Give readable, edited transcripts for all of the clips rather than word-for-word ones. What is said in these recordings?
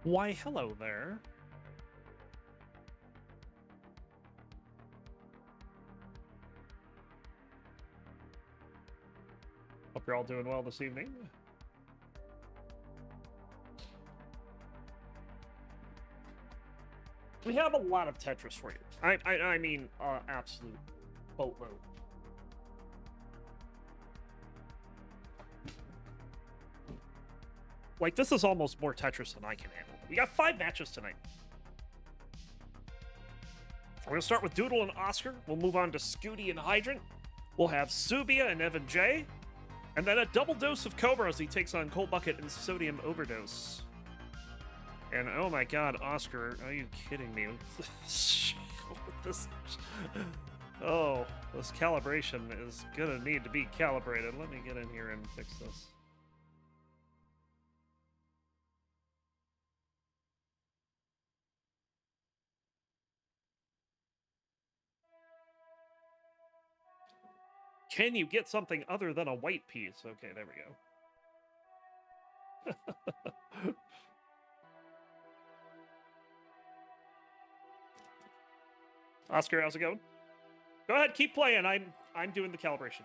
Why, hello there. Hope you're all doing well this evening. We have a lot of Tetris for you. I mean, absolute boatload. Like, this is almost more Tetris than I can handle. We got 5 matches tonight. We're going to start with Doodle and Oscar. We'll move on to Scooty and Hydrant. We'll have Subia and Evan J. And then a double dose of Cobra as he takes on Cold Bucket and Sodium Overdose. And oh my god, Oscar, are you kidding me? this, oh, this calibration is gonna need to be calibrated. Let me get in here and fix this. Can you get something other than a white piece? Okay, there we go. Oscar, how's it going? Go ahead, keep playing. I'm doing the calibration.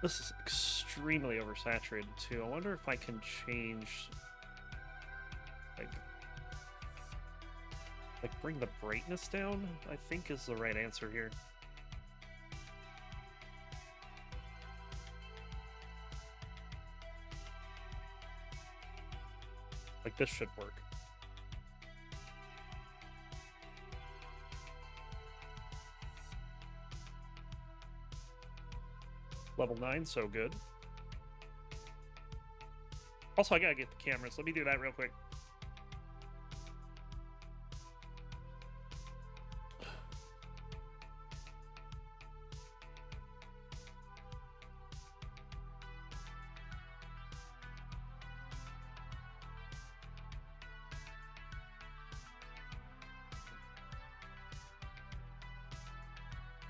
This is extremely oversaturated too. I wonder if I can change, like bring the brightness down, I think is the right answer here. Like, this should work. Level 9, so good. Also, I gotta get the cameras. Let me do that real quick.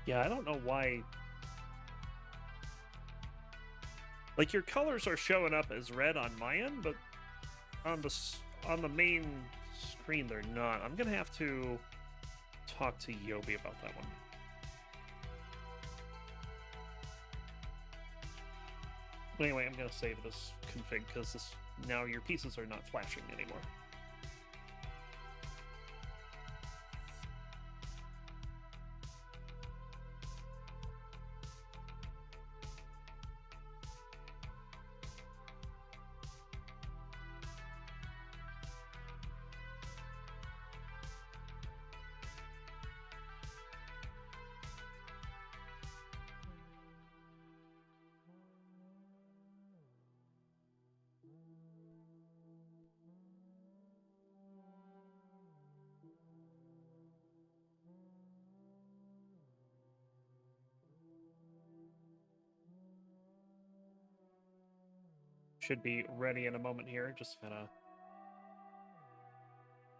Yeah, I don't know why. Like, your colors are showing up as red on my end, but on the main screen they're not. I'm gonna have to talk to Yobi about that one. Anyway, I'm gonna save this config because now your pieces are not flashing anymore. Should be ready in a moment here. Just gonna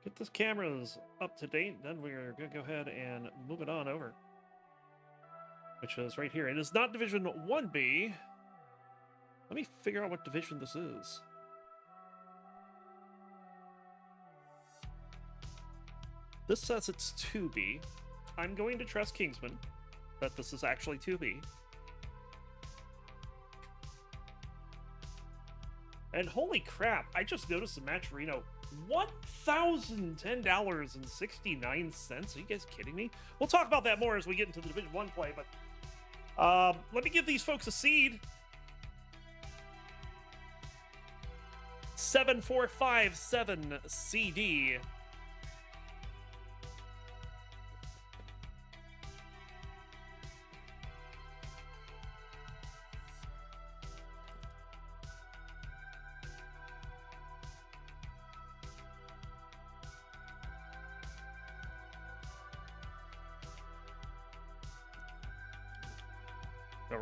get this cameras up to date, then we're gonna go ahead and move it on over. Which is right here. It is not Division 1B. Let me figure out what division this is. This says it's 2B. I'm going to trust Kingsman that this is actually 2B. And holy crap, I just noticed the matcherino, $1,010.69. Are you guys kidding me? We'll talk about that more as we get into the Division 1 play, but let me give these folks a seed. 7457 CD.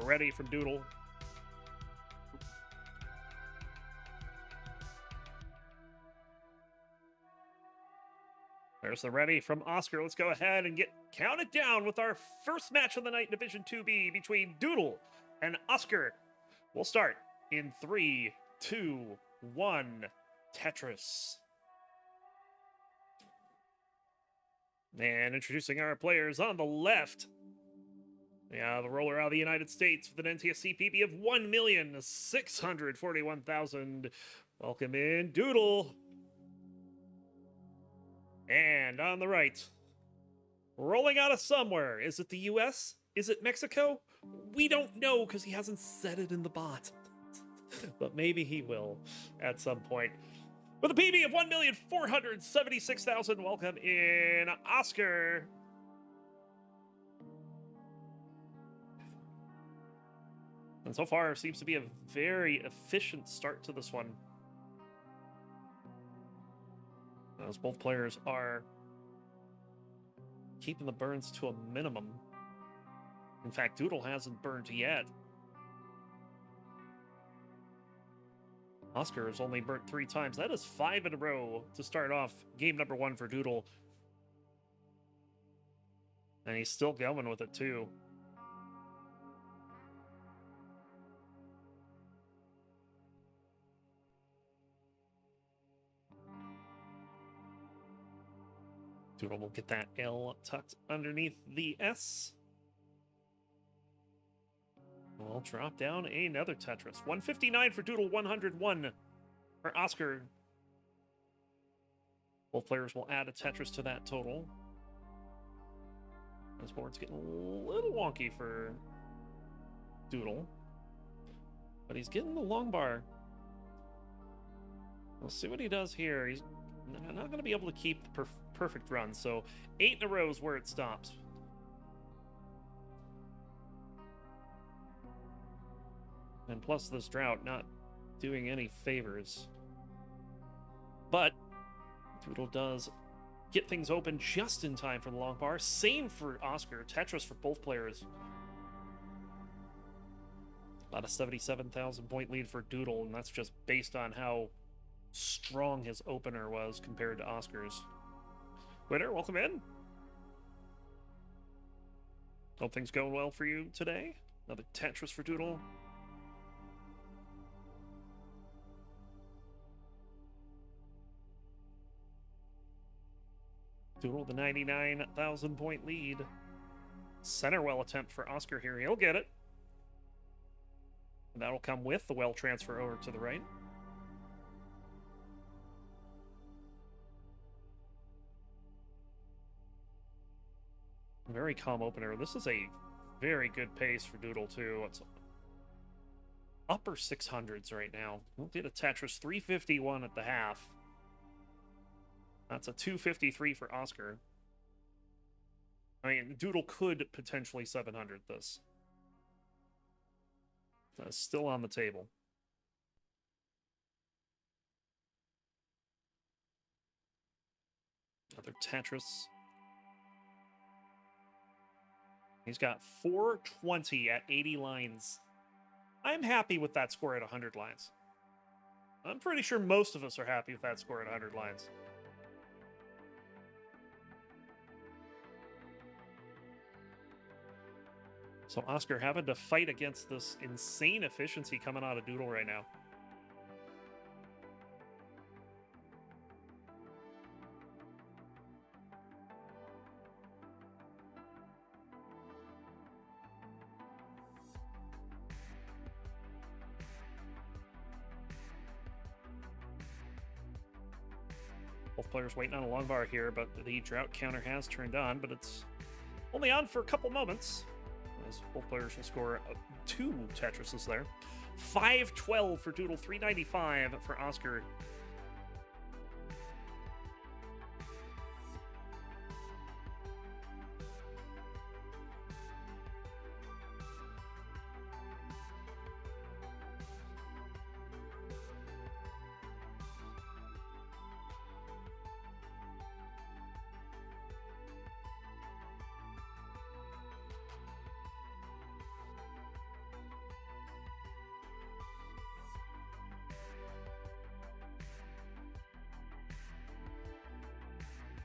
Ready from Doodle. There's the ready from Oscar. Let's go ahead and get counted down with our first match of the night, Division 2B, between Doodle and Oscar. We'll start in 3, 2, 1, Tetris. And introducing our players on the left. Yeah, the roller out of the United States with an NTSC PB of 1,641,000. Welcome in, Doodle. And on the right, rolling out of somewhere. Is it the US? Is it Mexico? We don't know because he hasn't said it in the bot. But maybe he will at some point. With a PB of 1,476,000, welcome in, Oscar. And so far, seems to be a very efficient start to this one, as both players are keeping the burns to a minimum. In fact, Doodle hasn't burned yet. Oscar has only burnt 3 times. That is 5 in a row to start off game number 1 for Doodle. And he's still going with it, too. Doodle will get that L tucked underneath the S. We'll drop down another Tetris. 159 for Doodle, 101 for Oscar. Both players will add a Tetris to that total. This board's getting a little wonky for Doodle, but he's getting the long bar. We'll see what he does here. He's not going to be able to keep the perfect run, so 8 in a row is where it stops. And plus this drought not doing any favors. But Doodle does get things open just in time for the long bar. Same for Oscar. Tetris for both players. About a 77,000 point lead for Doodle, and that's just based on how strong his opener was compared to Oscar's. Winner, welcome in. Hope things going well for you today. Another Tetris for Doodle. Doodle, the 99,000 point lead. Center well attempt for Oscar here. He'll get it. And that'll come with the well transfer over to the right. Very calm opener. This is a very good pace for Doodle, too. It's upper 600s right now. We'll get a Tetris 351 at the half. That's a 253 for Oscar. I mean, Doodle could potentially 700 this. That's still on the table. Another Tetris. He's got 420 at 80 lines. I'm happy with that score at 100 lines. I'm pretty sure most of us are happy with that score at 100 lines. So Oscar having to fight against this insane efficiency coming out of Doodle right now. Both players waiting on a long bar here, but the drought counter has turned on, but it's only on for a couple moments. As both players will score 2 Tetrises there. 512 for Doodle, 395 for Oscar.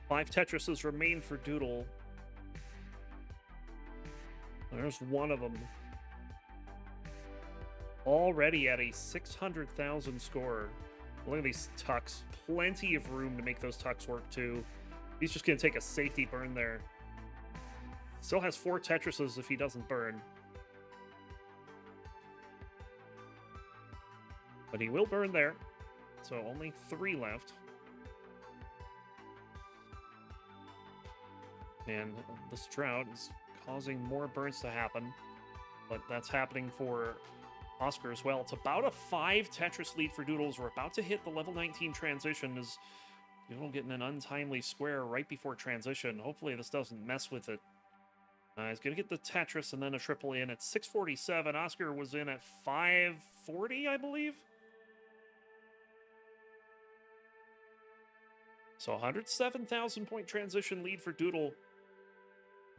5 Tetrises remain for Doodle. There's one of them. Already at a 600,000 score. Look at these tucks. Plenty of room to make those tucks work, too. He's just going to take a safety burn there. Still has 4 Tetrises if he doesn't burn. But he will burn there. So only 3 left. And this drought is causing more burns to happen. But that's happening for Oscar as well. It's about a 5 Tetris lead for Doodles. We're about to hit the level 19 transition as Doodle getting an untimely square right before transition. Hopefully this doesn't mess with it. He's going to get the Tetris and then a triple in at 647. Oscar was in at 540, I believe. So 107,000 point transition lead for Doodle.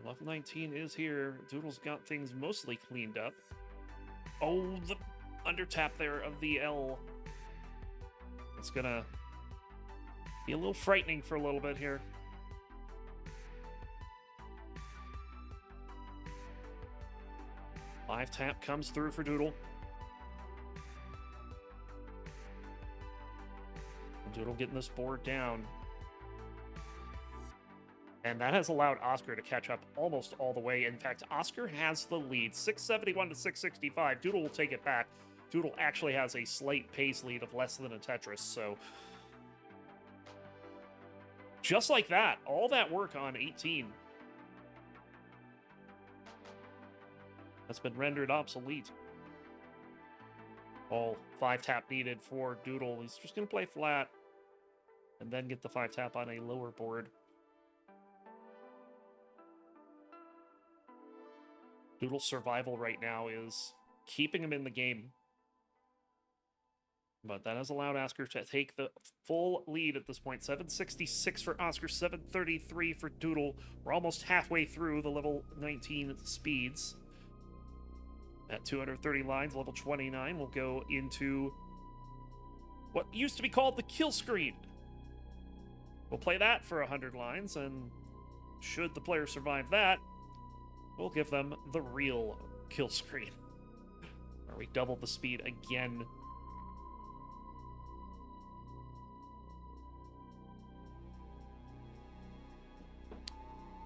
Level 19 is here. Doodle's got things mostly cleaned up. Oh, the under tap there of the L. It's gonna be a little frightening for a little bit here. Live tap comes through for Doodle. Doodle getting this board down. And that has allowed Oscar to catch up almost all the way. In fact, Oscar has the lead, 671 to 665. Doodle will take it back. Doodle actually has a slight pace lead of less than a Tetris, so... just like that, all that work on 18 has been rendered obsolete. All 5-tap needed for Doodle. He's just going to play flat and then get the 5-tap on a lower board. Doodle's survival right now is keeping him in the game. But that has allowed Oscar to take the full lead at this point. 766 for Oscar, 733 for Doodle. We're almost halfway through the level 19 speeds. At 230 lines, level 29 will go into what used to be called the kill screen. We'll play that for 100 lines, and should the player survive that, we'll give them the real kill screen, where we double the speed again.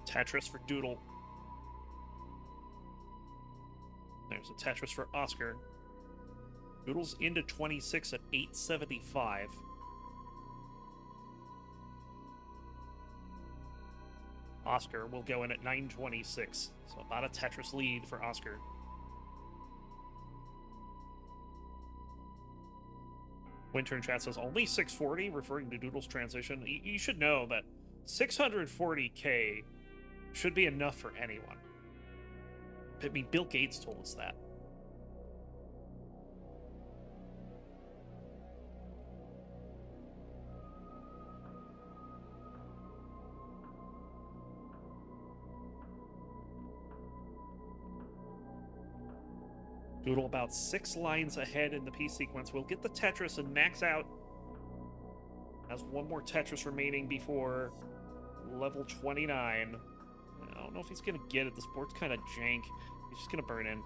Tetris for Doodle. There's a Tetris for Oscar. Doodle's into 26 at 875. Oscar will go in at 926. So about a Tetris lead for Oscar. Winter in chat says only 640, referring to Doodle's transition. You should know that 640k should be enough for anyone. I mean, Bill Gates told us that. Doodle about 6 lines ahead in the P sequence. We'll get the Tetris and max out. Has one more Tetris remaining before level 29. I don't know if he's going to get it. This board's kind of jank. He's just going to burn in.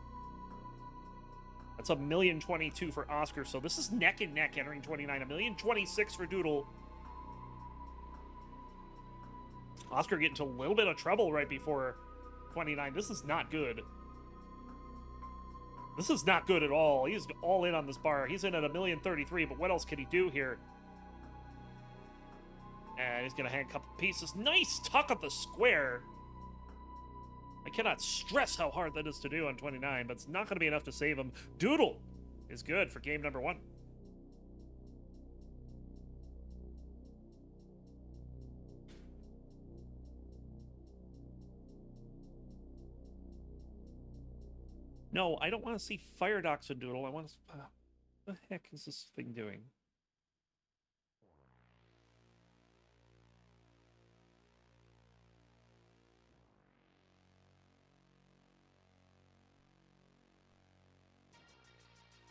That's 1,022,000 for Oscar, so this is neck and neck entering 29. 1,026,000 for Doodle. Oscar getting into a little bit of trouble right before 29. This is not good. This is not good at all. He's all in on this bar. He's in at 1,033,000, but what else can he do here? And he's going to hang a couple pieces. Nice tuck of the square. I cannot stress how hard that is to do on 29, but it's not going to be enough to save him. Doodle is good for game number 1. No, I don't want to see Fire Docs and Doodle. I want to... what the heck is this thing doing?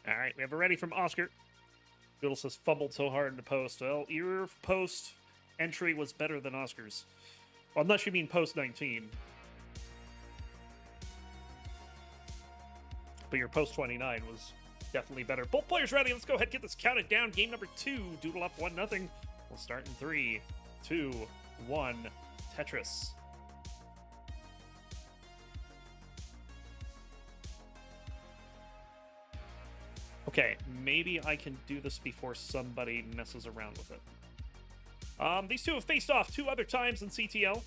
All right, we have a ready from Oscar. Doodle says fumbled so hard in the post. Well, your post entry was better than Oscar's. Well, unless you mean post-19. But your post-29 was definitely better. Both players ready. Let's go ahead and get this counted down. Game number 2. Doodle up 1-0. We'll start in 3, 2, 1. Tetris. Okay, maybe I can do this before somebody messes around with it. These two have faced off 2 other times in CTL.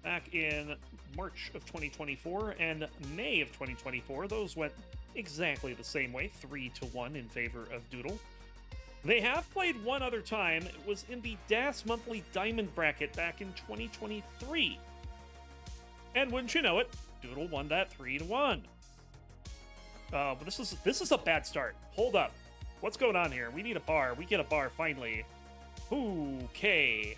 Back in March of 2024 and May of 2024. Those went exactly the same way, 3-1 in favor of Doodle. They have played one other time. It was in the DAS Monthly Diamond Bracket back in 2023. And wouldn't you know it, Doodle won that 3-1. But this is a bad start. Hold up. What's going on here? We need a bar. We get a bar finally. Okay.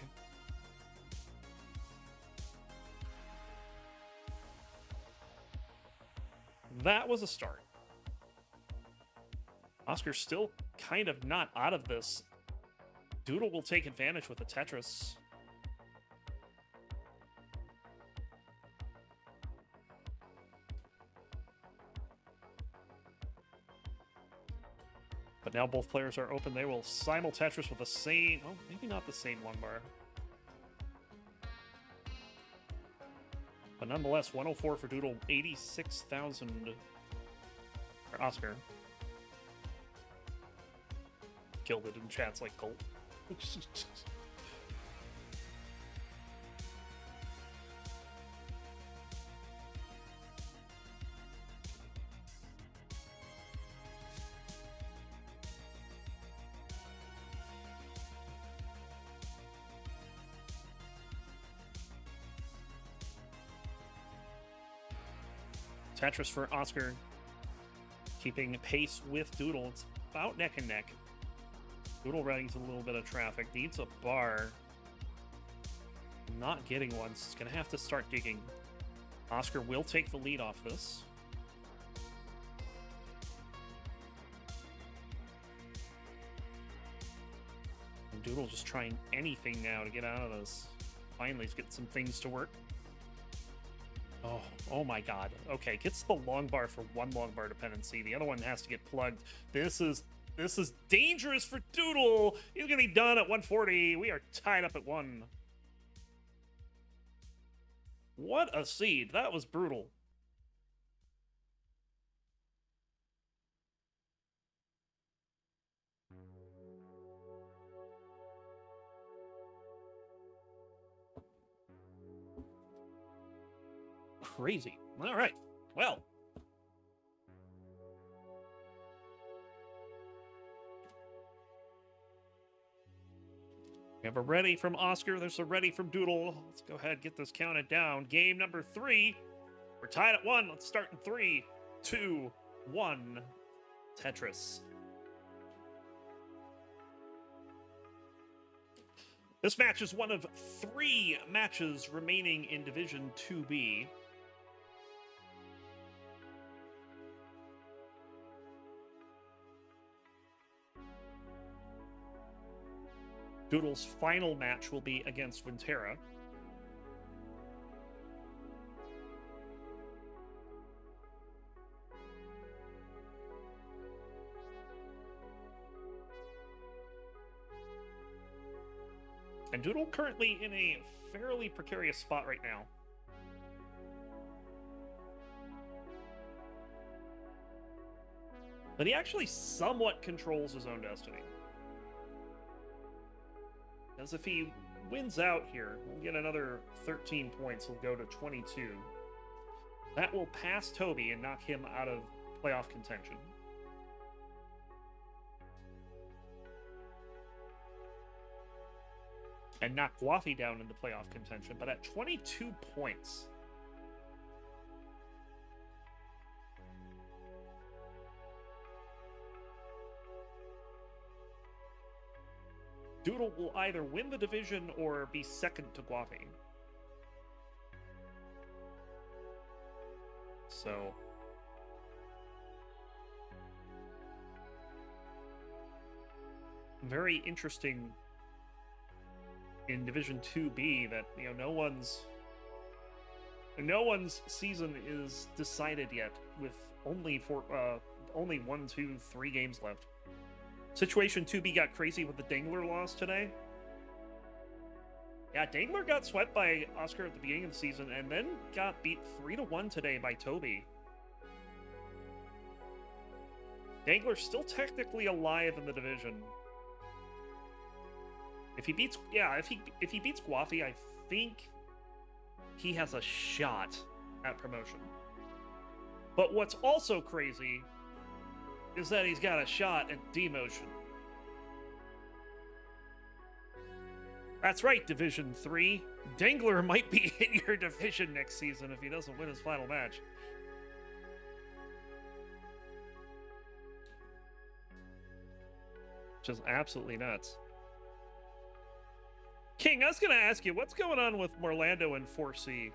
That was a start. Oscar's still kind of not out of this. Doodle will take advantage with the Tetris. But now both players are open. They will simul-Tetris with the same... Well, maybe not the same long bar. But nonetheless, 104 for Doodle, 86,000 for Oscar. Gilded in chats like gold. Tetris for Oscar, keeping pace with Doodle. It's about neck and neck. Doodle running into a little bit of traffic. Needs a bar. Not getting one, so it's going to have to start digging. Oscar will take the lead off this. And Doodle just trying anything now to get out of this. Finally, he's getting some things to work. Oh my god. Okay, gets the long bar for one long bar dependency. The other one has to get plugged. This is dangerous for Doodle. He's gonna be done at 140. We are tied up at 1. What a seed. That was brutal. Crazy. All right. Well. We have a ready from Oscar. There's a ready from Doodle. Let's go ahead and get this counted down. Game number 3. We're tied at 1. Let's start in 3, 2, 1. Tetris. This match is one of 3 matches remaining in Division 2B. Doodle's final match will be against Winterra. And Doodle currently in a fairly precarious spot right now. But he actually somewhat controls his own destiny. As if he wins out here, we'll get another 13 points. He'll go to 22. That will pass Toby and knock him out of playoff contention. And knock Guafi down into playoff contention, but at 22 points. Doodle will either win the division or be second to Guafi. So... very interesting in Division 2B that, you know, no one's season is decided yet, with only 1, 2, 3 games left. Situation 2B got crazy with the Dangler loss today. Yeah, Dangler got swept by Oscar at the beginning of the season and then got beat 3-1 today by Toby. Dangler's still technically alive in the division. If he beats Guafi, I think he has a shot at promotion. But what's also crazy is that he's got a shot at demotion. That's right, Division 3. Dangler might be in your division next season if he doesn't win his final match. Which is absolutely nuts. King, I was going to ask you, what's going on with Morlando and 4C?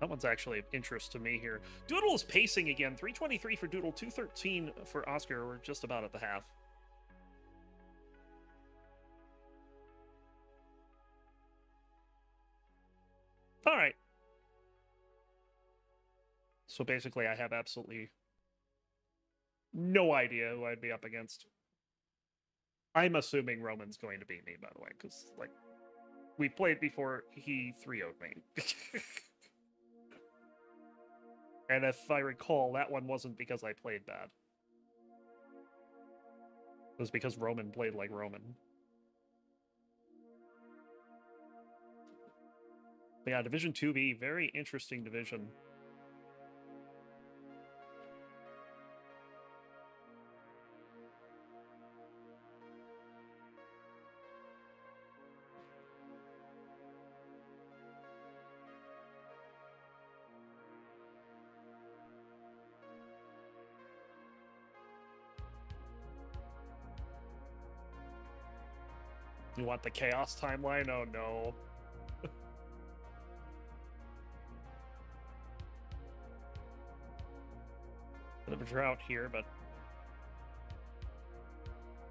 That one's actually of interest to me here. Doodle is pacing again. 323 for Doodle, 213 for Oscar. We're just about at the half. All right. So basically, I have absolutely no idea who I'd be up against. I'm assuming Roman's going to beat me, by the way, because, like, we played before he 3-0'd me. And if I recall, that one wasn't because I played bad. It was because Roman played like Roman. But yeah, Division 2B, very interesting division. You want the chaos timeline? Oh no. Bit of a drought here, but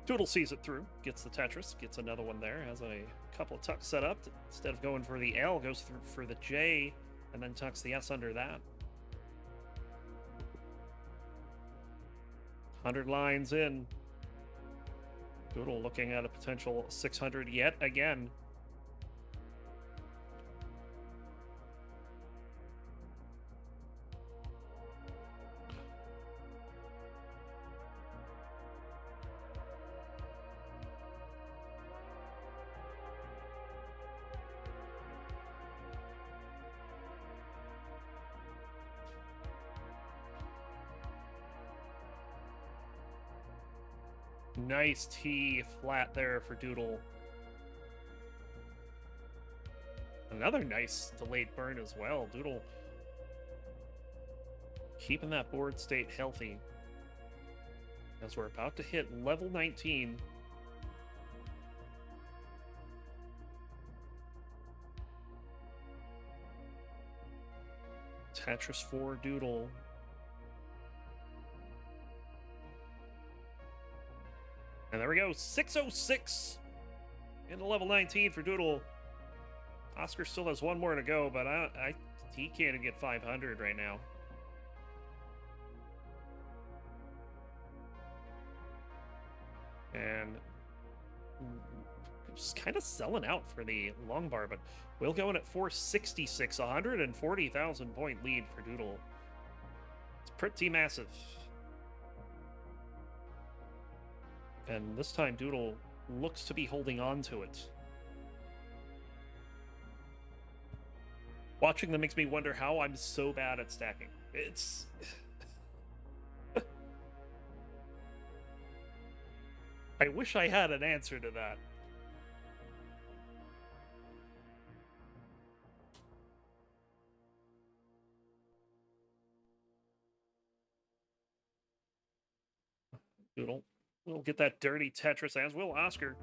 Doodle sees it through, gets the Tetris, gets another one there, has a couple of tucks set up. Instead of going for the L, goes through for the J, and then tucks the S under that. 100 lines in. Doodle looking at a potential 600 yet again. Nice T flat there for Doodle. Another nice delayed burn as well. Doodle keeping that board state healthy as we're about to hit level 19. Tetris for Doodle. And there we go, 606 into level 19 for Doodle. Oscar still has one more to go, but he can't get 500 right now. And just kind of selling out for the long bar, but we'll go in at 466, 140,000 point lead for Doodle. It's pretty massive. And this time, Doodle looks to be holding on to it. Watching them makes me wonder how I'm so bad at stacking. It's... I wish I had an answer to that. Doodle. We'll get that dirty Tetris, as will Oscar.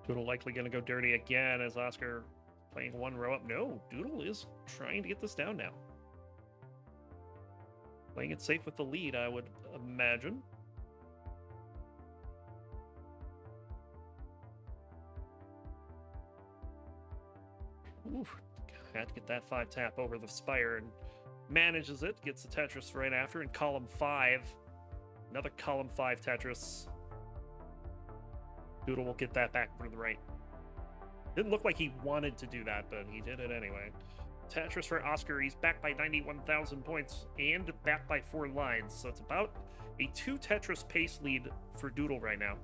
Doodle likely going to go dirty again as Oscar playing one row up. No, Doodle is trying to get this down now. Playing it safe with the lead, I would imagine. Oof, had to get that 5-tap over the Spire and manages it. Gets the Tetris right after in column 5. Another column 5 Tetris. Doodle will get that back for the right. Didn't look like he wanted to do that, but he did it anyway. Tetris for Oscar. He's back by 91,000 points and back by 4 lines. So it's about a 2 Tetris pace lead for Doodle right now.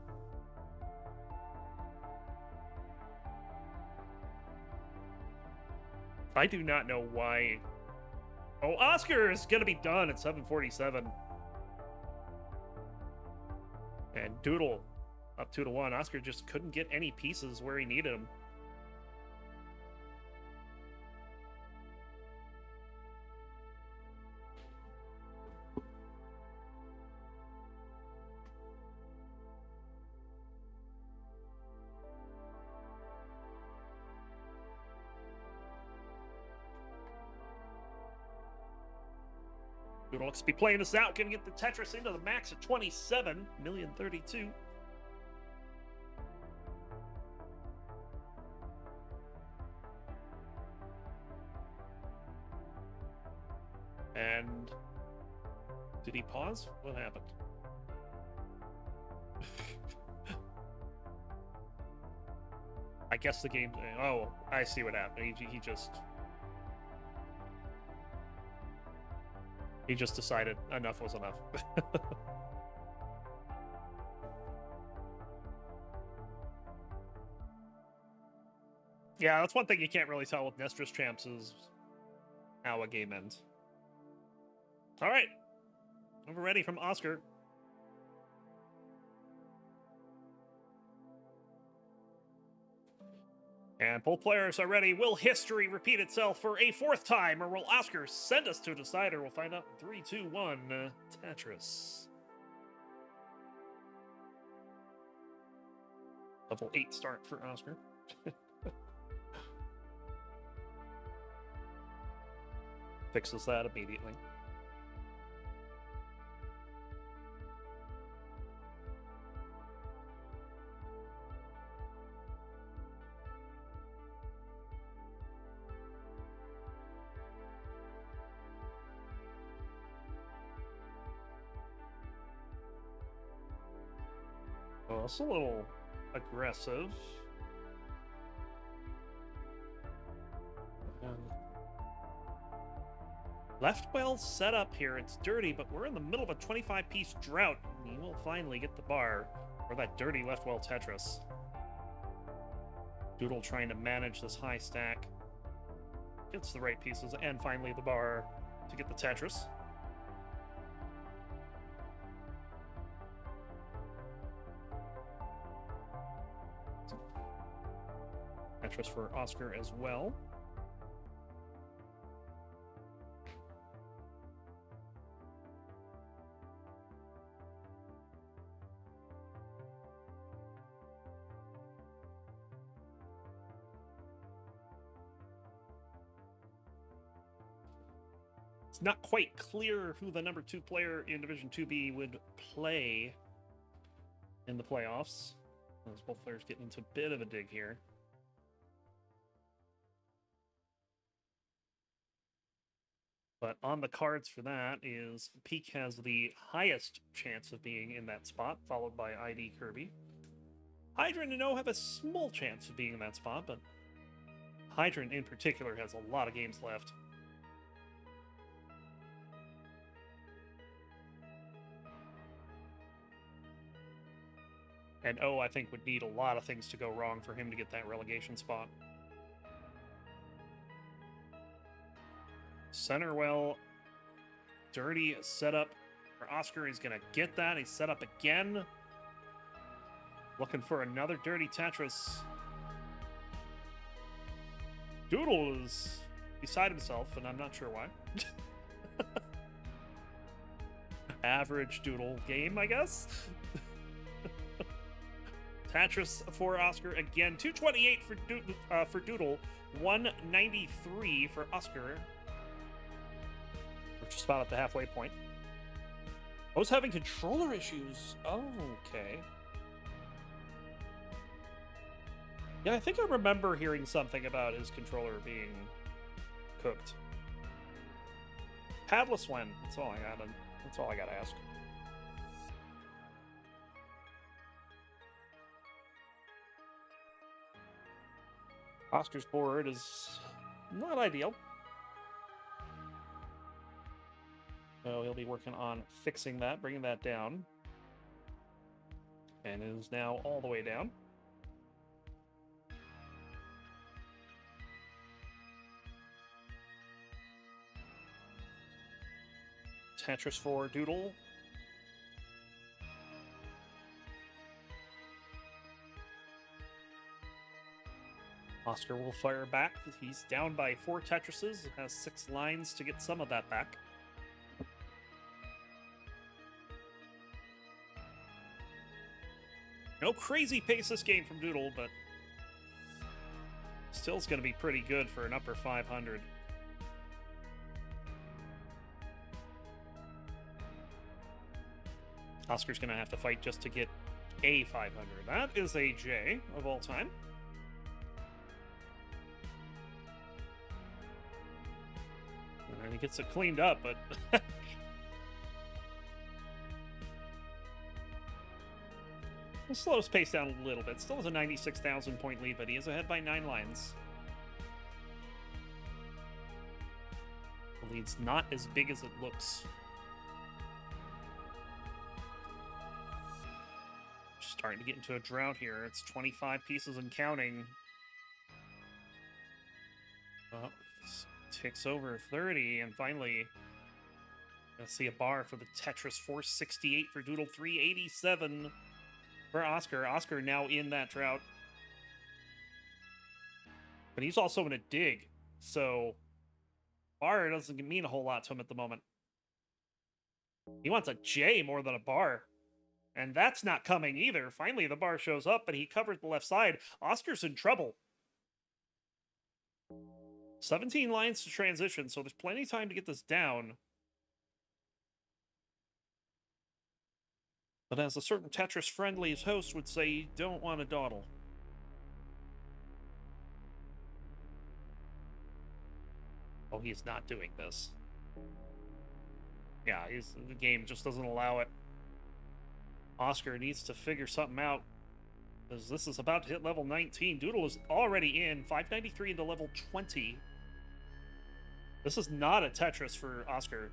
I do not know why. Oh, Oscar is going to be done at 747. And Doodle up 2-1. Oscar just couldn't get any pieces where he needed them. Doodle looks to be playing this out. Gonna get the Tetris into the max at 27,032,000. And did he pause? What happened? I guess the game. Oh, I see what happened. He just decided enough was enough. Yeah, that's one thing you can't really tell with Nestor's Champs is how a game ends. All right. We're ready from Oscar. And both players are ready. Will history repeat itself for a 4th time, or will Oscar send us to a decider? We'll find out. 3, 2, 1, Tetris. Level 8 start for Oscar. Fixes that immediately. Well, it's a little aggressive. Left well set up here. It's dirty, but we're in the middle of a 25-piece drought. He will finally get the bar for that dirty left well Tetris. Doodle trying to manage this high stack. Gets the right pieces, and finally the bar to get the Tetris. Tetris for Oscar as well. It's not quite clear who the number 2 player in Division 2B would play in the playoffs. As both players get into a bit of a dig here. But on the cards for that is Peek has the highest chance of being in that spot, followed by ID Kirby. Hydrant and O have a small chance of being in that spot, but Hydrant in particular has a lot of games left. And O, I think, would need a lot of things to go wrong for him to get that relegation spot. Center well, dirty setup for Oscar. He's going to get that. He's set up again. Looking for another dirty Tetris. Doodle is beside himself, and I'm not sure why. Average Doodle game, I guess. Tetris for Oscar again. 228 for Doodle. 193 for Oscar. We're just about at the halfway point. I was having controller issues. Oh, okay. Yeah, I think I remember hearing something about his controller being cooked. Padless when? That's all I got. That's all I got to ask. Oscar's board is not ideal. So he'll be working on fixing that, bringing that down. And it is now all the way down. Tetris for Doodle. Oscar will fire back. He's down by 4 Tetrises. Has 6 lines to get some of that back. No crazy pace this game from Doodle, but still is going to be pretty good for an upper 500. Oscar's going to have to fight just to get a 500. That is a J of all time. And he gets it cleaned up, but we'll slow his pace down a little bit. Still has a 96,000 point lead, but he is ahead by 9 lines. The lead's not as big as it looks. Starting to get into a drought here. It's 25 pieces and counting. Well, ticks over 30, and finally, let's see a bar for the Tetris. 468 for Doodle, 387 for Oscar. Oscar now in that drought. But he's also in a dig, so bar doesn't mean a whole lot to him at the moment. He wants a J more than a bar. And that's not coming either. Finally, the bar shows up, but he covered the left side. Oscar's in trouble. 17 lines to transition, so there's plenty of time to get this down. But as a certain Tetris-friendly host would say, you don't want to dawdle. Oh, he's not doing this. Yeah, the game just doesn't allow it. Oscar needs to figure something out, because this is about to hit level 19. Doodle is already in 593 into level 20. This is not a Tetris for Oscar,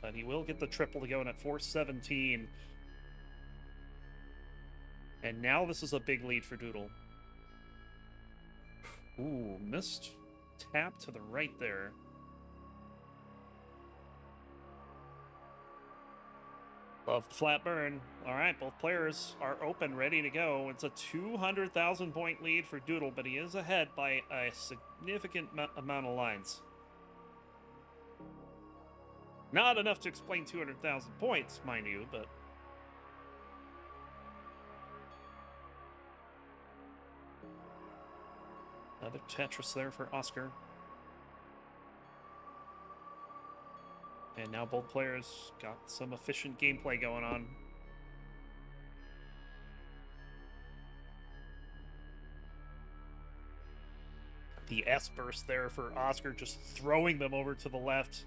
but he will get the triple to go in at 417. And now this is a big lead for Doodle. Ooh, missed tap to the right there. Love the flat burn. All right, both players are open, ready to go. It's a 200,000 point lead for Doodle, but he is ahead by a significant amount of lines. Not enough to explain 200,000 points, mind you, but another Tetris there for Oscar. And now both players got some efficient gameplay going on. The S burst there for Oscar, just throwing them over to the left.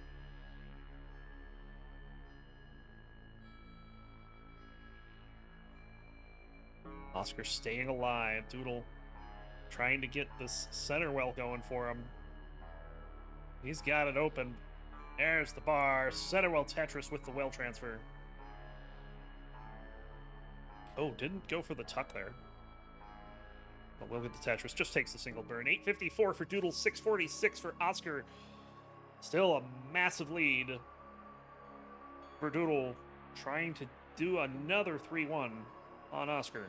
Oscar staying alive. Doodle trying to get this center well going for him. He's got it open. There's the bar. Centerwell Tetris with the well transfer. Oh, didn't go for the tuck there. But we'll get the Tetris. Just takes a single burn. 854 for Doodle, 646 for Oscar. Still a massive lead for Doodle, trying to do another 3-1 on Oscar.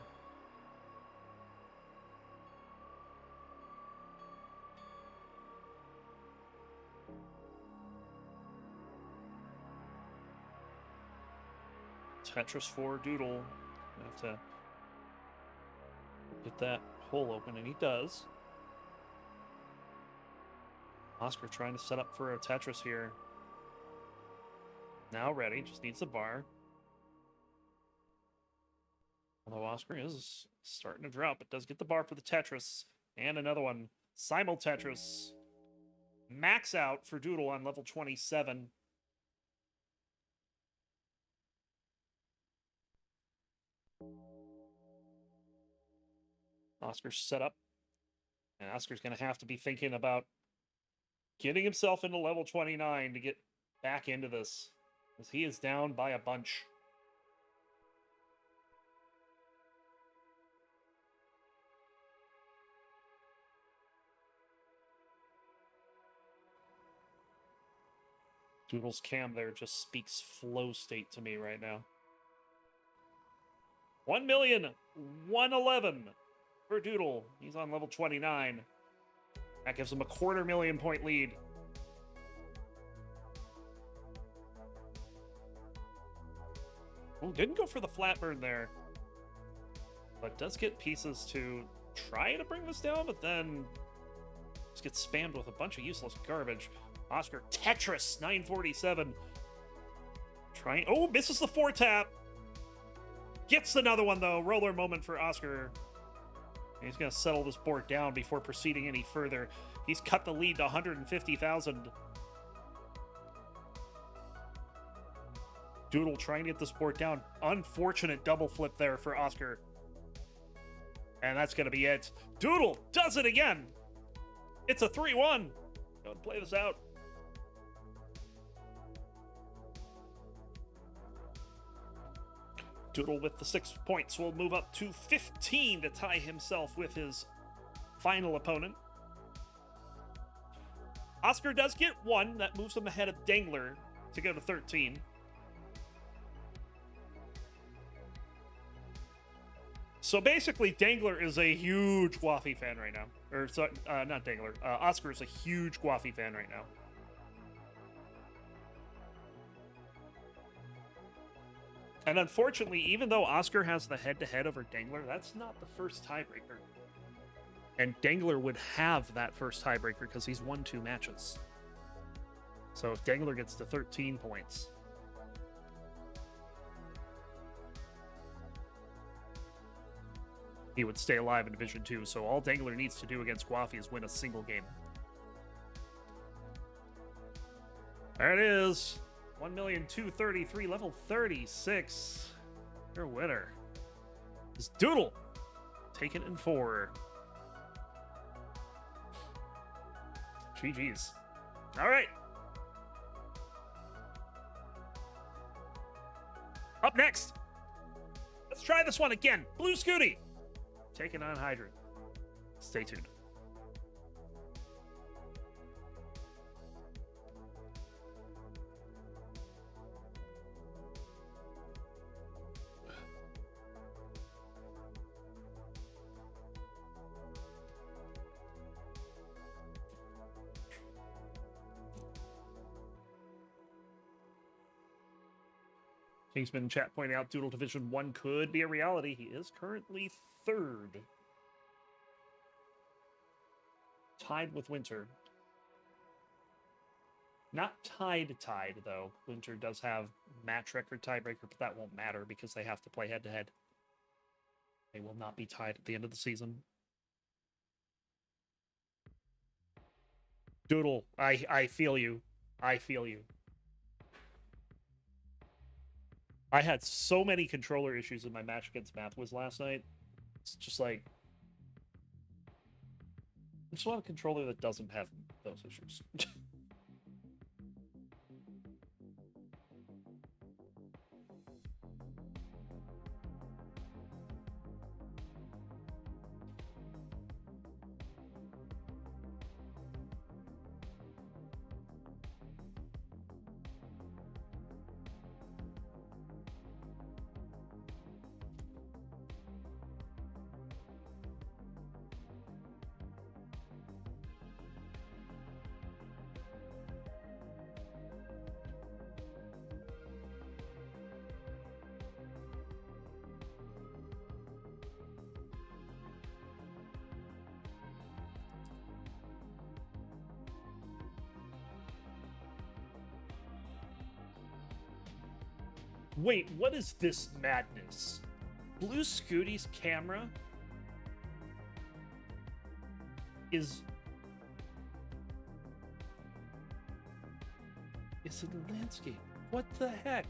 Tetris for Doodle. Have to get that hole open, and he does. Oscar trying to set up for a Tetris here. Now ready, just needs the bar. Although Oscar is starting to drop, but does get the bar for the Tetris. And another one. Simul Tetris. Max out for Doodle on level 27. Oscar's set up. And Oscar's going to have to be thinking about getting himself into level 29 to get back into this. Because he is down by a bunch. Doodle's cam there just speaks flow state to me right now. 1,111,000 for Doodle. He's on level 29. That gives him a 250,000 point lead. Oh, didn't go for the flat burn there. But does get pieces to try to bring this down, but then just gets spammed with a bunch of useless garbage. Oscar Tetris 947. Trying. Oh, misses the 4-tap. Gets another one though. Roller moment for Oscar. He's going to settle this board down before proceeding any further. He's cut the lead to 150,000. Doodle trying to get this board down. Unfortunate double flip there for Oscar. And that's going to be it. Doodle does it again. It's a 3-1. Go and play this out. Doodle with the 6 points will move up to 15 to tie himself with his final opponent. Oscar does get 1. That moves him ahead of Dangler to go to 13. So basically, Dangler is a huge Guafi fan right now. Or, not Dangler. Oscar is a huge Guafi fan right now. And unfortunately, even though Oscar has the head-to-head over Dangler, that's not the first tiebreaker. And Dangler would have that first tiebreaker because he's won 2 matches. So if Dangler gets to 13 points, he would stay alive in Division 2. So all Dangler needs to do against Guafi is win a single game. There it is. 1,233,000, level 36. Your winner is Doodle. Taken in 4. GG's. All right. Up next, let's try this one again. Blue Scooty taking on Hydrant. Stay tuned. Kingsman in chat pointing out Doodle Division 1 could be a reality. He is currently 3rd. Tied with Winter. Not tied, though. Winter does have match record tiebreaker, but that won't matter because they have to play head-to-head. They will not be tied at the end of the season. Doodle, I feel you. I feel you. I had so many controller issues in my match against MathWiz last night. It's just like... I just want a controller that doesn't have those issues. Wait, what is this madness? Blue Scooty's camera is in the landscape. What the heck?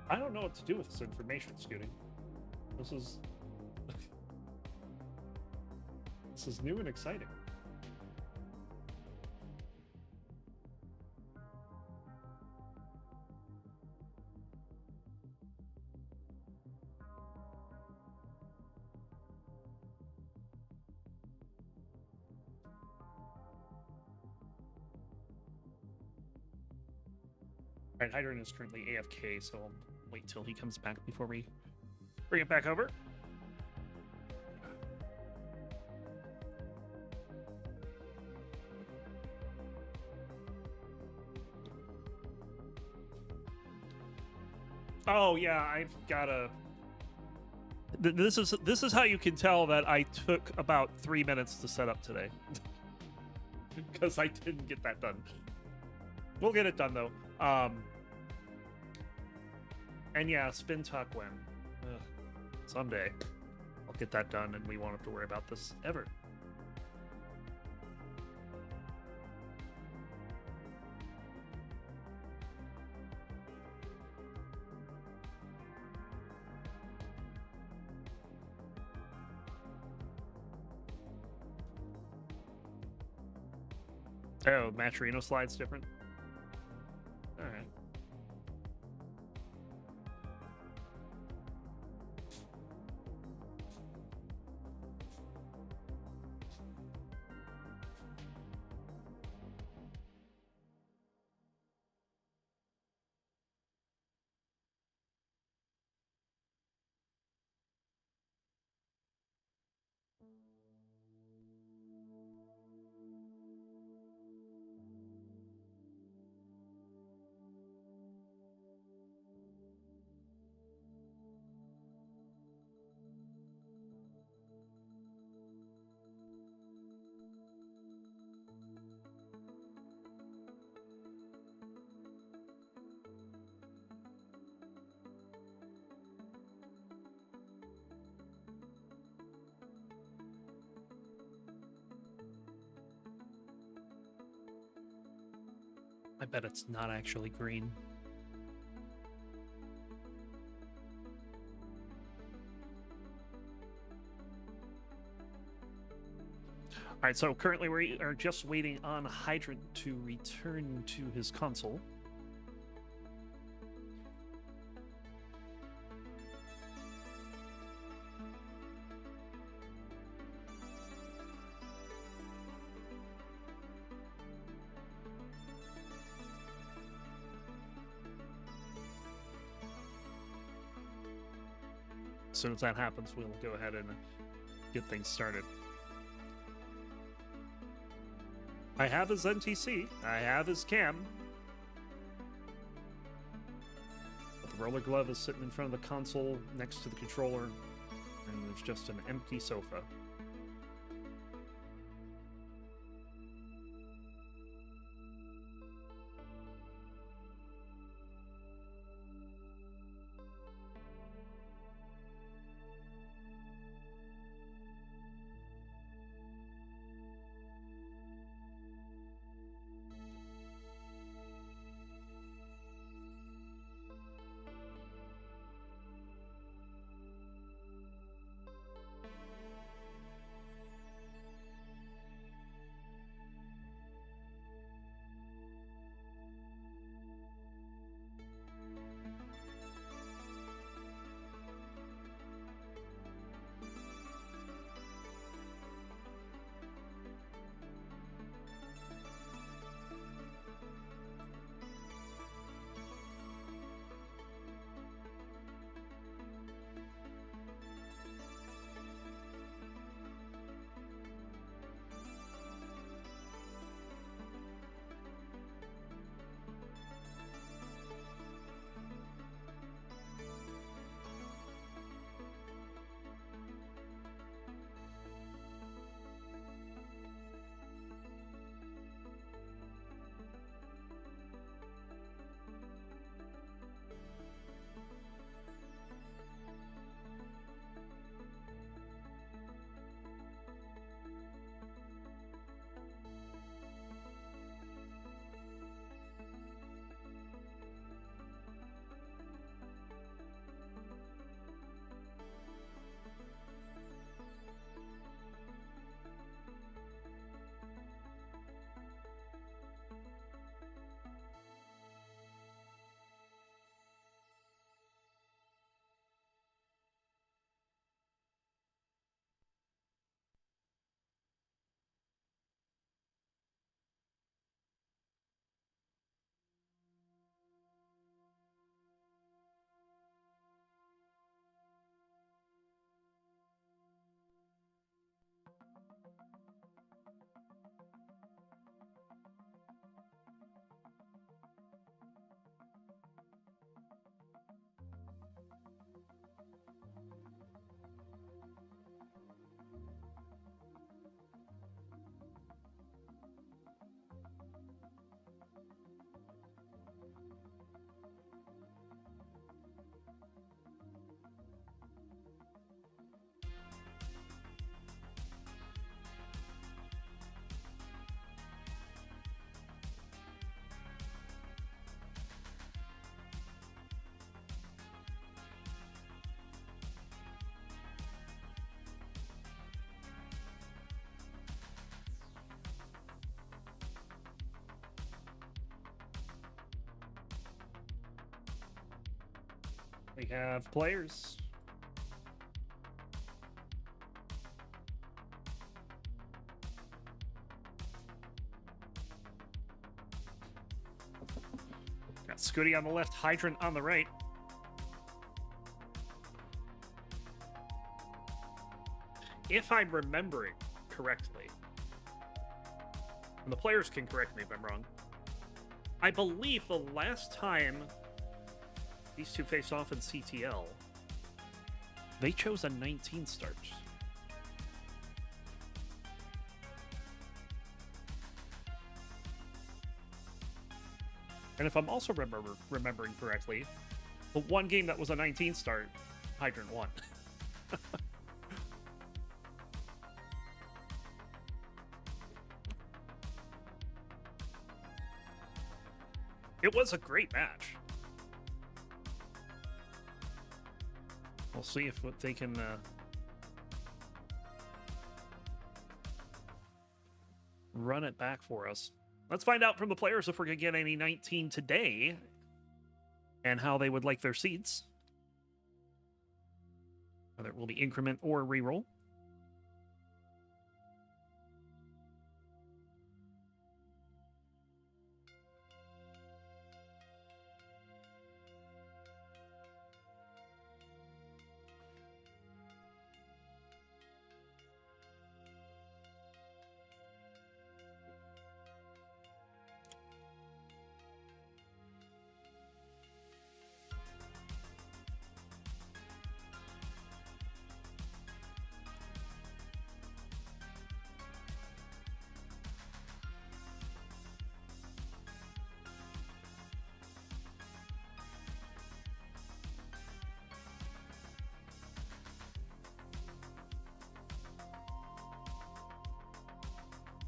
I don't know what to do with this information, Scooty. This is this is new and exciting. Alright, Hydrant is currently AFK, so I'll wait till he comes back before we bring it back over. Oh yeah, I've gotta. This is how you can tell that I took about 3 minutes to set up today, because I didn't get that done. We'll get it done though. And yeah, spin tuck when someday I'll get that done, and we won't have to worry about this ever. Oh, matcherino slide's different. All right. I bet it's not actually green. All right, so currently we are just waiting on Hydrant to return to his console. As soon as that happens, we'll go ahead and get things started. I have his NTC, I have his cam, but the roller glove is sitting in front of the console next to the controller, and there's just an empty sofa. We have players. Got Scooty on the left, Hydrant on the right. If I'm remembering correctly, and the players can correct me if I'm wrong, I believe the last time these two faced off in CTL, they chose a 19 start. And if I'm also remembering correctly, the one game that was a 19 start, Hydrant won. It was a great match. We'll see if they can run it back for us. Let's find out from the players if we're going to get any 19 today and how they would like their seeds. Whether it will be increment or reroll.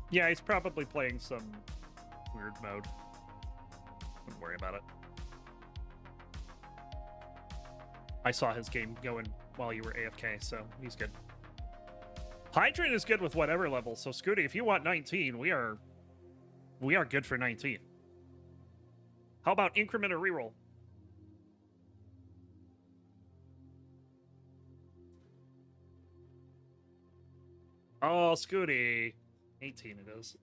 Yeah, he's probably playing some weird mode. Don't worry about it. I saw his game going while you were AFK, so he's good. Hydrant is good with whatever level, so Scooty, if you want 19, we are good for 19. How about increment or reroll? Oh, Scooty. 18 it is.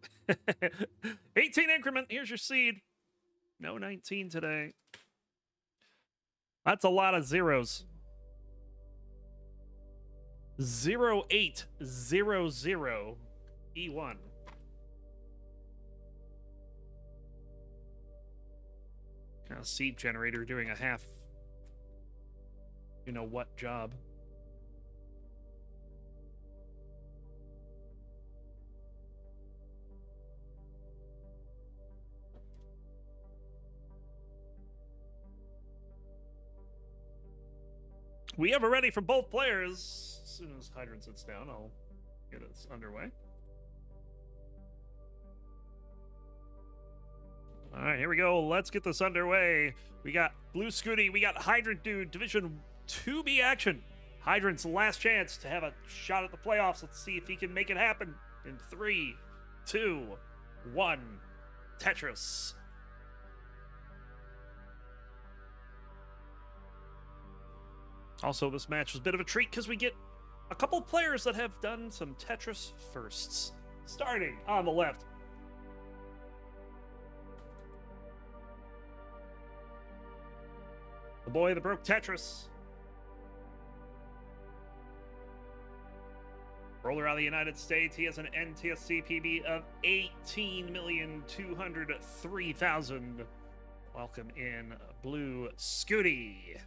18 increment. Here's your seed. No 19 today. That's a lot of zeros. 0800 E1. Kind of seed generator doing a half, you know what job. We have it ready for both players. As soon as Hydrant sits down, I'll get us underway. All right, here we go. Let's get this underway. We got Blue Scooty. We got Hydrant Dude. Division 2B action. Hydrant's last chance to have a shot at the playoffs. Let's see if he can make it happen. In 3, 2, 1. Tetris. Also, this match was a bit of a treat because we get a couple players that have done some Tetris firsts. Starting on the left. The boy that broke Tetris. Roller out of the United States. He has an NTSC PB of 18,203,000. Welcome in, Blue Scooty.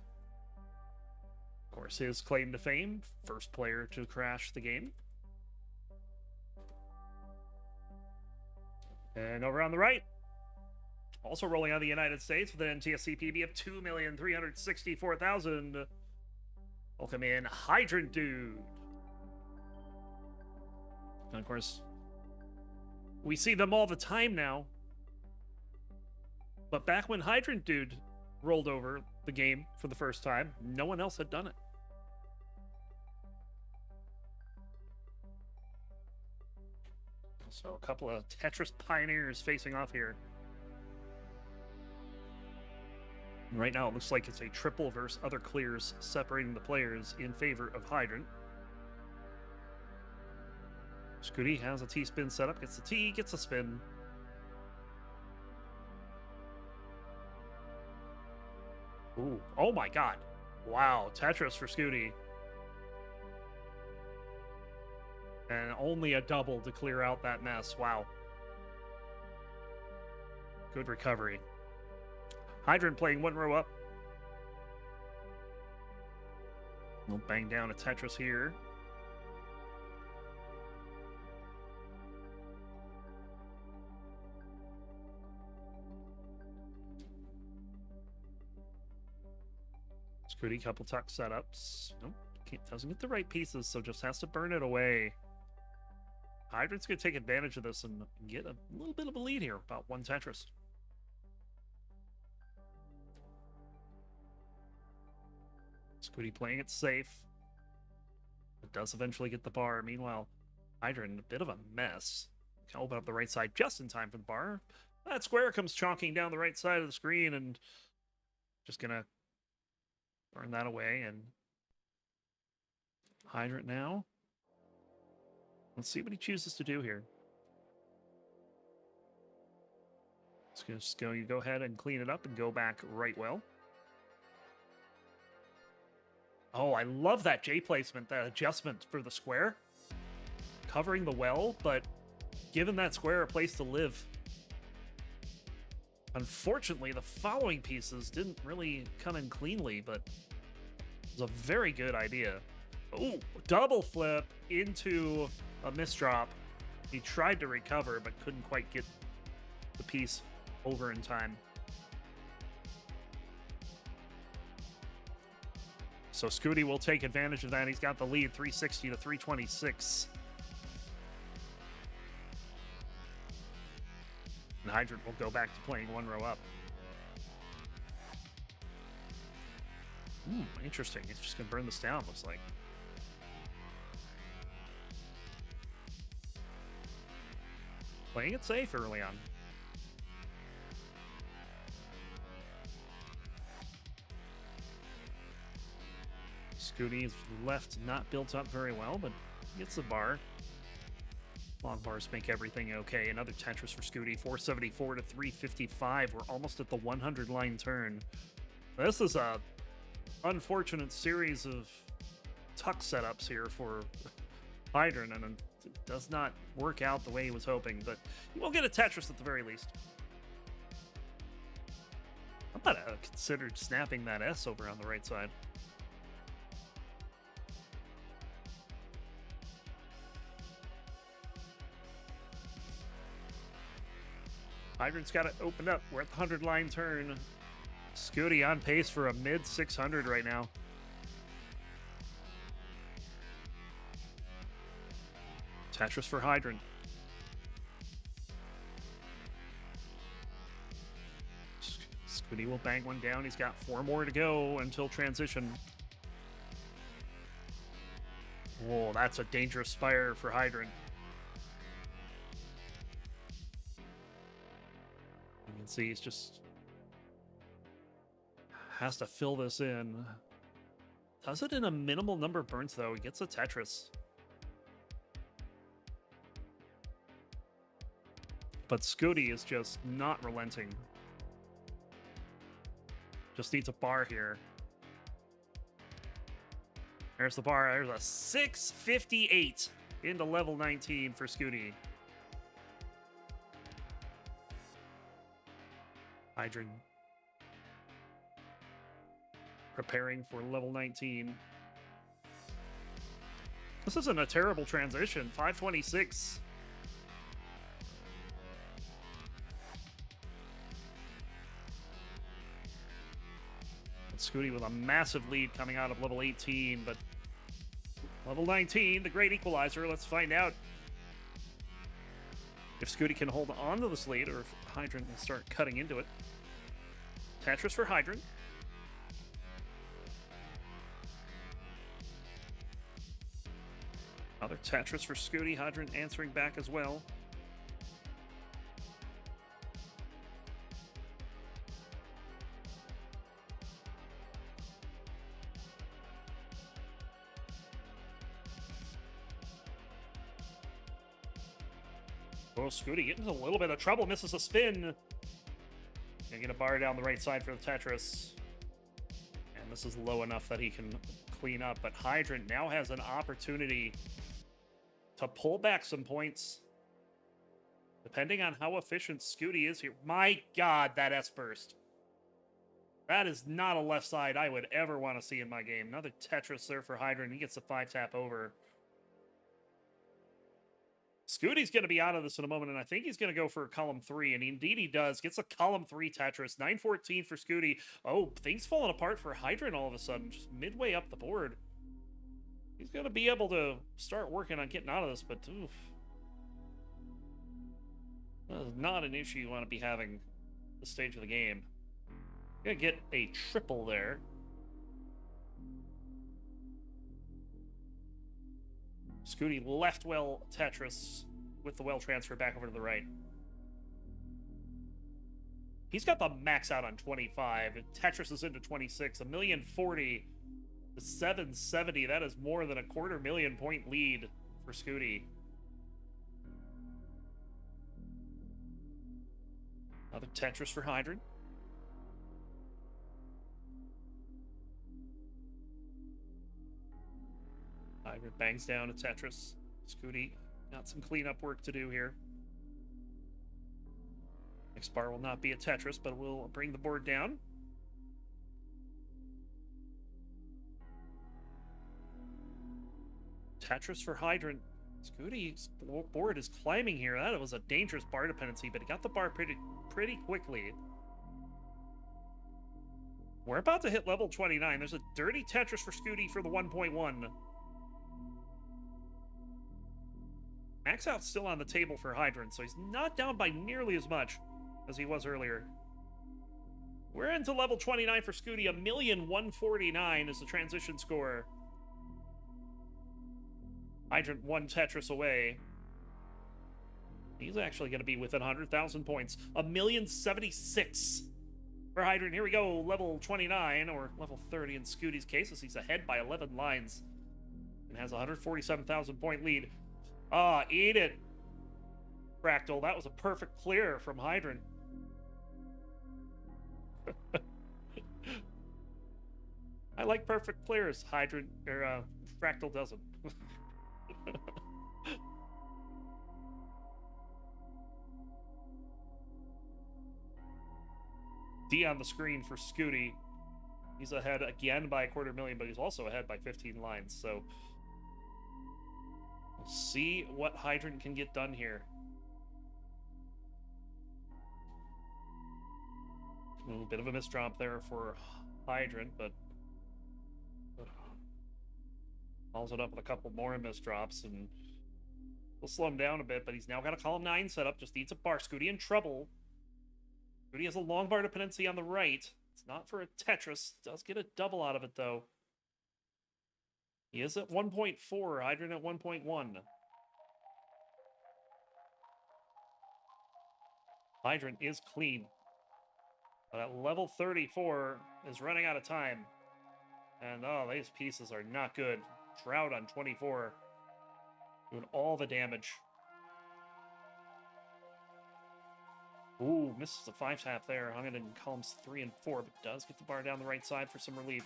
Of course, his claim to fame, first player to crash the game. And over on the right, also rolling out of the United States with an NTSC PB of 2,364,000. Welcome in, Hydrant Dude. And of course, we see them all the time now. But back when Hydrant Dude rolled over the game for the first time, no one else had done it. So a couple of Tetris pioneers facing off here. Right now, it looks like it's a triple versus other clears, separating the players in favor of Hydrant. Scooty has a T-spin setup, gets the T, gets a spin. Ooh, oh my god. Wow, Tetris for Scooty. And only a double to clear out that mess. Wow. Good recovery. Hydrant playing one row up. We'll bang down a Tetris here. Scooty, couple tuck setups. Nope, doesn't get the right pieces, so just has to burn it away. Hydrant's going to take advantage of this and get a little bit of a lead here, about one Tetris. Scooty playing it safe. It does eventually get the bar. Meanwhile, Hydrant, a bit of a mess. Can open up the right side just in time for the bar. That square comes chonking down the right side of the screen and just going to burn that away. And Hydrant now. Let's see what he chooses to do here. It's going to go ahead and clean it up and go back right well. Oh, I love that J placement, that adjustment for the square. Covering the well, but giving that square a place to live. Unfortunately, the following pieces didn't really come in cleanly, but it was a very good idea. Ooh, double flip into a misdrop. He tried to recover, but couldn't quite get the piece over in time. So Scooty will take advantage of that. He's got the lead, 360 to 326. And Hydrant will go back to playing one row up. Interesting. He's just going to burn this down, looks like. Playing it safe early on. Scooty's left not built up very well, but gets the bar. Long bars make everything okay. Another Tetris for Scooty, 474 to 355. We're almost at the 100 line turn. This is a unfortunate series of tuck setups here for Hydrant, and it does not work out the way he was hoping, but he will get a Tetris at the very least. I might have considered snapping that S over on the right side. Hydrant's got it opened up. We're at the 100 line turn. Scooty on pace for a mid 600 right now. Tetris for Hydrant. Scooty will bang one down. He's got 4 more to go until transition. Oh, that's a dangerous spire for Hydrant. You can see he's just has to fill this in. Does it in a minimal number of burns, though. He gets a Tetris. But Scooty is just not relenting. Just needs a bar here. There's the bar. There's a 658 into level 19 for Scooty. Hydrant preparing for level 19. This isn't a terrible transition. 526. Scooty with a massive lead coming out of level 18, but level 19, the great equalizer. Let's find out if Scooty can hold on to this lead or if Hydrant will start cutting into it. Tetris for Hydrant. Another Tetris for Scooty. Hydrant answering back as well. Oh, Scooty getting into a little bit of trouble. Misses a spin. Gonna get a bar down the right side for the Tetris. And this is low enough that he can clean up. But Hydrant now has an opportunity to pull back some points. Depending on how efficient Scooty is here. My God, that S-burst. That is not a left side I would ever want to see in my game. Another Tetris there for Hydrant. He gets the 5-tap over. Scooty's going to be out of this in a moment, and I think he's going to go for column 3, and indeed he does. Gets a column 3 Tetris. 9-14 for Scooty. Oh, things falling apart for Hydrant all of a sudden, just midway up the board. He's going to be able to start working on getting out of this, but oof. That is not an issue you want to be having at this stage of the game. Gonna get a triple there. Scooty left well Tetris with the well transfer back over to the right. He's got the max out on 25. Tetris is into 26. 1,040,000 to 770. That is more than a 250,000 point lead for Scooty. Another Tetris for Hydrant. Hydrant bangs down a Tetris. Scooty got some cleanup work to do here. Next bar will not be a Tetris, but we'll bring the board down. Tetris for Hydrant. Scooty's board is climbing here. That was a dangerous bar dependency, but he got the bar pretty quickly. We're about to hit level 29. There's a dirty Tetris for Scooty for the 1.1. Max out's still on the table for Hydrant, so he's not down by nearly as much as he was earlier. We're into level 29 for Scooty. 1,149,000 is the transition score. Hydrant 1 Tetris away. He's actually going to be within 100,000 points. 1,076,000 for Hydrant. Here we go, level 29, or level 30 in Scooty's case, as he's ahead by 11 lines and has a 147,000 point lead. Ah, eat it, Fractal. That was a perfect clear from Hydrant. I like perfect clears. Hydrant, or Fractal doesn't. D on the screen for Scooty. He's ahead again by 250,000, but he's also ahead by 15 lines, so we'll see what Hydrant can get done here. A little bit of a misdrop there for Hydrant, but follows it up with a couple more misdrops, and we'll slow him down a bit, but he's now got a column 9 set up, just needs a bar. Scooty in trouble. Scooty has a long bar dependency on the right. It's not for a Tetris. Does get a double out of it, though. He is at 1.4, Hydrant at 1.1. Hydrant is clean. But at level 34 is running out of time. And, oh, these pieces are not good. Drought on 24. Doing all the damage. Ooh, misses the 5-tap there. Hung it in columns 3 and 4, but does get the bar down the right side for some relief.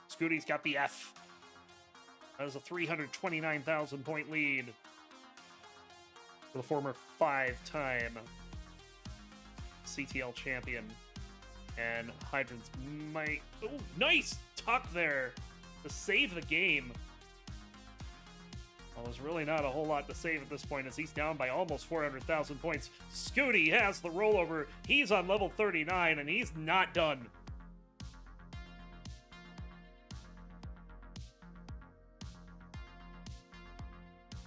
Scooty's got the F. That is a 329,000 point lead for the former 5-time CTL champion. And Hydrant's might... Oh, nice tuck there to save the game. Well, there's really not a whole lot to save at this point, as he's down by almost 400,000 points. Scooty has the rollover. He's on level 39, and he's not done.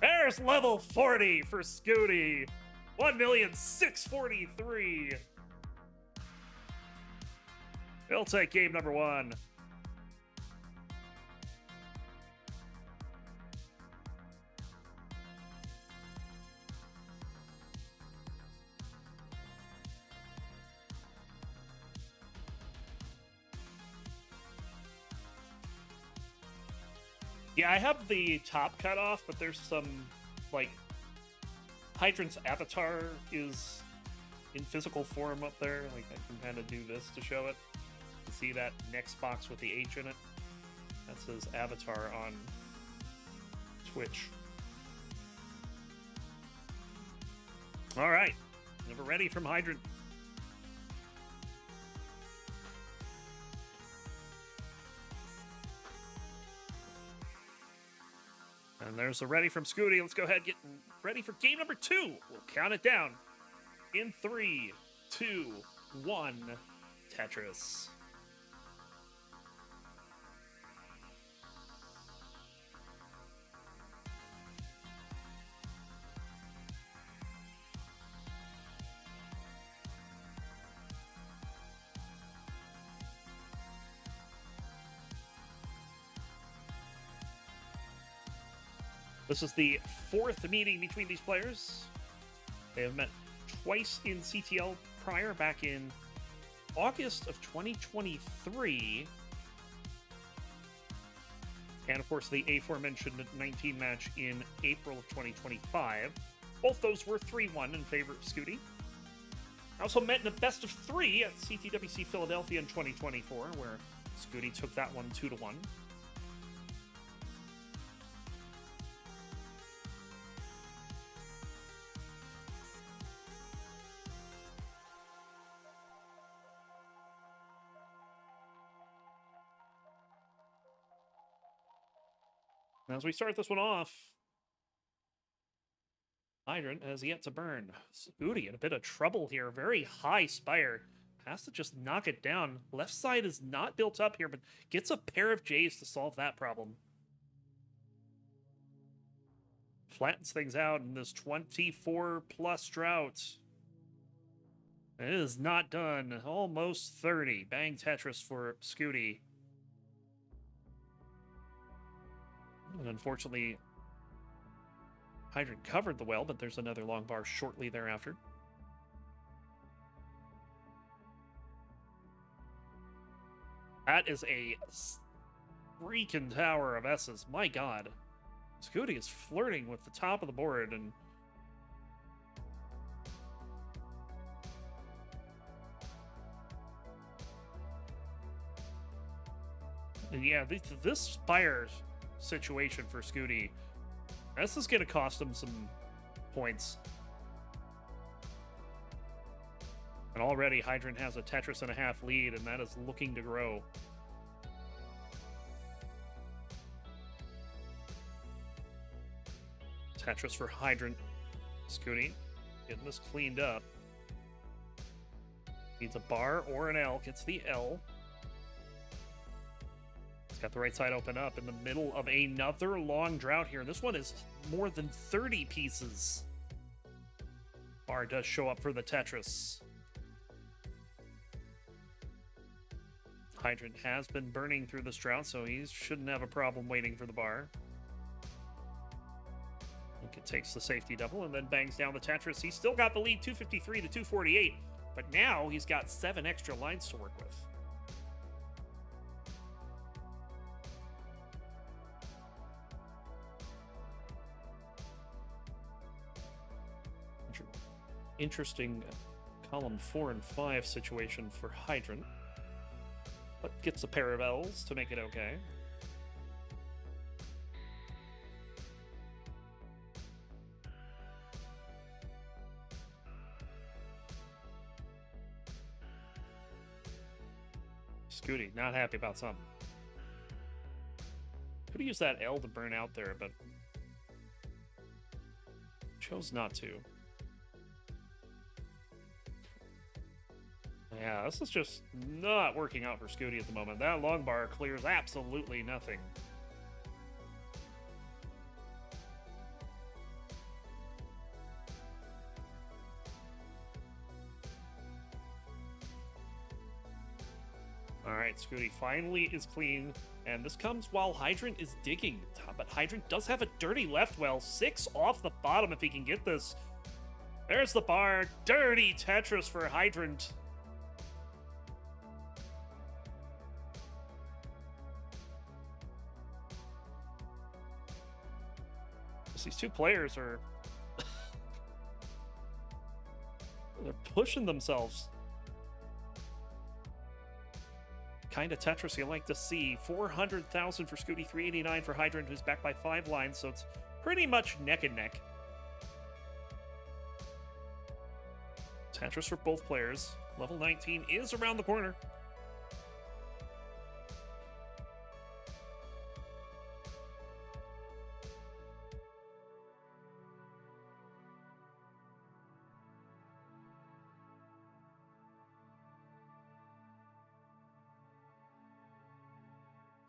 There's level 40 for Scooty. 1,643,000. He'll take game number 1. Yeah, I have the top cut off, but there's some, like, Hydrant's avatar is in physical form up there. Like, I can kind of do this to show it. You see that next box with the H in it? That's his avatar on Twitch. All right, we're ready from Hydrant. And there's the ready from Scooty. Let's go ahead and get ready for game number 2. We'll count it down in 3, 2, 1. Tetris. This is the 4th meeting between these players. They have met twice in CTL prior, back in August of 2023. And of course, the aforementioned 19 match in April of 2025. Both those were 3-1 in favor of Scooty. I also met in a best of 3 at CTWC Philadelphia in 2024, where Scooty took that one 2-1. As we start this one off, Hydrant has yet to burn. Scooty in a bit of trouble here. Very high spire. Has to just knock it down. Left side is not built up here, but gets a pair of J's to solve that problem. Flattens things out in this 24+ drought. It is not done. Almost 30. Bang Tetris for Scooty. And unfortunately, Hydrant covered the well, but there's another long bar shortly thereafter. That is a freaking tower of S's. My God. Scooty is flirting with the top of the board, and yeah, this spire situation for Scooty, this is going to cost him some points. And already Hydrant has a Tetris and a half lead, and that is looking to grow. Tetris for Hydrant. Scooty getting this cleaned up. Needs a bar or an L. Gets the L. He's got the right side open up in the middle of another long drought here. This one is more than 30 pieces. Bar does show up for the Tetris. Hydrant has been burning through this drought, so he shouldn't have a problem waiting for the bar. It takes the safety double and then bangs down the Tetris. He's still got the lead, 253 to 248, but now he's got 7 extra lines to work with. Interesting column 4 and 5 situation for Hydrant, but gets a pair of L's to make it okay. Scooty, not happy about something. Could have used that L to burn out there, but chose not to. Yeah, this is just not working out for Scooty at the moment. That long bar clears absolutely nothing. Alright, Scooty finally is clean, and this comes while Hydrant is digging. But Hydrant does have a dirty left well. 6 off the bottom if he can get this. There's the bar. Dirty Tetris for Hydrant. These two players are They're pushing themselves. Kind of Tetris you like to see. 400,000 for Scooty, 389 for Hydrant, who's backed by 5 lines, so it's pretty much neck and neck. Tetris for both players. Level 19 is around the corner.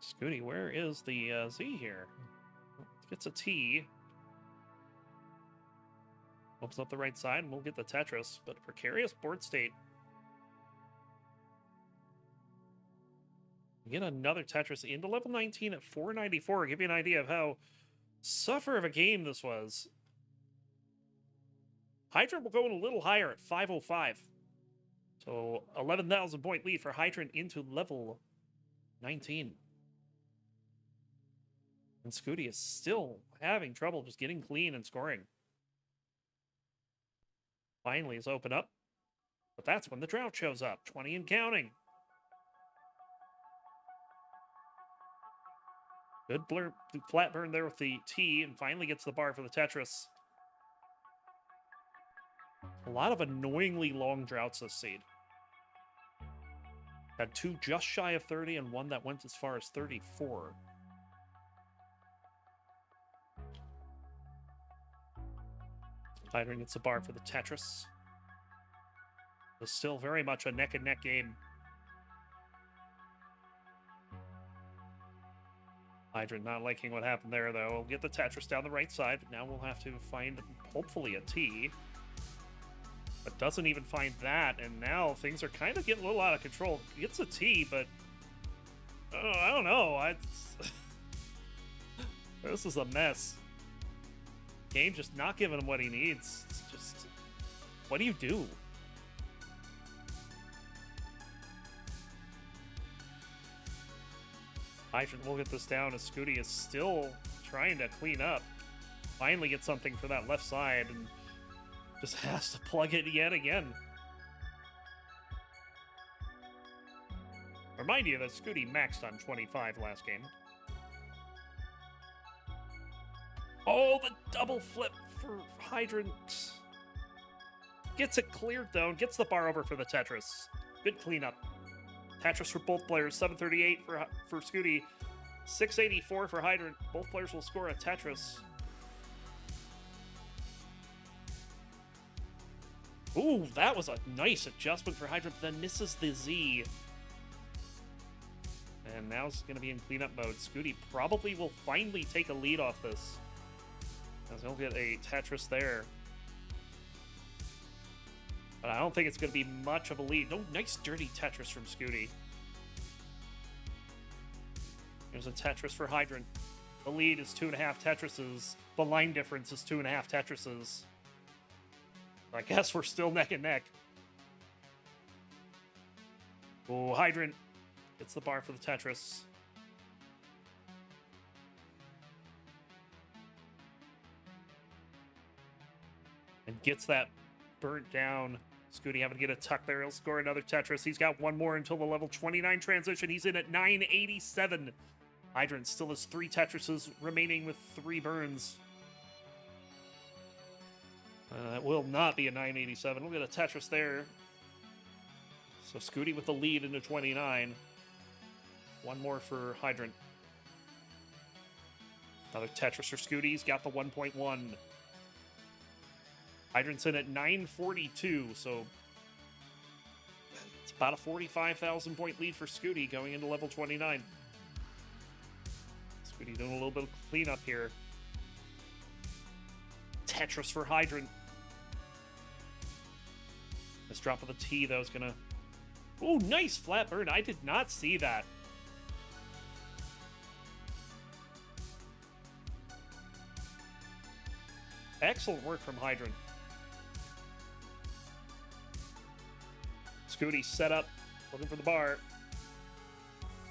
Scooty, where is the Z here? Gets a T. Opens up the right side, and we'll get the Tetris, but precarious board state. We get another Tetris into level 19 at 494. Give you an idea of how suffer of a game this was. Hydrant will go in a little higher at 505. So 11,000 point lead for Hydrant into level 19. And Scooty is still having trouble just getting clean and scoring. Finally is open up. But that's when the drought shows up. 20 and counting. Good flat burn there with the T, and finally gets the bar for the Tetris. A lot of annoyingly long droughts this seed. Had 2 just shy of 30 and 1 that went as far as 34. Hydrant gets the bar for the Tetris. It's still very much a neck-and-neck game. Hydrant not liking what happened there, though. We'll get the Tetris down the right side, but now we'll have to find, hopefully, a T. But doesn't even find that, and now things are kind of getting a little out of control. Gets a T, but... oh, I don't know. This is a mess. Game just not giving him what he needs. It's just... what do you do? Hydrant will get this down as Scooty is still trying to clean up. Finally get something for that left side and just has to plug it yet again. Remind you that Scooty maxed on 25 last game. Oh, the double flip for Hydrant. Gets it cleared, though, and gets the bar over for the Tetris. Good cleanup. Tetris for both players. 738 for Scooty. 684 for Hydrant. Both players will score a Tetris. Ooh, that was a nice adjustment for Hydrant, then misses the Z. And now it's going to be in cleanup mode. Scooty probably will finally take a lead off this, as he'll get a Tetris there. But I don't think it's going to be much of a lead. No, nice dirty Tetris from Scooty. There's a Tetris for Hydrant. The lead is 2.5 Tetrises. The line difference is 2.5 Tetrises. I guess we're still neck and neck. Oh, Hydrant gets the bar for the Tetris. And gets that burnt down. Scooty having to get a tuck there. He'll score another Tetris. He's got one more until the level 29 transition. He's in at 987. Hydrant still has 3 Tetrises remaining with 3 burns. It will not be a 987. We'll get a Tetris there. So Scooty with the lead into 29. One more for Hydrant. Another Tetris for Scooty. He's got the 1.1. Hydrant's in at 942, so it's about a 45,000 point lead for Scooty going into level 29. Scooty doing a little bit of cleanup here. Tetris for Hydrant. This drop of the T, though, is gonna... ooh, nice flat burn. I did not see that. Excellent work from Hydrant. Scooty set up, looking for the bar.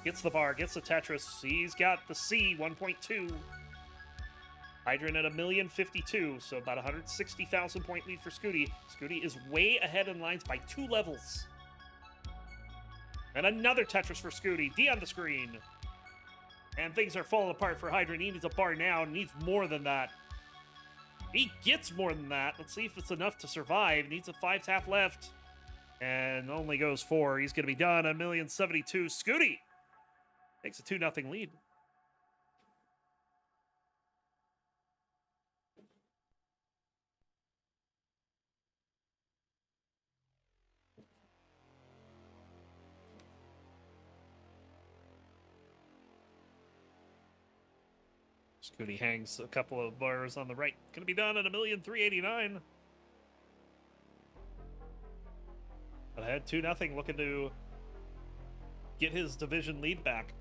Gets the bar, gets the Tetris. He's got the C, 1.2. Hydrant at 1,052,000, so about 160,000 point lead for Scooty. Scooty is way ahead in lines by 2 levels. And another Tetris for Scooty. D on the screen. And things are falling apart for Hydrant. He needs a bar now. Needs more than that. He gets more than that. Let's see if it's enough to survive. Needs a 5 tap left. And only goes 4. He's going to be done. 1,072,000. Scooty takes a 2-0 lead. Scooty hangs a couple of bars on the right. Going to be done at 1,389,000. But ahead 2-0, looking to get his division lead back.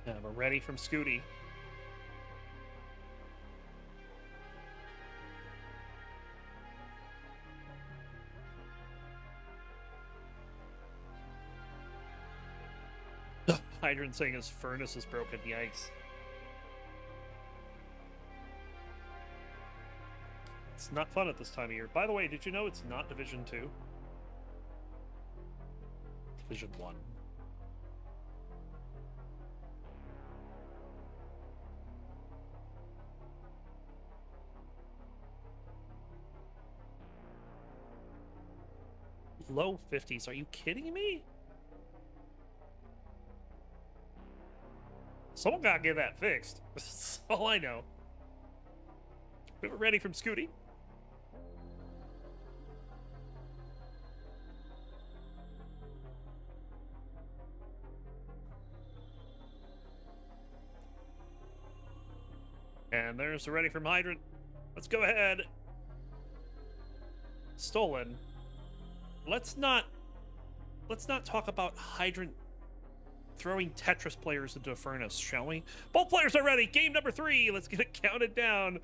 And we're ready from Scooty. Hydrant saying his furnace is broken. Yikes. It's not fun at this time of year. By the way, did you know it's not Division 2? Division 1. Low 50s. Are you kidding me? Someone gotta get that fixed. That's all I know. We were ready from Scooty. And there's the ready from Hydrant. Let's go ahead. Stolen. Let's not talk about Hydrant throwing Tetris players into a furnace, shall we? Both players are ready. Game number 3. Let's get it counted down.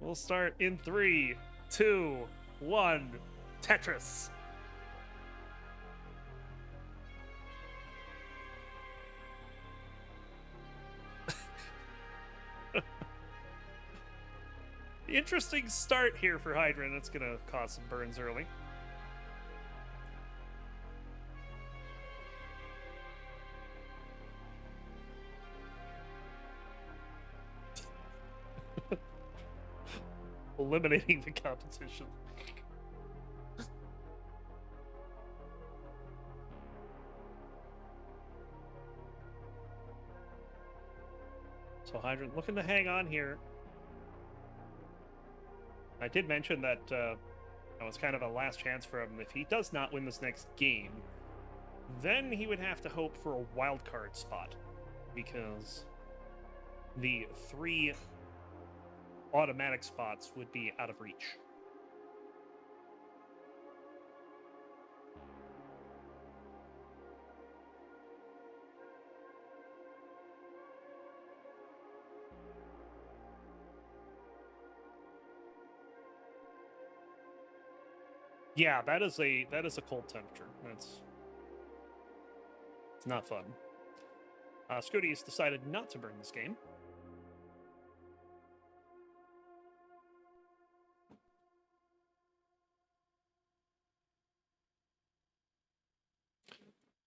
We'll start in 3, 2, 1. Tetris. Interesting start here for Hydrant. It's going to cause some burns early. Eliminating the competition. So Hydrant looking to hang on here. I did mention that it's kind of a last chance for him. If he does not win this next game, then he would have to hope for a wild card spot, because the 3 automatic spots would be out of reach. Yeah, that is a cold temperature. It's not fun. Scooty's decided not to burn this game.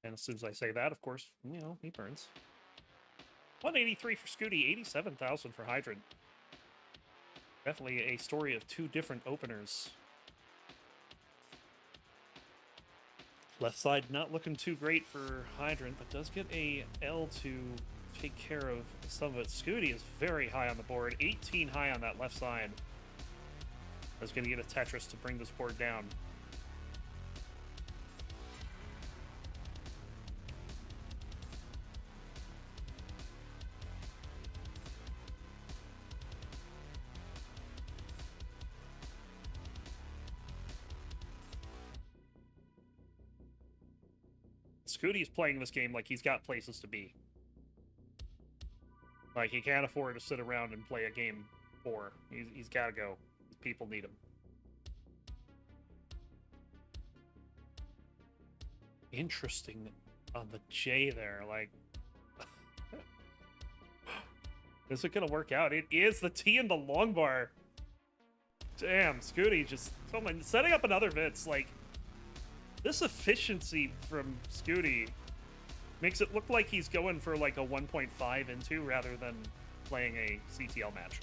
And as soon as I say that, of course, he burns. 183 for Scooty, 87,000 for Hydrant. Definitely a story of 2 different openers. Left side not looking too great for Hydrant, but does get a L to take care of some of it. Scooty is very high on the board, 18 high on that left side. That's going to get a Tetris to bring this board down. Scooty's playing this game like he's got places to be. Like, he can't afford to sit around and play a game 4. He's got to go. He's people need them. Interesting on the J there, like... Is it gonna work out? It is the T and the long bar. Damn, Scooty just... Oh my, setting up another Vitz, like... This efficiency from Scooty makes it look like he's going for like a 1.5 into rather than playing a CTL match.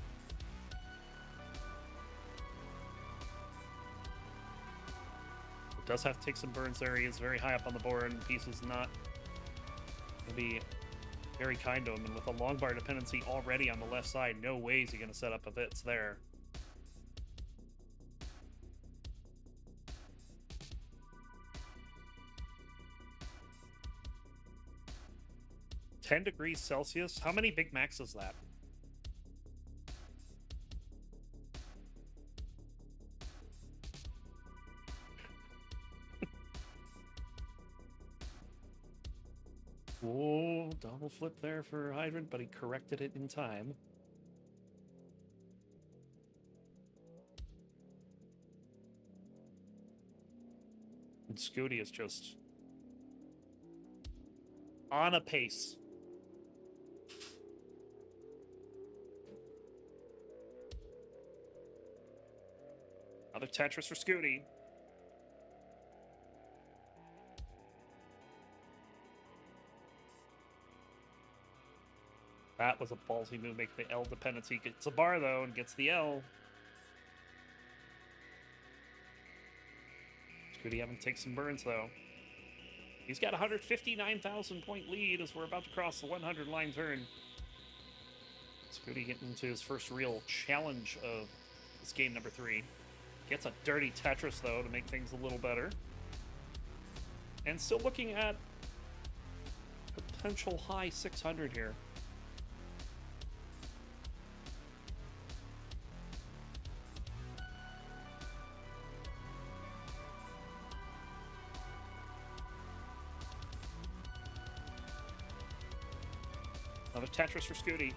It does have to take some burns there. He is very high up on the board, and Peace is not going to be very kind to him. And with a long bar dependency already on the left side, no way is he going to set up a Vitz there. $10°C. How many Big Macs is that? Whoa, double flip there for Hydrant, but he corrected it in time. And Scooty is just on a pace. Another Tetris for Scooty. That was a ballsy move, make the L dependency. Gets a bar, though, and gets the L. Scooty having to take some burns, though. He's got a 159,000 point lead as we're about to cross the 100 line turn. Scooty getting into his first real challenge of this game number 3. Gets a dirty Tetris, though, to make things a little better. And still looking at potential high 600 here. Another Tetris for Scooty.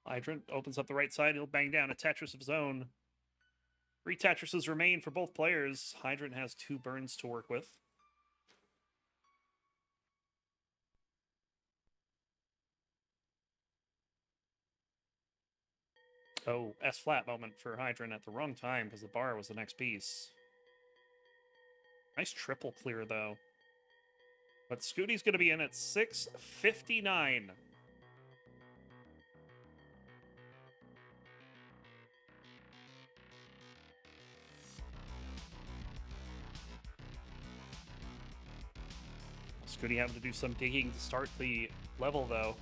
Hydrant opens up the right side. He'll bang down a Tetris of his own. 3 Tetrises remain for both players. Hydrant has 2 burns to work with. Oh, S-flat moment for Hydrant at the wrong time because the bar was the next piece. Nice triple clear, though. But Scooty's going to be in at 659. Scooty having to do some digging to start the level, though.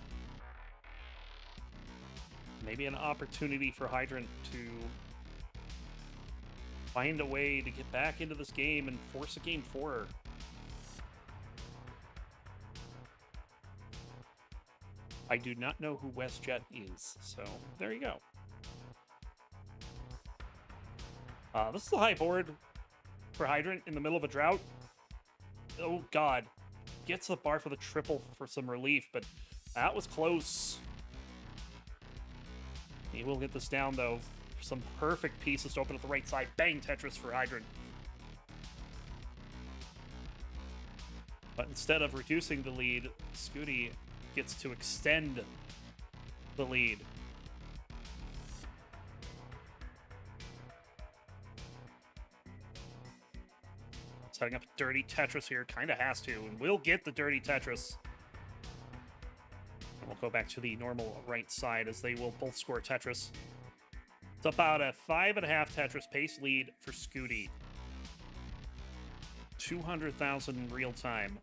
Maybe an opportunity for Hydrant to find a way to get back into this game and force a game 4. I do not know who WestJet is, so there you go. This is a high board for Hydrant in the middle of a drought. Oh, God. Gets the bar for the triple for some relief, but that was close. He will get this down, though. Some perfect pieces to open up the right side. Bang, Tetris for Hydrant. But instead of reducing the lead, Scooty gets to extend the lead. Setting up a dirty Tetris here. Kind of has to, and will get the dirty Tetris. And we'll go back to the normal right side as they will both score Tetris. It's about a 5.5 Tetris pace lead for Scooty. 200,000 real time.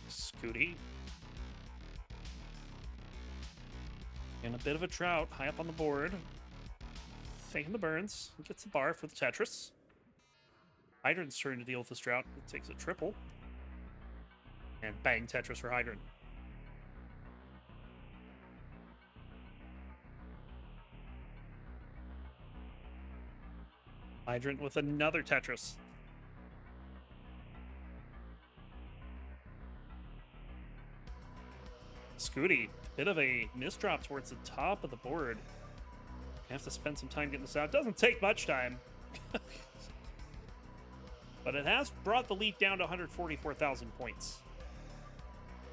Scooty. In a bit of a drought, high up on the board. Taking the burns. Gets the bar for the Tetris. Hydrant's turn to deal with this drought. It takes a triple. And bang, Tetris for Hydrant. Hydrant with another Tetris. Scooty, bit of a misdrop towards the top of the board. Have to spend some time getting this out. Doesn't take much time. But it has brought the lead down to 144,000 points.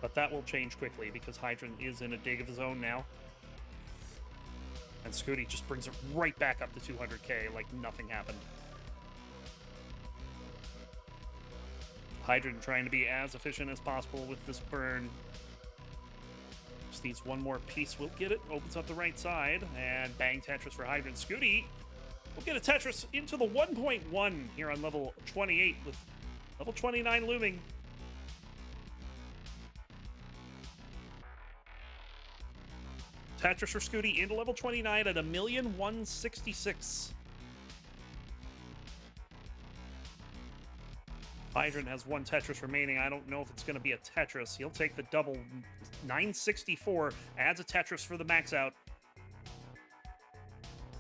But that will change quickly because Hydrant is in a dig of his own now. And Scooty just brings it right back up to 200k like nothing happened. Hydrant trying to be as efficient as possible with this burn. Just needs one more piece. We'll get it. Opens up the right side. And bang, Tetris for Hydrant. Scooty will get a Tetris into the 1.1 here on level 28 with level 29 looming. Tetris for Scooty into level 29 at 1,166,000. Hydrant has one Tetris remaining. I don't know if it's going to be a Tetris. He'll take the double 964, adds a Tetris for the max out.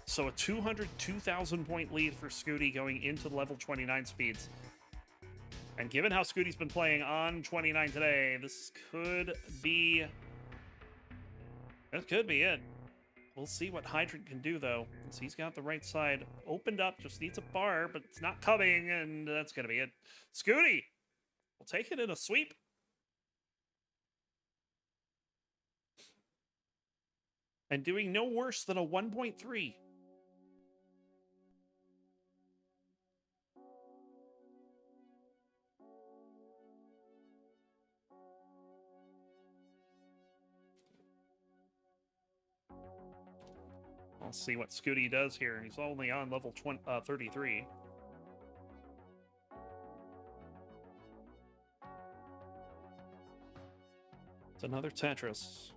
So a 202,000 point lead for Scooty going into the level 29 speeds. And given how Scooty's been playing on 29 today, this could be... That could be it. We'll see what Hydrant can do, though. Since he's got the right side opened up, just needs a bar, but it's not coming, and that's going to be it. Scooty will take it in a sweep. And doing no worse than a 1.3. I'll see what Scooty does here. He's only on level 33. It's another Tetris.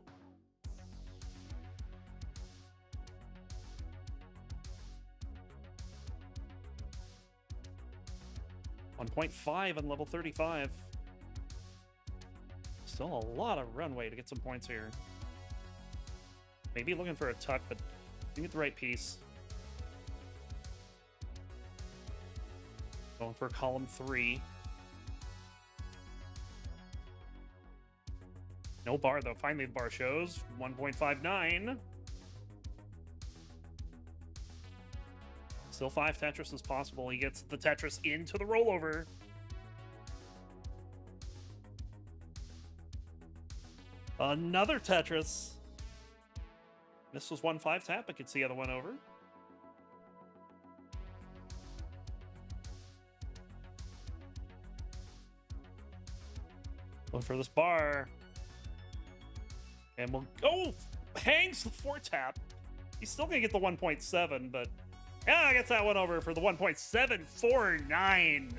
$1.5 on level 35. Still a lot of runway to get some points here. Maybe looking for a tuck, but you get the right piece. Going for column 3. No bar, though. Finally, the bar shows 1.59. Still 5 Tetris is possible. He gets the Tetris into the rollover. Another Tetris. This was 1-5 tap. I could see the other one over. Going for this bar. And we'll go. Hangs the 4 tap. He's still going to get the 1.7, but yeah, gets that one over for the 1.749.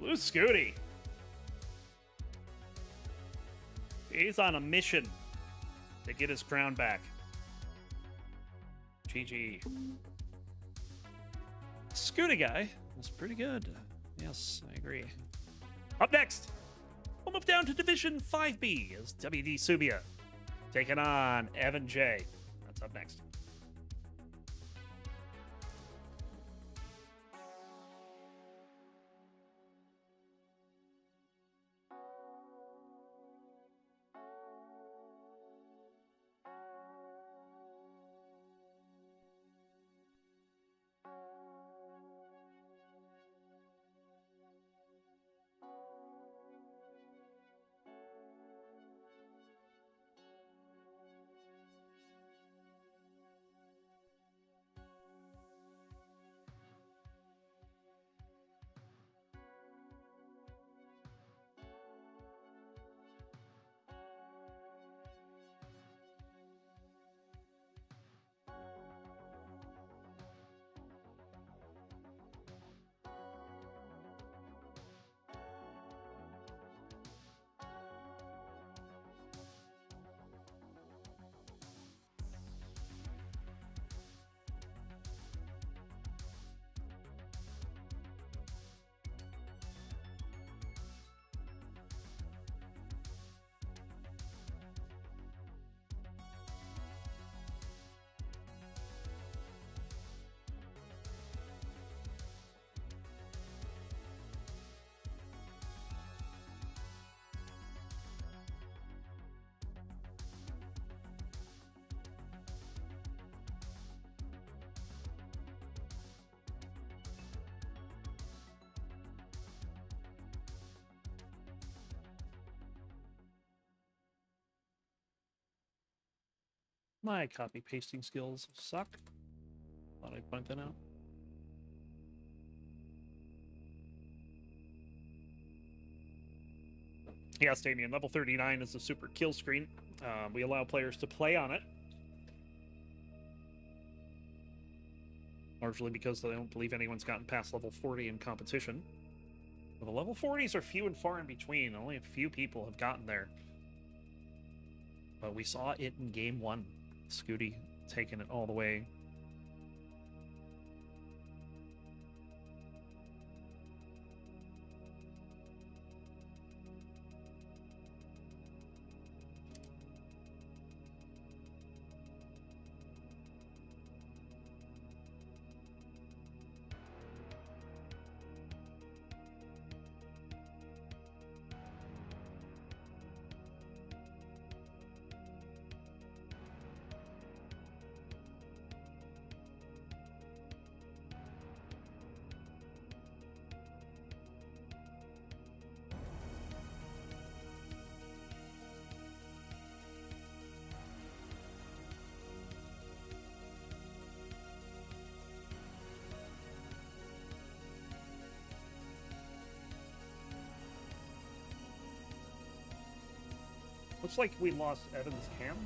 Blue Scooty. He's on a mission to get his crown back. GG. Scooty guy is pretty good. Yes, I agree. Up next, we'll move down to Division 5B as WD Subia taking on Evan J. That's up next. My copy pasting skills suck. Thought I'd point that out. Yes, Damien, level 39 is the super kill screen. We allow players to play on it. Largely because they don't believe anyone's gotten past level 40 in competition. Well, the level 40s are few and far in between. Only a few people have gotten there. But we saw it in game 1. Scooty taking it all the way. Looks like we lost Evan's cam.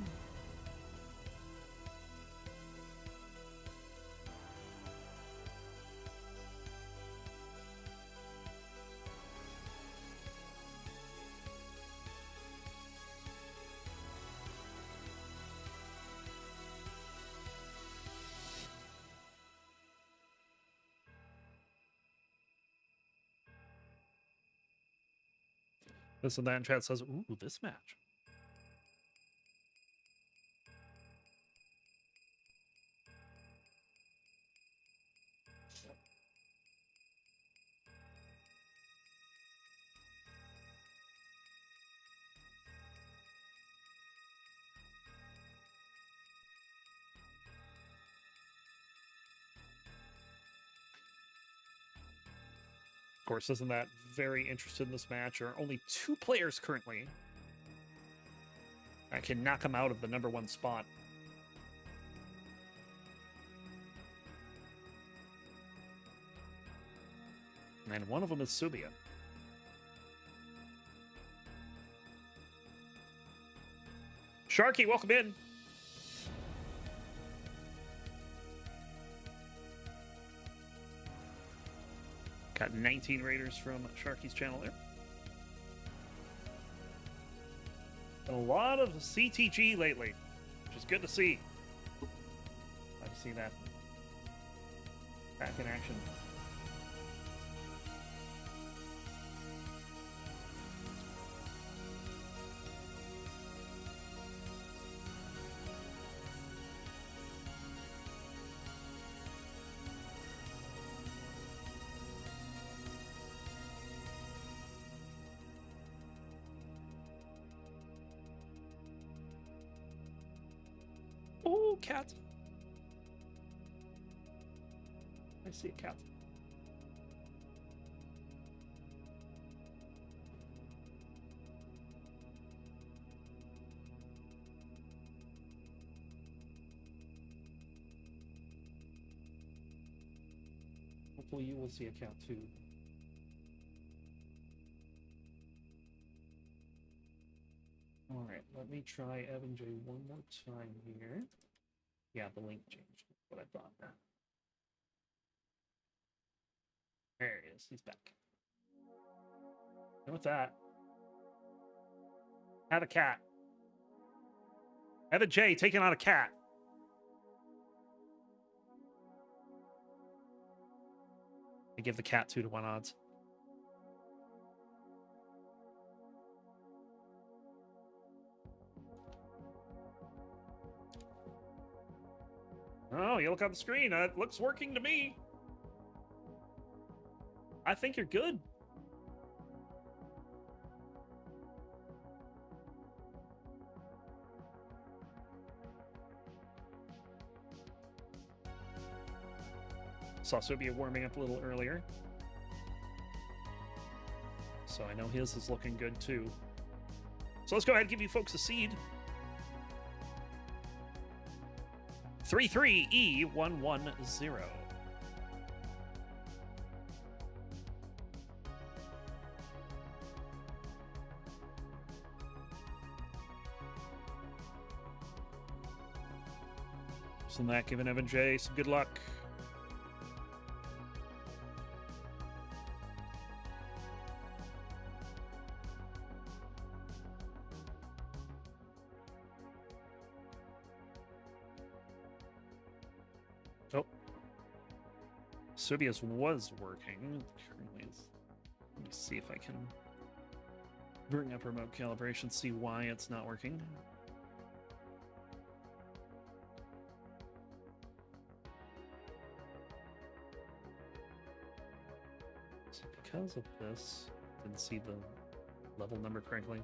This and that in chat says, ooh, this match. Of course, isn't that very interested in this match? There are only 2 players currently that can knock him out of the #1 spot. And one of them is Subia. Sharky, welcome in. Got 19 raiders from Sharky's channel there. And a lot of CTG lately, which is good to see. Glad to see that back in action. Oh, cat. I see a cat. Hopefully you will see a cat too. All right, let me try Evan J one more time here. Yeah, the link changed. That's what I thought. There he is. He's back. And with that, have a cat. Evan J taking on a cat. I give the cat 2-to-1 odds. Oh, you look on the screen. It looks working to me. I think you're good. Saw Sobia warming up a little earlier. So I know his is looking good too. So let's go ahead and give you folks a seed. 33E110. So that giving Evan J some good luck. Oh. Subia's was working. Let me see if I can bring up remote calibration, see why it's not working. So because of this, didn't see the level number correctly.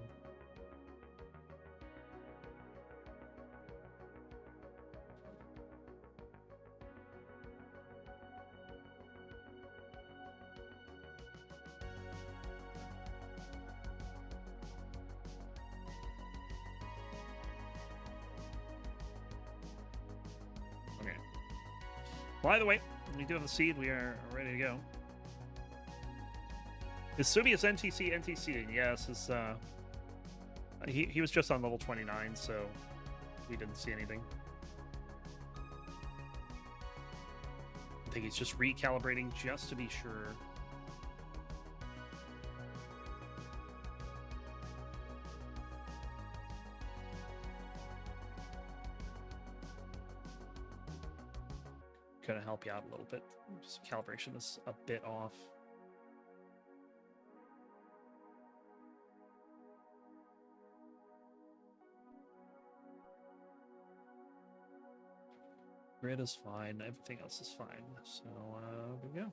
By the way, we do have the seed. We are ready to go. Is Subia's NTC NTC? Yes, he was just on level 29, so we didn't see anything. I think he's just recalibrating just to be sure. Gonna help you out a little bit. Just calibration is a bit off. Grid is fine. Everything else is fine. So there we go.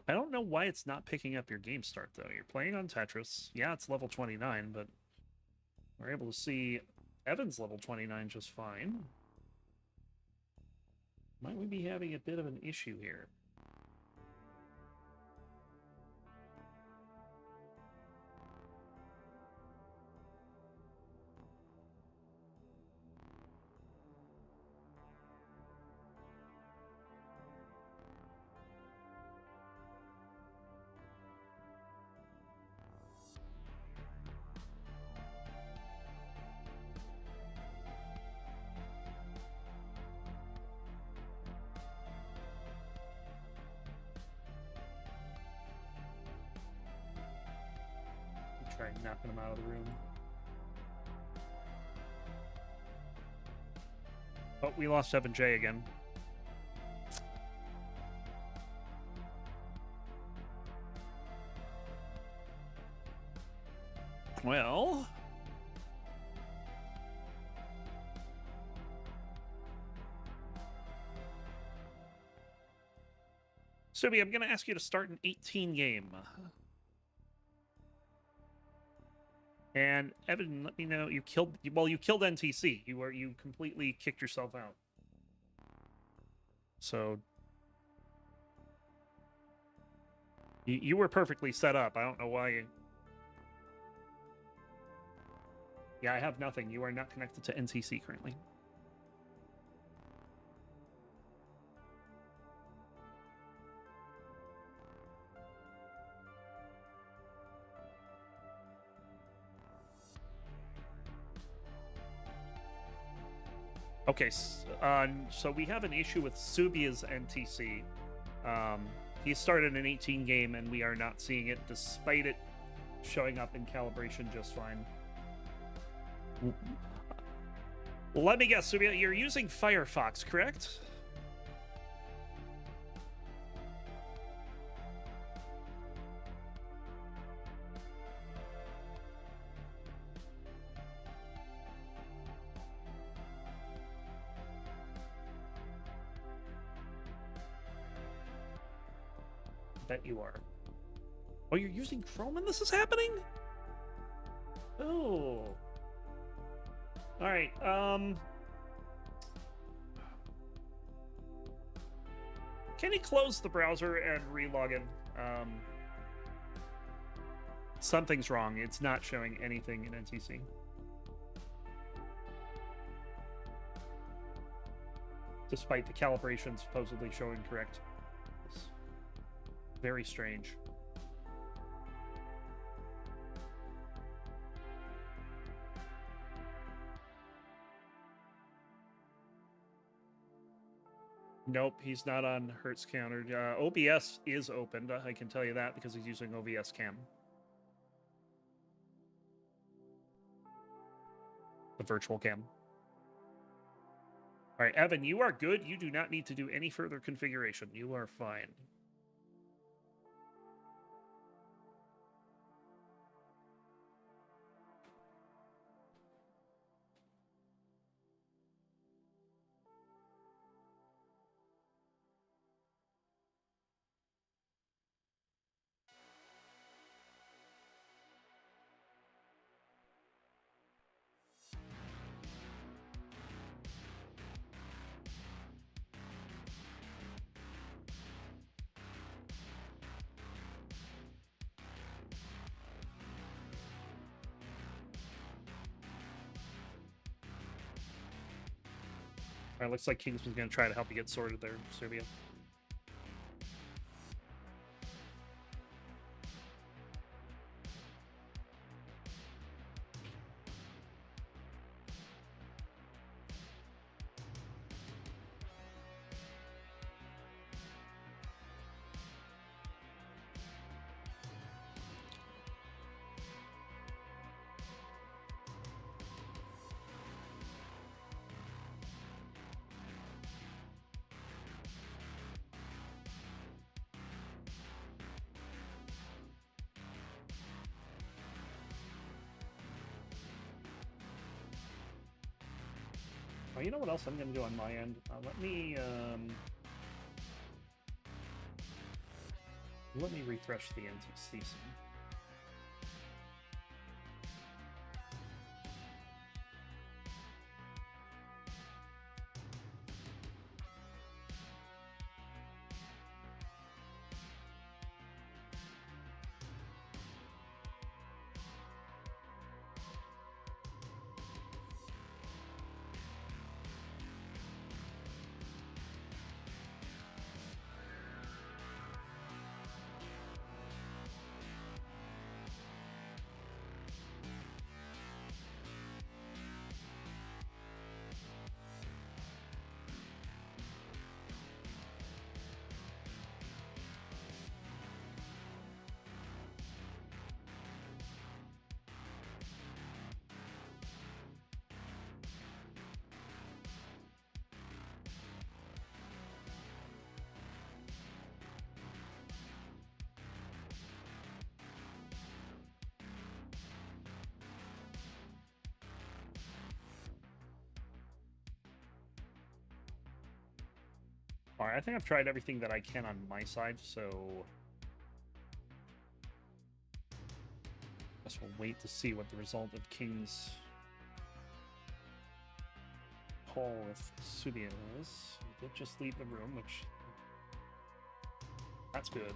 I don't know why it's not picking up your game start, though. You're playing on Tetris. Yeah, it's level 29, but we're able to see Evan's level 29 just fine. Might we be having a bit of an issue here? Try knocking him out of the room. Oh, we lost Evan J again. Well... Subi, I'm going to ask you to start an 18 game. And Evan, let me know you killed NTC. You completely kicked yourself out. So you were perfectly set up. I don't know why you... Yeah, I have nothing. You are not connected to NTC currently. Okay, so we have an issue with Subia's NTC. He started an 18 game, and we are not seeing it, despite it showing up in calibration just fine. Let me guess, Subia, you're using Firefox, correct? Bet you are. Oh, you're using Chrome and this is happening? Oh. Alright, Can he close the browser and re-log in? Something's wrong. It's not showing anything in NTC. Despite the calibration supposedly showing correct. It's very strange. Nope, he's not on Hertz counter. OBS is opened, I can tell you that, because he's using OBS cam. The virtual cam. All right, Evan, you are good. You do not need to do any further configuration. You are fine. All right, looks like Kingsman's going to try to help you get sorted there, Serbia. You know what else I'm going to do on my end? Let me refresh the NTC scene. All right, I think I've tried everything that I can on my side, so I guess we'll wait to see what the result of King's call with Subia is. He did just leave the room, which that's good.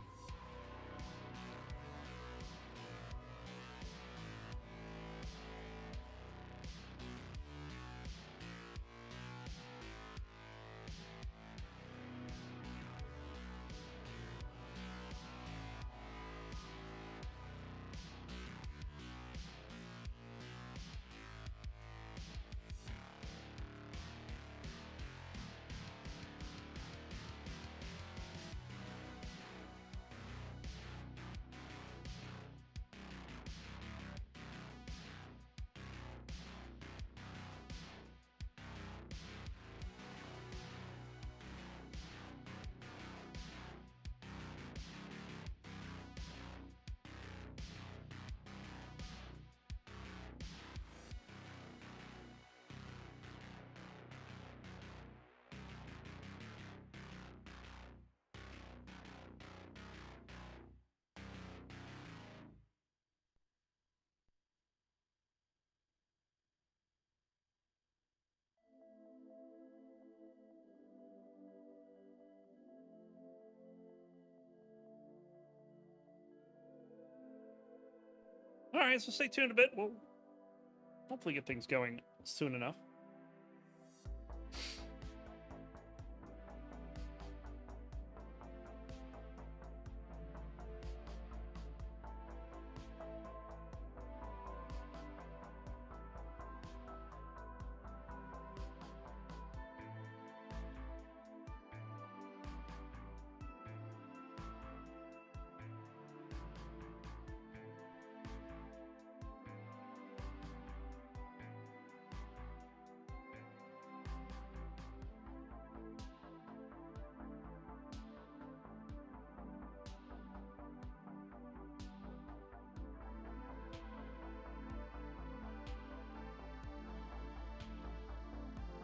Alright, so stay tuned a bit. We'll hopefully get things going soon enough.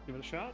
Give it a shot.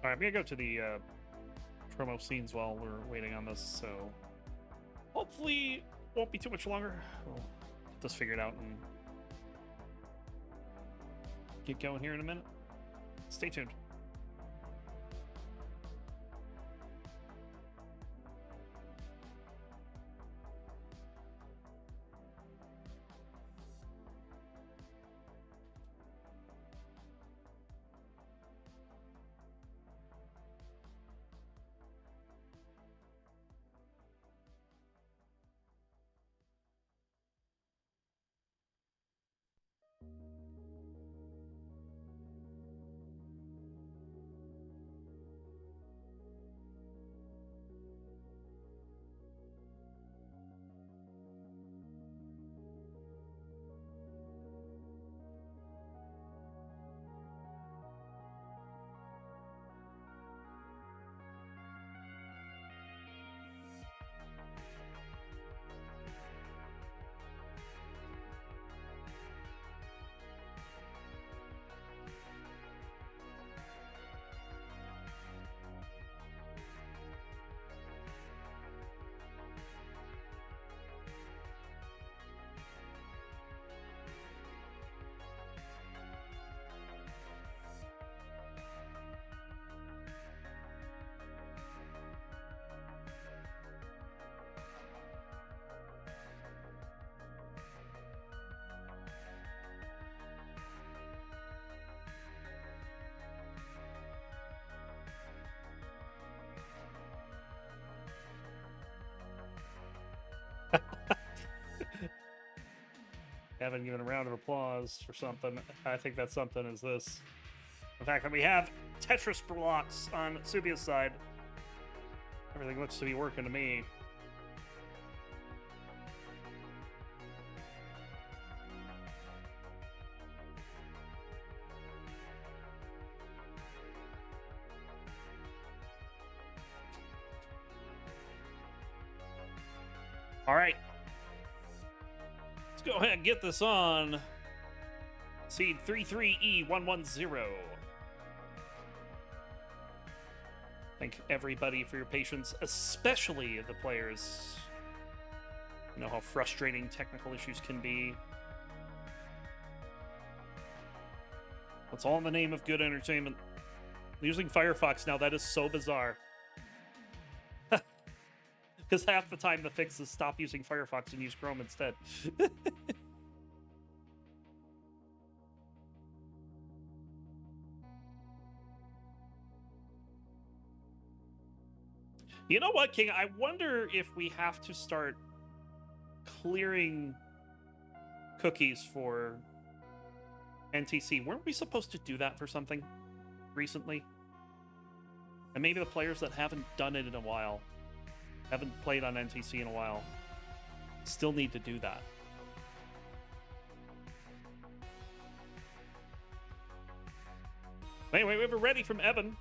Alright, I'm gonna go to the promo scenes while we're waiting on this, so hopefully won't be too much longer. We'll get this figured out and get going here in a minute. Stay tuned. haven't given a round of applause for something. I think that something is this. The fact that we have Tetris blocks on Subia's side. Everything looks to be working to me. All right. Let's go ahead and get this on. Seed 33E110. Thank everybody for your patience, especially the players. You know how frustrating technical issues can be. It's all in the name of good entertainment. Using Firefox now, that is so bizarre. Because half the time the fix is stop using Firefox and use Chrome instead. You know what, King? I wonder if we have to start clearing cookies for NTC. Weren't we supposed to do that for something recently? And maybe the players that haven't done it in a while, haven't played on NTC in a while, still need to do that. Anyway, we have a ready from Evan.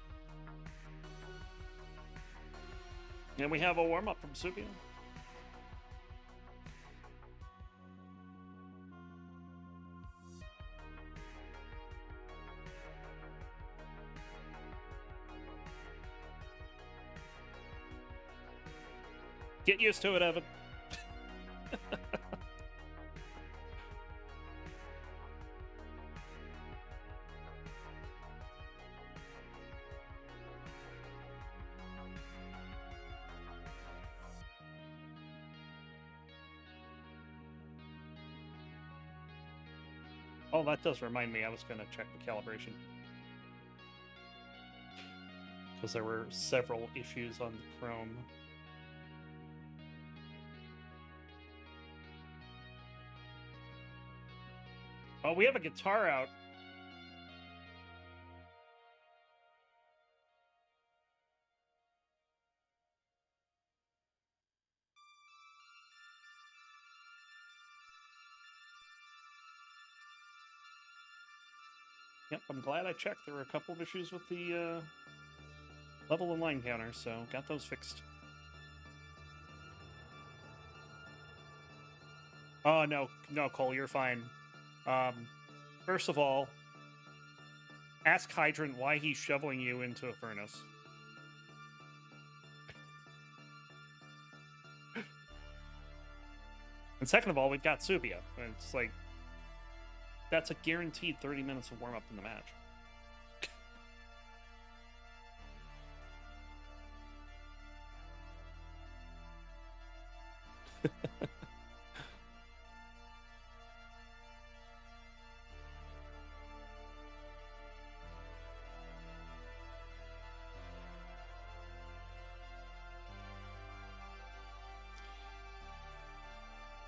And we have a warm-up from Subia. Get used to it, Evan. Oh, that does remind me. I was going to check the calibration. Because there were several issues on the Chrome. Oh, we have a guitar out. Yep, I'm glad I checked. There were a couple of issues with the level and line counter, so got those fixed. Oh, no, Cole, you're fine. First of all, ask Hydrant why he's shoveling you into a furnace. And second of all, we've got Subia. And it's like, that's a guaranteed 30 minutes of warm-up in the match.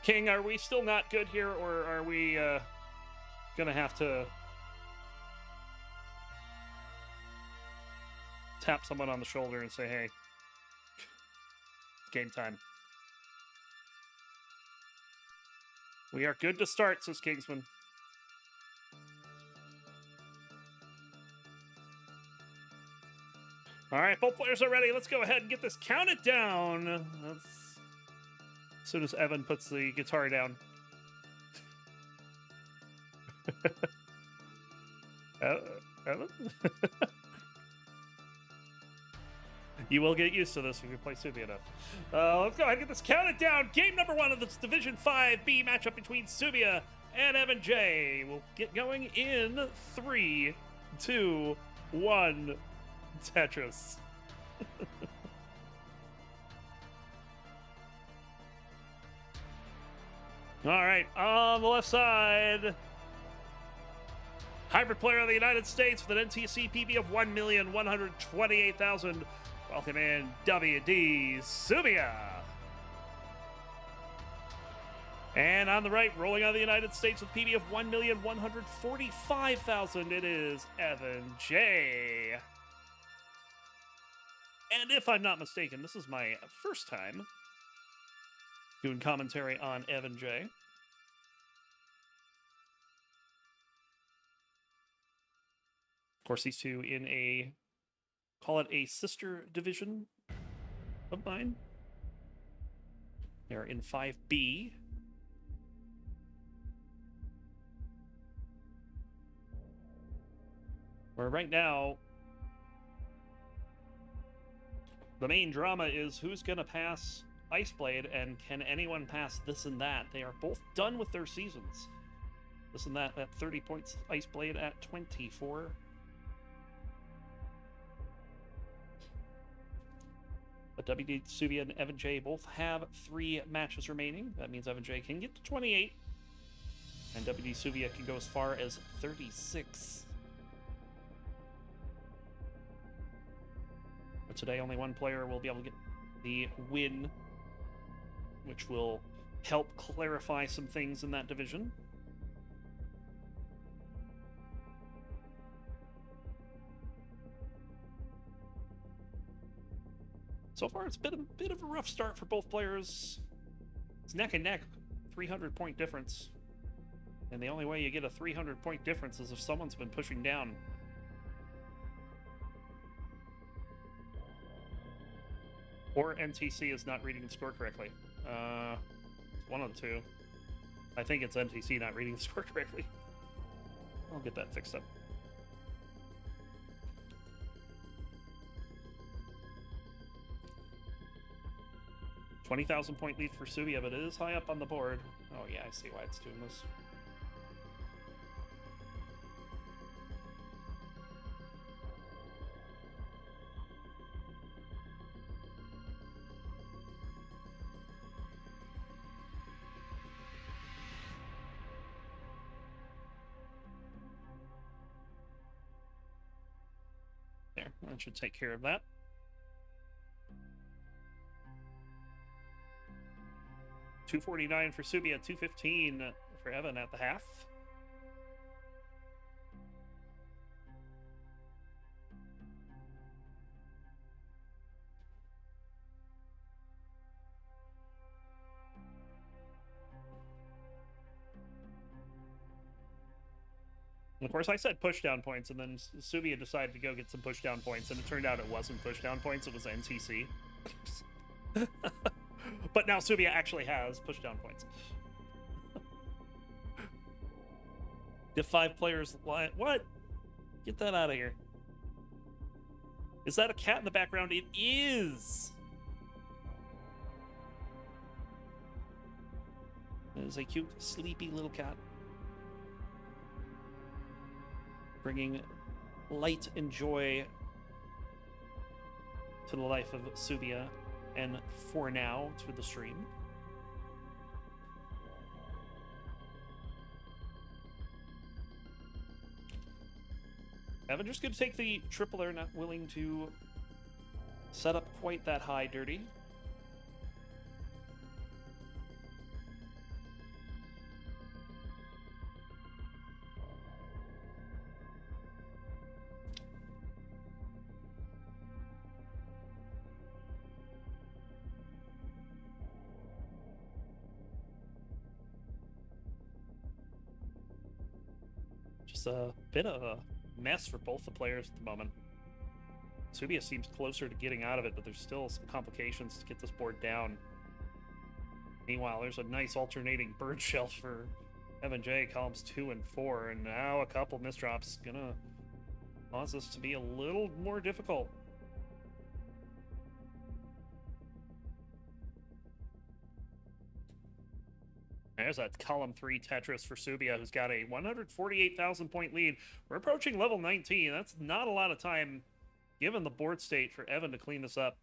King, are we still not good here, or are we gonna have to tap someone on the shoulder and say, hey, game time? We are good to start, says Kingsman. All right, both players are ready. Let's go ahead and get this counted down. As soon as Evan puts the guitar down. Evan? You will get used to this if you play Subia enough. Let's go ahead and get this counted down. Game number 1 of this Division 5B matchup between Subia and Evan J. We'll get going in 3, 2, 1. Tetris. All right, on the left side, hybrid player of the United States with an NTC PB of 1,128,000. Welcome in, WD Subia. And on the right, rolling out of the United States with PB of 1,145,000, it is Evan J. And if I'm not mistaken, this is my first time doing commentary on Evan J. Of course, these two in a, call it a sister division of mine. They're in 5B. Where right now, the main drama is who's going to pass Iceblade, and can anyone pass This and That? They are both done with their seasons. This and That at 30 points, Iceblade at 24. But WD Subia and Evan J both have 3 matches remaining. That means Evan J can get to 28. And WD Subia can go as far as 36. But today, only one player will be able to get the win, which will help clarify some things in that division. So far, it's been a bit of a rough start for both players. It's neck and neck, 300-point difference. And the only way you get a 300-point difference is if someone's been pushing down. Or NTC is not reading the score correctly. It's one of the two. I think it's NTC not reading the score correctly. I'll get that fixed up. $20,000-point lead for Subia, but it is high up on the board. Oh yeah, I see why it's doing this. There, that should take care of that. $249 for Subia, $215 for Evan at the half. And of course, I said push-down points, and then Subia decided to go get some push-down points, and it turned out it wasn't push-down points, it was NTC. But now Subia actually has push-down points. If 5 players line... What? Get that out of here. Is that a cat in the background? It is! It is a cute, sleepy little cat. Bringing light and joy to the life of Subia, and for now, to the stream. Evan just going to take the tripler, not willing to set up quite that high dirty. Just a bit of a mess for both the players at the moment. Subia seems closer to getting out of it, but there's still some complications to get this board down. Meanwhile, there's a nice alternating bird shell for Evan J, columns 2 and 4, and now a couple misdrops gonna cause this to be a little more difficult. There's that column 3 Tetris for Subia, who's got a 148,000-point lead. We're approaching level 19. That's not a lot of time, given the board state, for Evan to clean this up.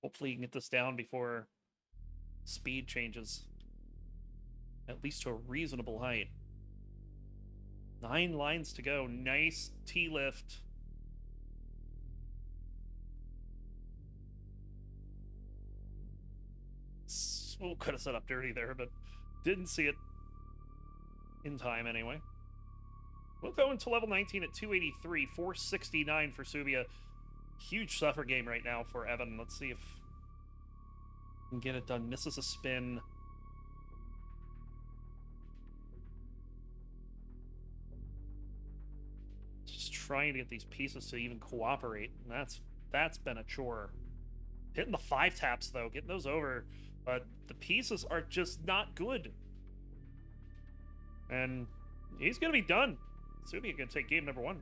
Hopefully you can get this down before speed changes, at least to a reasonable height. 9 lines to go. Nice T-lift. Oh, could have set up dirty there, but didn't see it in time anyway. We'll go into level 19 at 283, 469 for Subia. Huge suffer game right now for Evan. Let's see if we can get it done. Misses a spin. Just trying to get these pieces to even cooperate. And that's been a chore. Hitting the 5 taps, though. Getting those over. But the pieces are just not good. And he's going to be done. Subia going to take game number 1.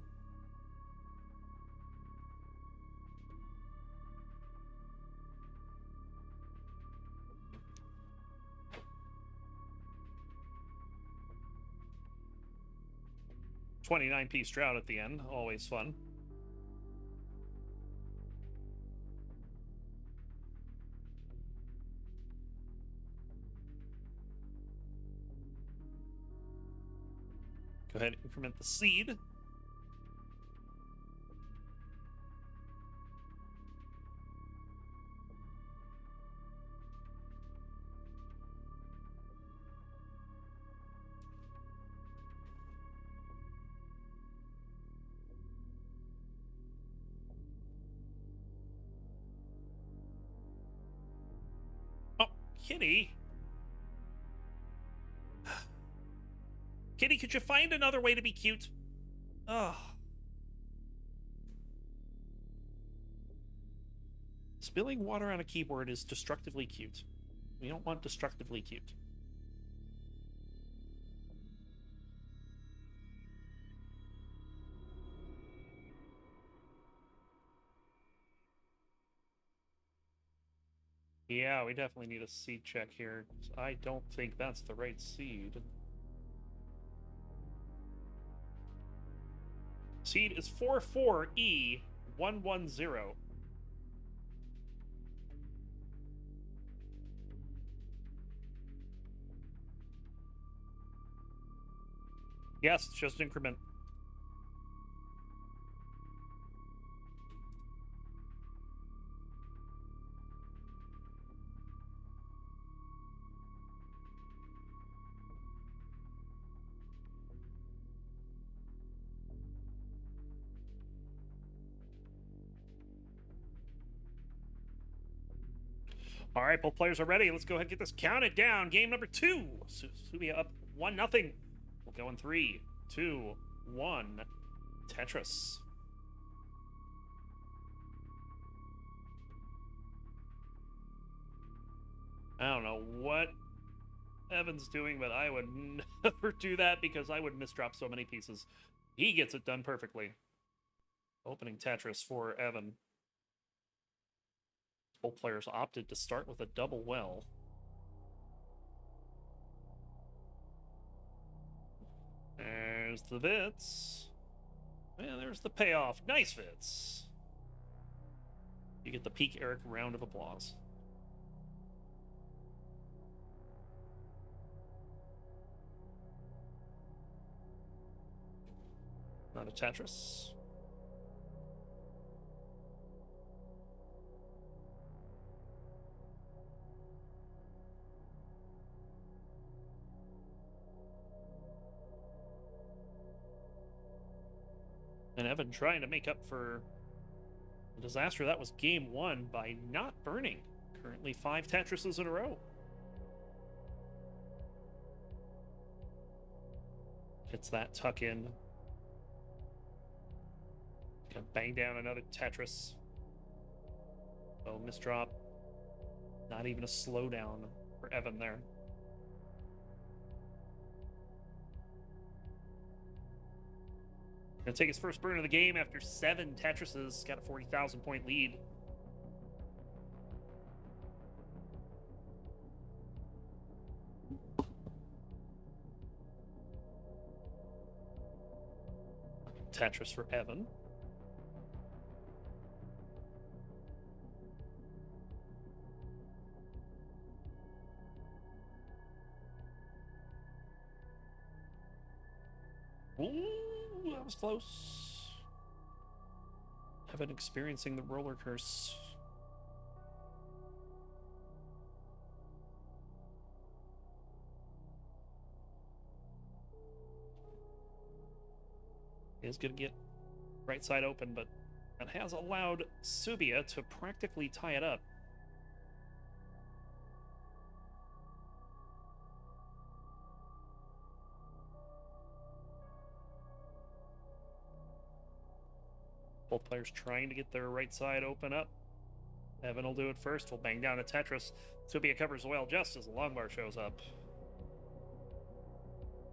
$29p Stroud at the end. Always fun. Go ahead and increment the seed. Oh, Kitty. Kitty, could you find another way to be cute? Ugh. Spilling water on a keyboard is destructively cute. We don't want destructively cute. Yeah, we definitely need a seed check here. I don't think that's the right seed. Seed is 44E110. Yes, it's just increment. All right, both players are ready. Let's go ahead and get this counted down. Game number 2. Subia up 1-0. We'll go in 3, 2, 1. Tetris. I don't know what Evan's doing, but I would never do that because I would misdrop so many pieces. He gets it done perfectly. Opening Tetris for Evan. Both players opted to start with a double well. There's the Vits. And there's the payoff. Nice Vits. You get the Peekayric round of applause. Not a Tetris. And Evan trying to make up for the disaster that was game 1 by not burning. Currently 5 Tetrises in a row. Gets that tuck in. Gonna bang down another Tetris. Oh, misdrop. Not even a slowdown for Evan there. Gonna take his first burn of the game after 7 Tetrises. Got a 40,000 point lead. Tetris for Evan. Ooh, that was close. Evan experiencing the roller curse. Is going to get right side open, but that has allowed Subia to practically tie it up. Both players trying to get their right side open up. Evan will do it first. We'll bang down a Tetris. Subia covers well just as the long bar shows up.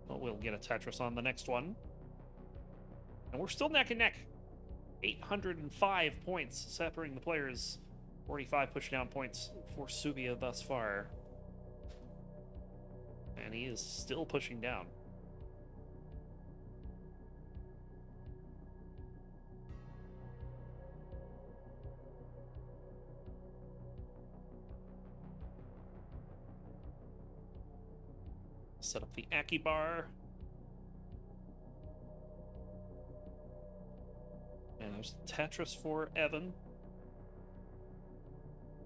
Well, we'll get a Tetris on the next one. And we're still neck and neck. 805 points separating the players. 45 pushdown points for Subia thus far. And he is still pushing down. Set up the Aki bar. And there's Tetris for Evan.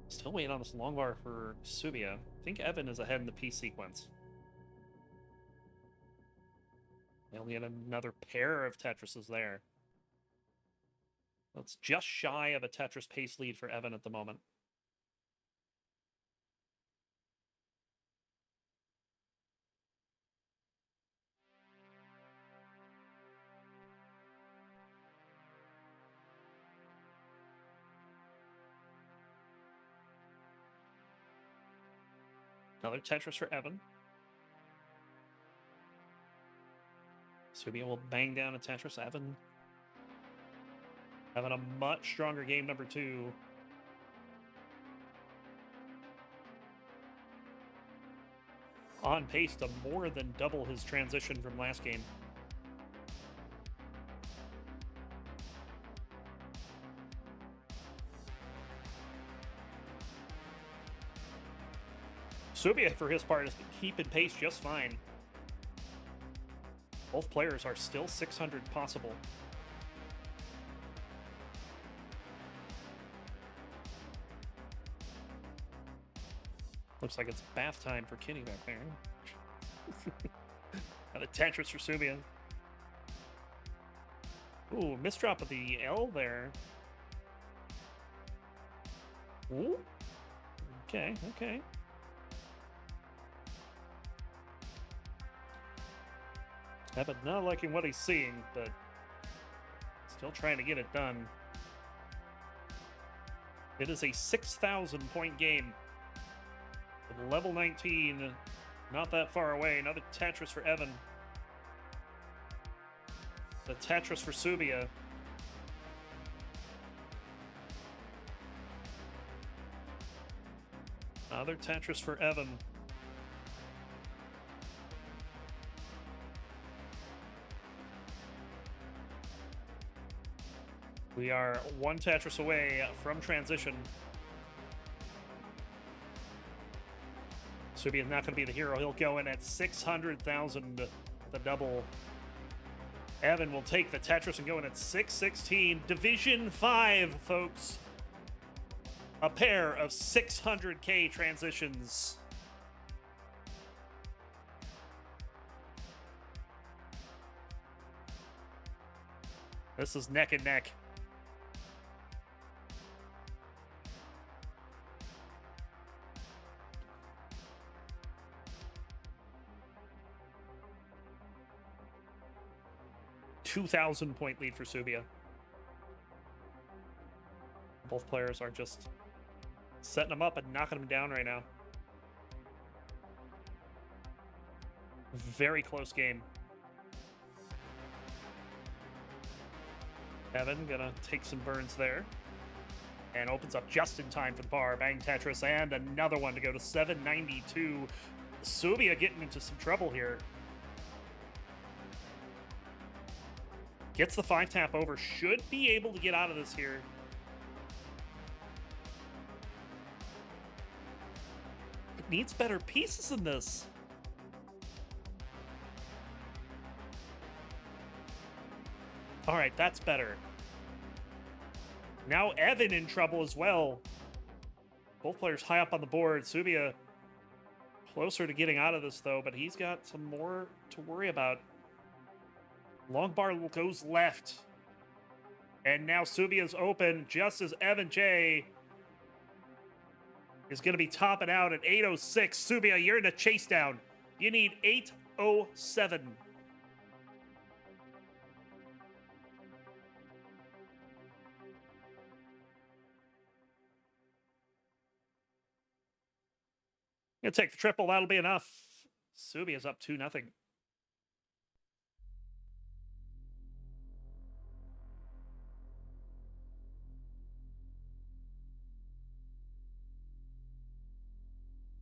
Still waiting on this long bar for Subia. I think Evan is ahead in the P sequence. They'll get another pair of Tetrises there. That's just shy of a Tetris pace lead for Evan at the moment. Another Tetris for Evan. Subia will bang down a Tetris. Evan having a much stronger game number 2. On pace to more than double his transition from last game. Subia, for his part, is keeping pace just fine. Both players are still 600 possible. Looks like it's bath time for Kitty back there. Now the Tetris for Subia. Ooh, misdrop of the L there. Ooh. Okay, okay. Evan not liking what he's seeing, but still trying to get it done. It is a 6,000 point game. With level 19, not that far away. Another Tetris for Evan. The Tetris for Subia. Another Tetris for Evan. We are one Tetris away from transition. Subia is not going to be the hero. He'll go in at 600,000, the double. Evan will take the Tetris and go in at 616. Division 5, folks. A pair of 600K transitions. This is neck and neck. $2,000 lead for Subia. Both players are just setting them up and knocking them down right now. Very close game. Evan gonna take some burns there. And opens up just in time for the bar. Bang Tetris and another one to go to 792. Subia getting into some trouble here. Gets the 5-tap over. Should be able to get out of this here. But needs better pieces in this. All right, that's better. Now Evan in trouble as well. Both players high up on the board. Subia closer to getting out of this, though, but he's got some more to worry about. Long bar goes left. And now Subia's open just as Evan J is going to be topping out at 8:06. Subia, you're in a chase down. You need 8:07. Gonna take the triple. That'll be enough. Subia's up 2-0.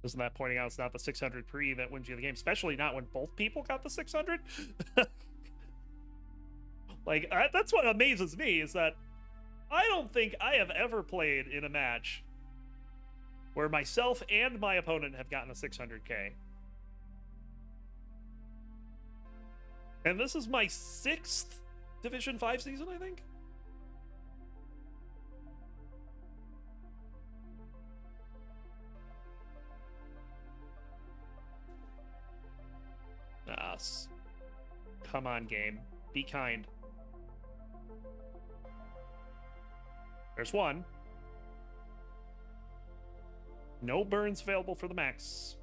Isn't that pointing out it's not the 600 pre that wins you the game, especially not when both people got the 600? Like, that's what amazes me, is that I don't think I have ever played in a match where myself and my opponent have gotten a 600K. And this is my 6th Division 5 season, I think? Come on, game. Be kind. There's one. No burns available for the max.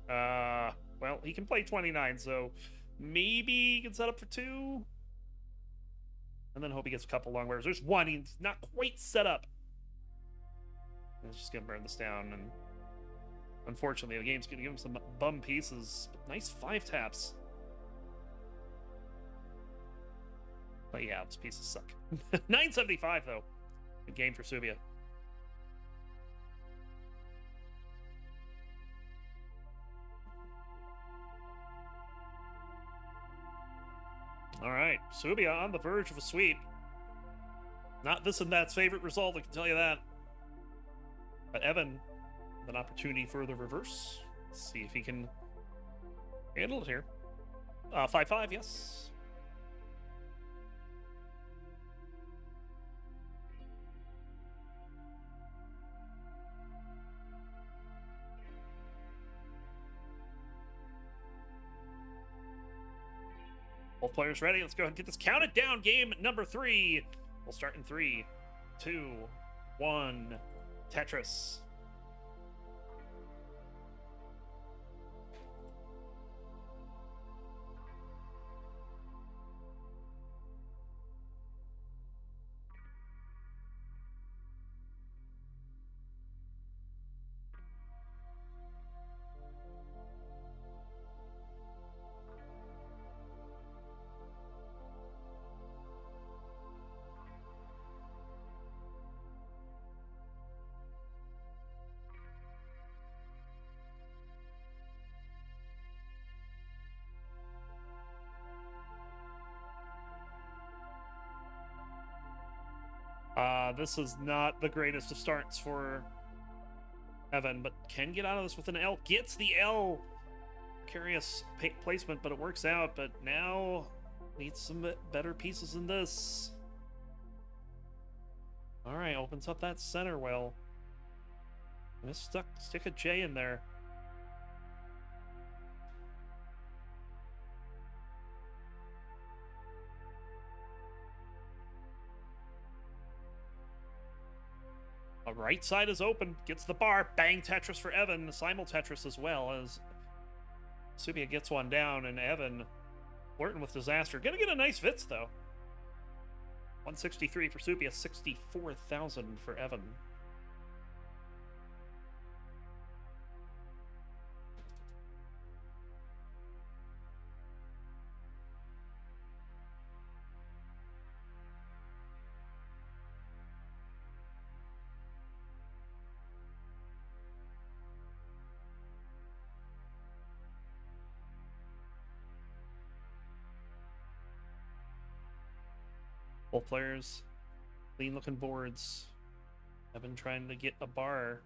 Well, he can play 29, so maybe he can set up for 2. And then hope he gets a couple long wears. There's one. He's not quite set up. He's just going to burn this down. And unfortunately, the game's going to give him some bum pieces. But nice 5 taps. But yeah, those pieces suck. 975, though. Good game for Subia. All right, Subia on the verge of a sweep. Not this and that's favorite result, I can tell you that. But Evan, an opportunity for the reverse. Let's see if he can handle it here. 5-5, yes. Both players ready. Let's go ahead and get this counted down. Game number 3. We'll start in 3, 2, 1. Tetris. This is not the greatest of starts for Evan, but can get out of this with an L. Gets the L. Curious placement, but it works out. But now needs some better pieces than this. All right, opens up that center well. Let's stick a J in there. The right side is open. Gets the bar. Bang Tetris for Evan. Simul Tetris as well, as Subia gets one down, and Evan flirting with disaster. Gonna get a nice Vitz, though. 163 for Subia. 64,000 for Evan. Both players, clean looking boards. Evan trying to get a bar.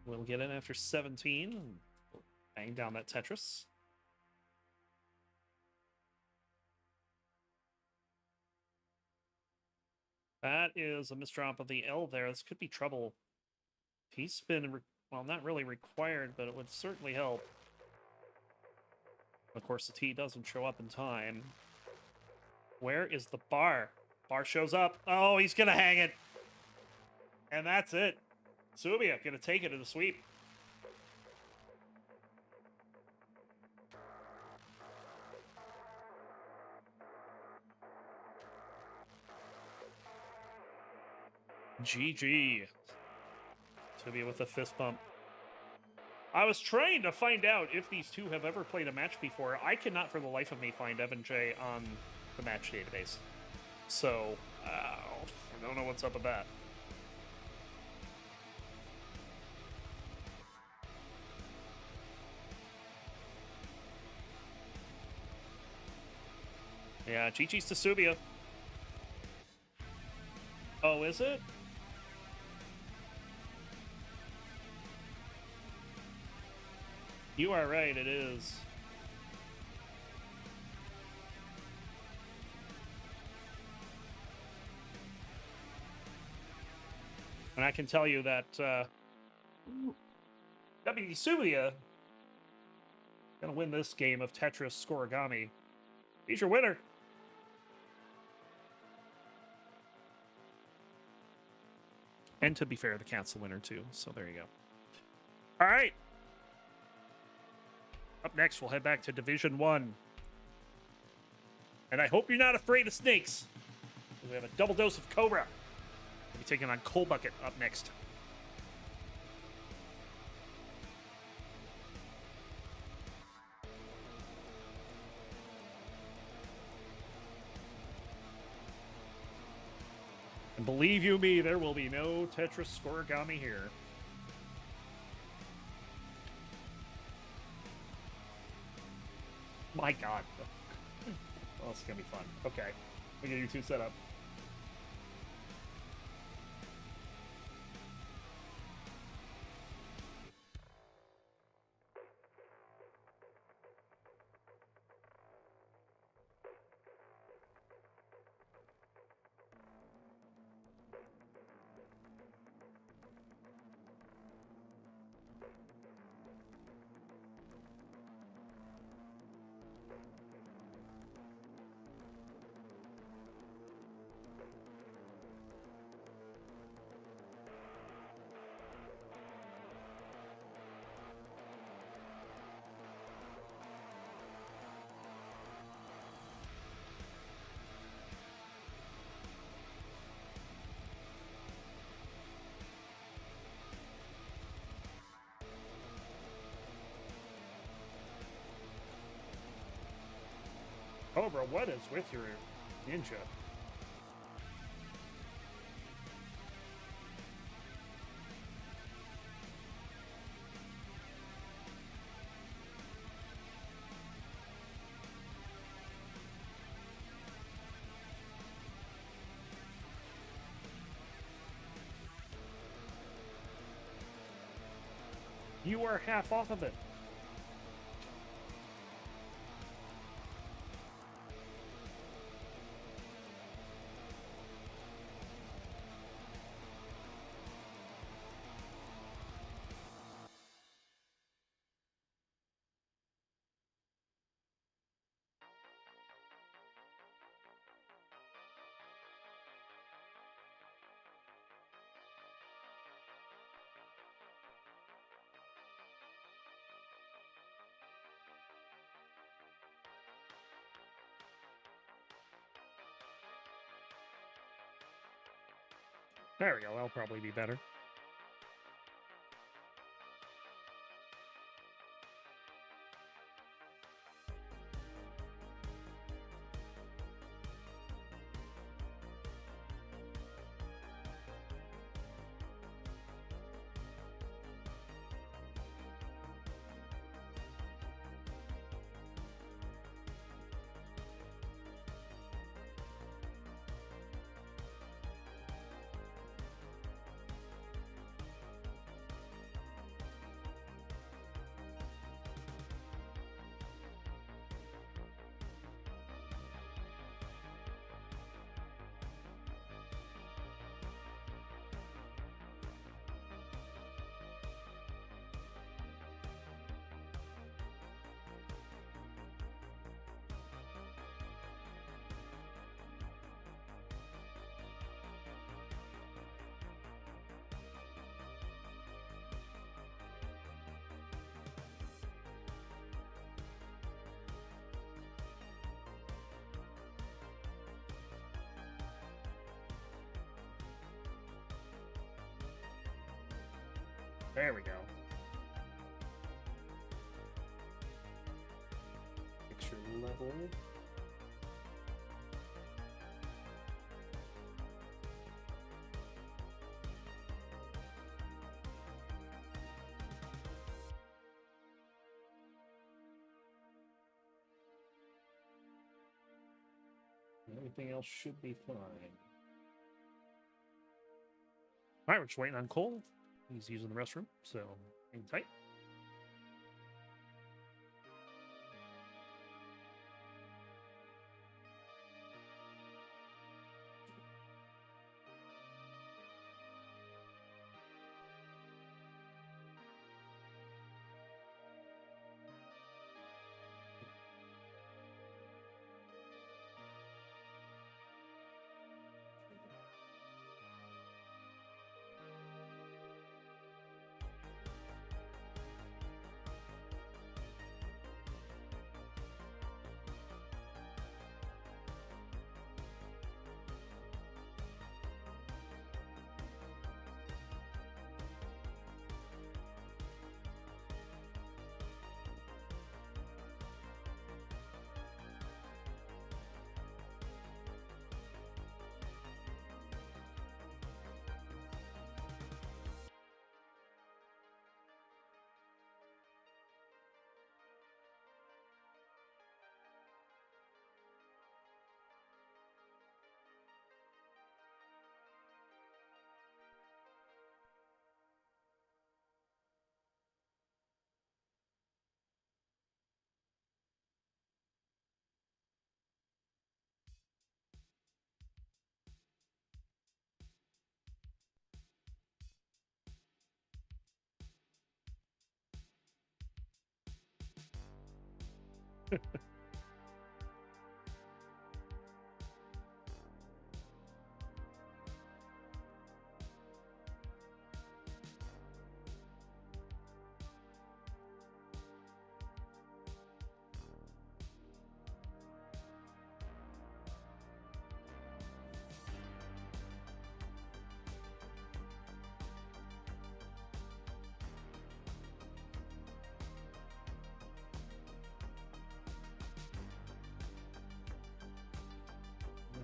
We'll get in after 17. Bang down that Tetris. That is a misdrop of the L there. This could be trouble. He's been, well, not really required, but it would certainly help. Of course, the T doesn't show up in time. Where is the bar? Bar shows up. Oh, he's gonna hang it. And that's it. Subia gonna take it in the sweep. GG. Subia with a fist bump. I was trying to find out if these two have ever played a match before. I cannot for the life of me find Evan J on the match database. So, I don't know what's up with that. Yeah, GG's to Subia. Oh, is it? You are right, it is. And I can tell you that WD Subia gonna win this game of Tetris Scorigami. He's your winner. And to be fair, the cat's the winner too, so there you go. All right. Up next, we'll head back to Division 1. And I hope you're not afraid of snakes. We have a double dose of Cobra. We'll be taking on Coal Bucket up next. And believe you me, there will be no Tetris Scorigami here. My God. Oh, this is going to be fun. Okay. We get you two set up. Cobra, what is with your ninja? You are half off of it. There we go, that'll probably be better. There we go. Picture level. Everything else should be fine. All right, we're just waiting on Cole. He's using the restroom, so hang tight.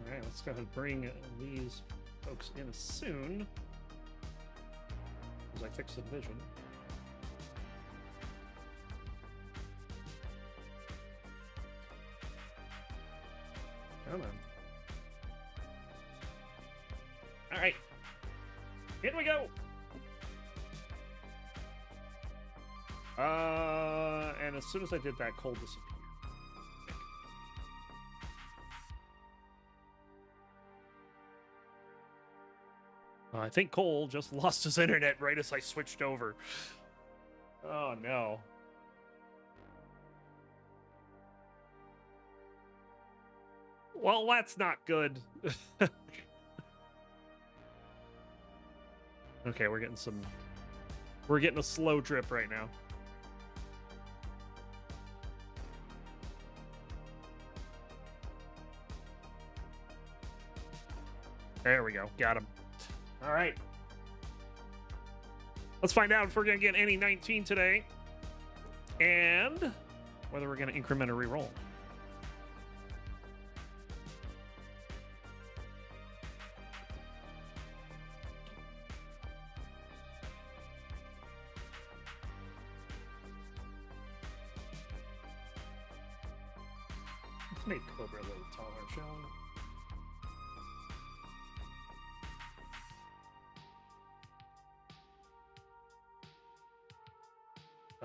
All right, let's go ahead and bring these folks in soon as I fix the division. Come on. All right, here we go. And as soon as I did that, Cole disappeared. I think Cole just lost his internet right as I switched over. Oh, no. Well, that's not good. Okay, we're getting a slow drip right now. There we go. Got him. All right. Let's find out if we're going to get any 19 today and whether we're going to increment or reroll. Let's make Cobra a little taller, shall we?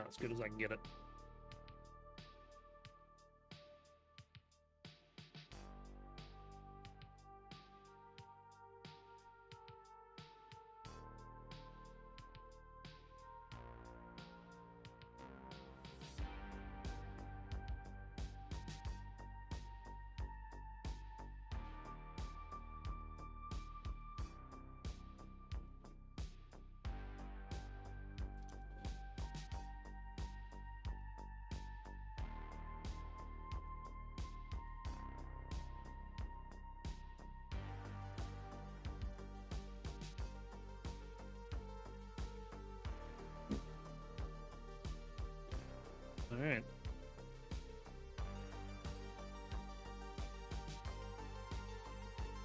As good as I can get it.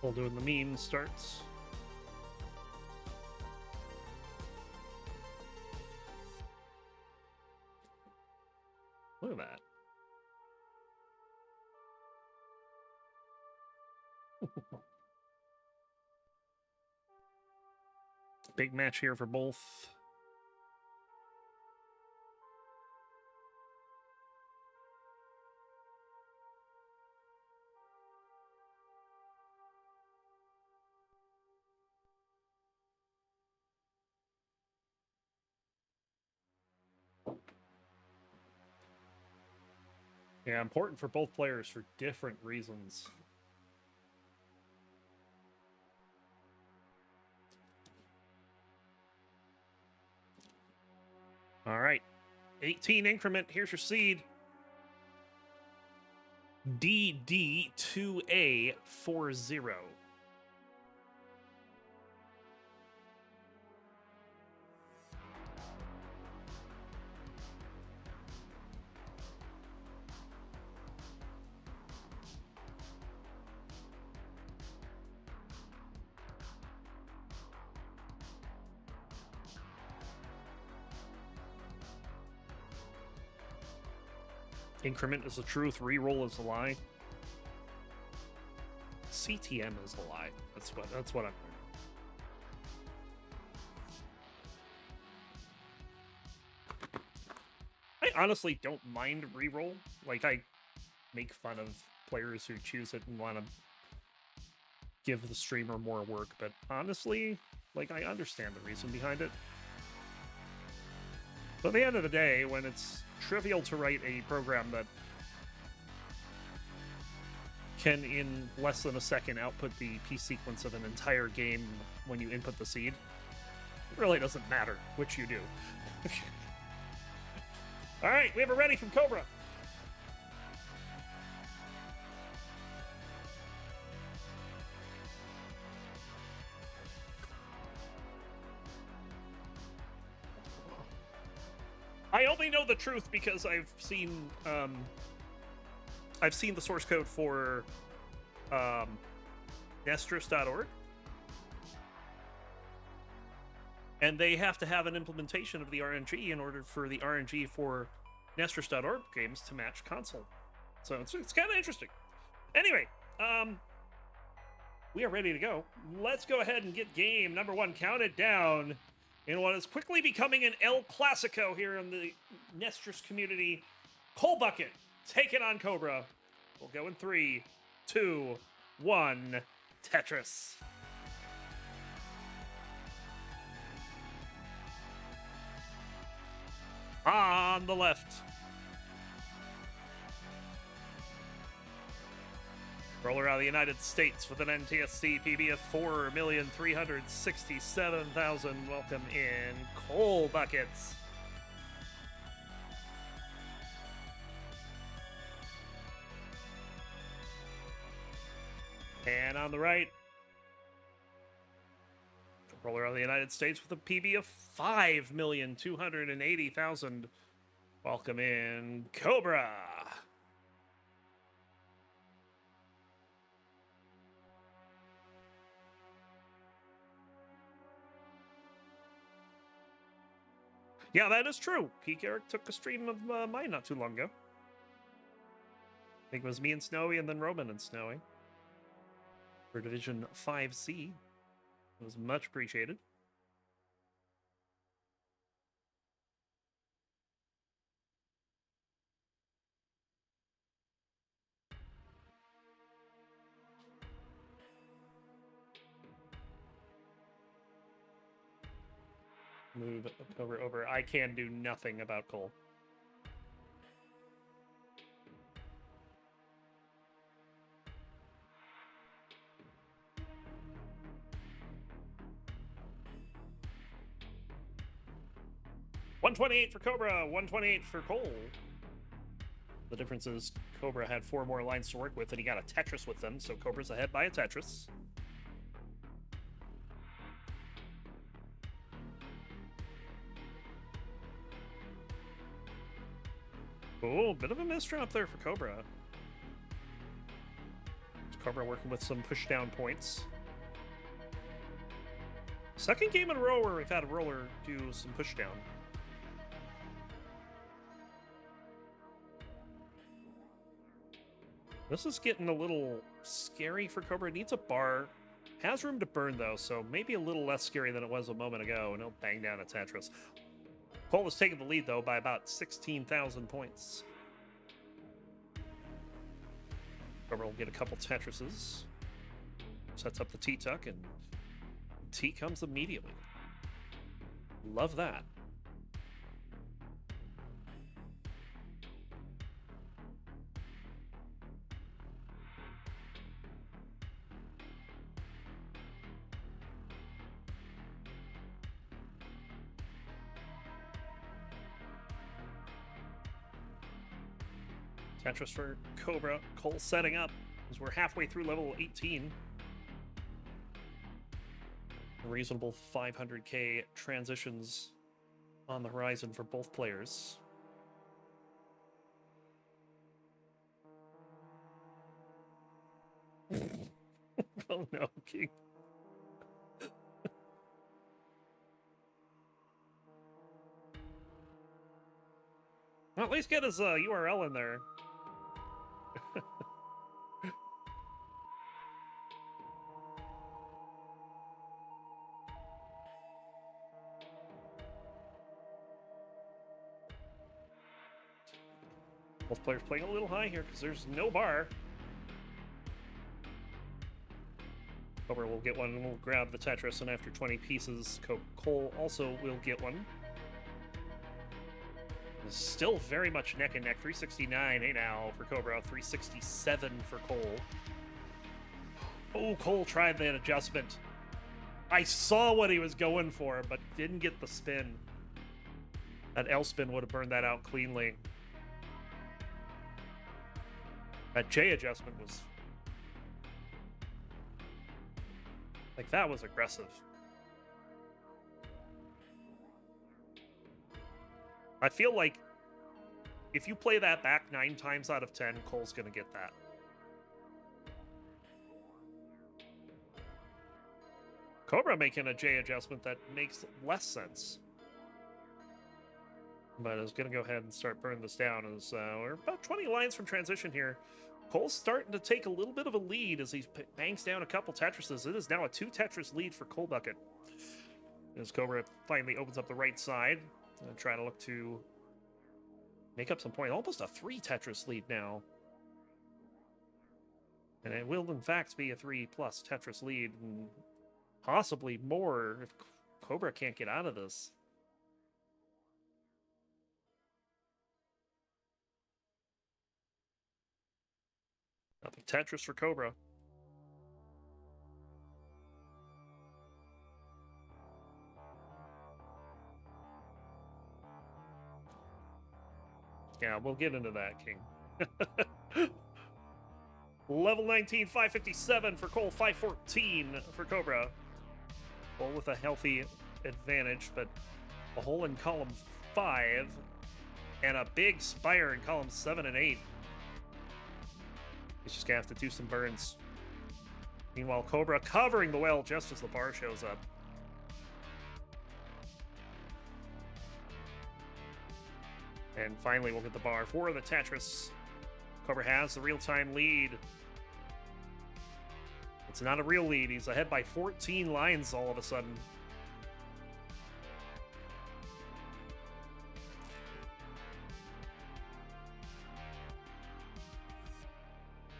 While doing the meme starts. Look at that. Big match here for both. Yeah, important for both players for different reasons. All right. 18 increment. Here's your seed. DD2A40. Increment is the truth, reroll is a lie. CTM is a lie. That's what I'm I honestly don't mind reroll. Like, I make fun of players who choose it and want to give the streamer more work, but honestly, like, I understand the reason behind it. But at the end of the day, when it's trivial to write a program that can, in less than a second, output the piece sequence of an entire game when you input the seed, it really doesn't matter which you do. All right, we have a ready from Cobra. I only know the truth because I've seen the source code for Nestris.org, and they have to have an implementation of the RNG in order for the RNG for Nestris.org games to match console. So it's kind of interesting. Anyway, we are ready to go. Let's go ahead and get game number 1 counted down in what is quickly becoming an El Clasico here in the Nestris community. Coal Bucket taking on Cobra. We'll go in 3, 2, 1, Tetris. On the left. Roller out of the United States with an NTSC PB of 4,367,000. Welcome in, Coal Buckets. And on the right, roller out of the United States with a PB of 5,280,000. Welcome in, Cobra. Yeah, that is true. Peekayric took a stream of mine not too long ago. I think it was me and Snowy and then Roman and Snowy. For Division 5C. It was much appreciated. Move over. I can do nothing about coal. $128 for Cobra, $128 for coal. The difference is Cobra had 4 more lines to work with, and he got a Tetris with them, so Cobra's ahead by a Tetris. Oh, bit of a misdrop there for Cobra. Cobra working with some push-down points. Second game in a row where we've had a roller do some push-down. This is getting a little scary for Cobra. It needs a bar. Has room to burn, though, so maybe a little less scary than it was a moment ago, and he'll bang down a Tetris. Cole is taking the lead, though, by about 16,000 points. Cobra will get a couple Tetrises. Sets up the T-Tuck, and T comes immediately. Love that. Tetris for Cobra. Cole setting up as we're halfway through level 18. Reasonable 500k transitions on the horizon for both players. Oh no, King. Well, at least get his URL in there. Both players playing a little high here because there's no bar. Cobra will get one and we'll grab the Tetris, and after 20 pieces, Cole also will get one. It's still very much neck and neck. 369 now for Cobra, 367 for Cole. Oh, Cole tried that adjustment. I saw what he was going for, but didn't get the spin. That L spin would have burned that out cleanly. That J adjustment was... like, that was aggressive. I feel like if you play that back 9 times out of 10, Cole's going to get that. Cobra making a J adjustment that makes less sense. But I was going to go ahead and start burning this down as we're about 20 lines from transition here. Cole's starting to take a little bit of a lead as he bangs down a couple Tetrises. It is now a 2 Tetris lead for Cold Bucket. As Cobra finally opens up the right side and trying to look to make up some point. Almost a 3 Tetris lead now. And it will, in fact, be a 3+ Tetris lead. And possibly more if Cobra can't get out of this. Nothing Tetris for Cobra. Yeah, we'll get into that, King. Level 19, 557 for Cole, 514 for Cobra. Cole with a healthy advantage, but a hole in column 5 and a big spire in column 7 and 8. He's just gonna have to do some burns. Meanwhile, Cobra covering the well just as the bar shows up. And finally, we'll get the bar for the Tetris. Cobra has the real-time lead. It's not a real lead. He's ahead by 14 lines all of a sudden.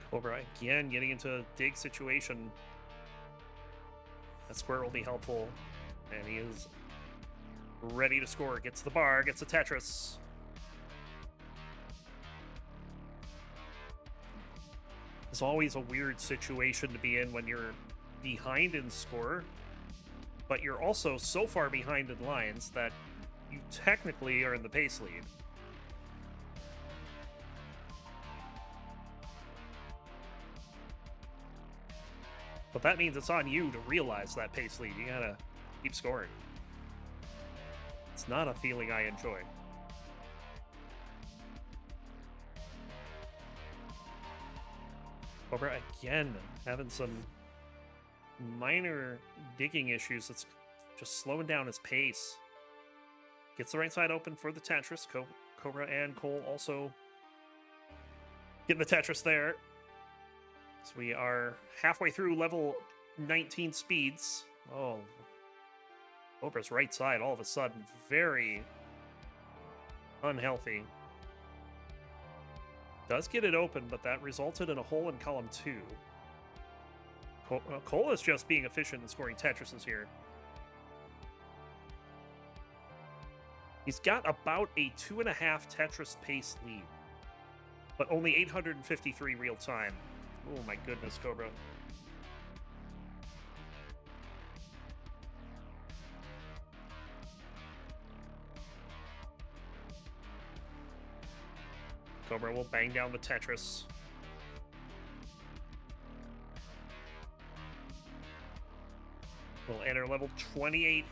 Cobra again getting into a dig situation. That square will be helpful. And he is ready to score. Gets the bar, gets the Tetris. It's always a weird situation to be in when you're behind in score, but you're also so far behind in lines that you technically are in the pace lead. But that means it's on you to realize that pace lead. You gotta keep scoring. It's not a feeling I enjoy. Cobra again having some minor digging issues. It's just slowing down his pace. Gets the right side open for the Tetris. Cobra and Cole also getting the Tetris there. So we are halfway through level 19 speeds. Oh, Cobra's right side all of a sudden very unhealthy. Does get it open, but that resulted in a hole in column 2. Cole is just being efficient and scoring Tetrises here. He's got about a 2.5 Tetris pace lead, but only 853 real time. Oh my goodness, Cobra. Cobra will bang down the Tetris. We'll enter level 28.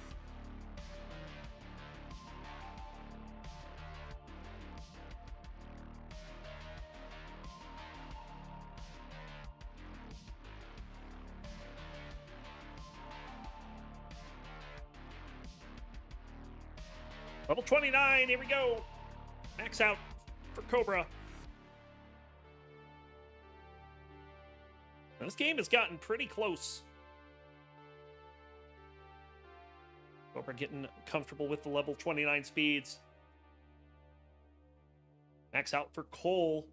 Level 29, here we go. Max out for Cobra. Now, this game has gotten pretty close. Cobra getting comfortable with the level 29 speeds. Max out for Cole.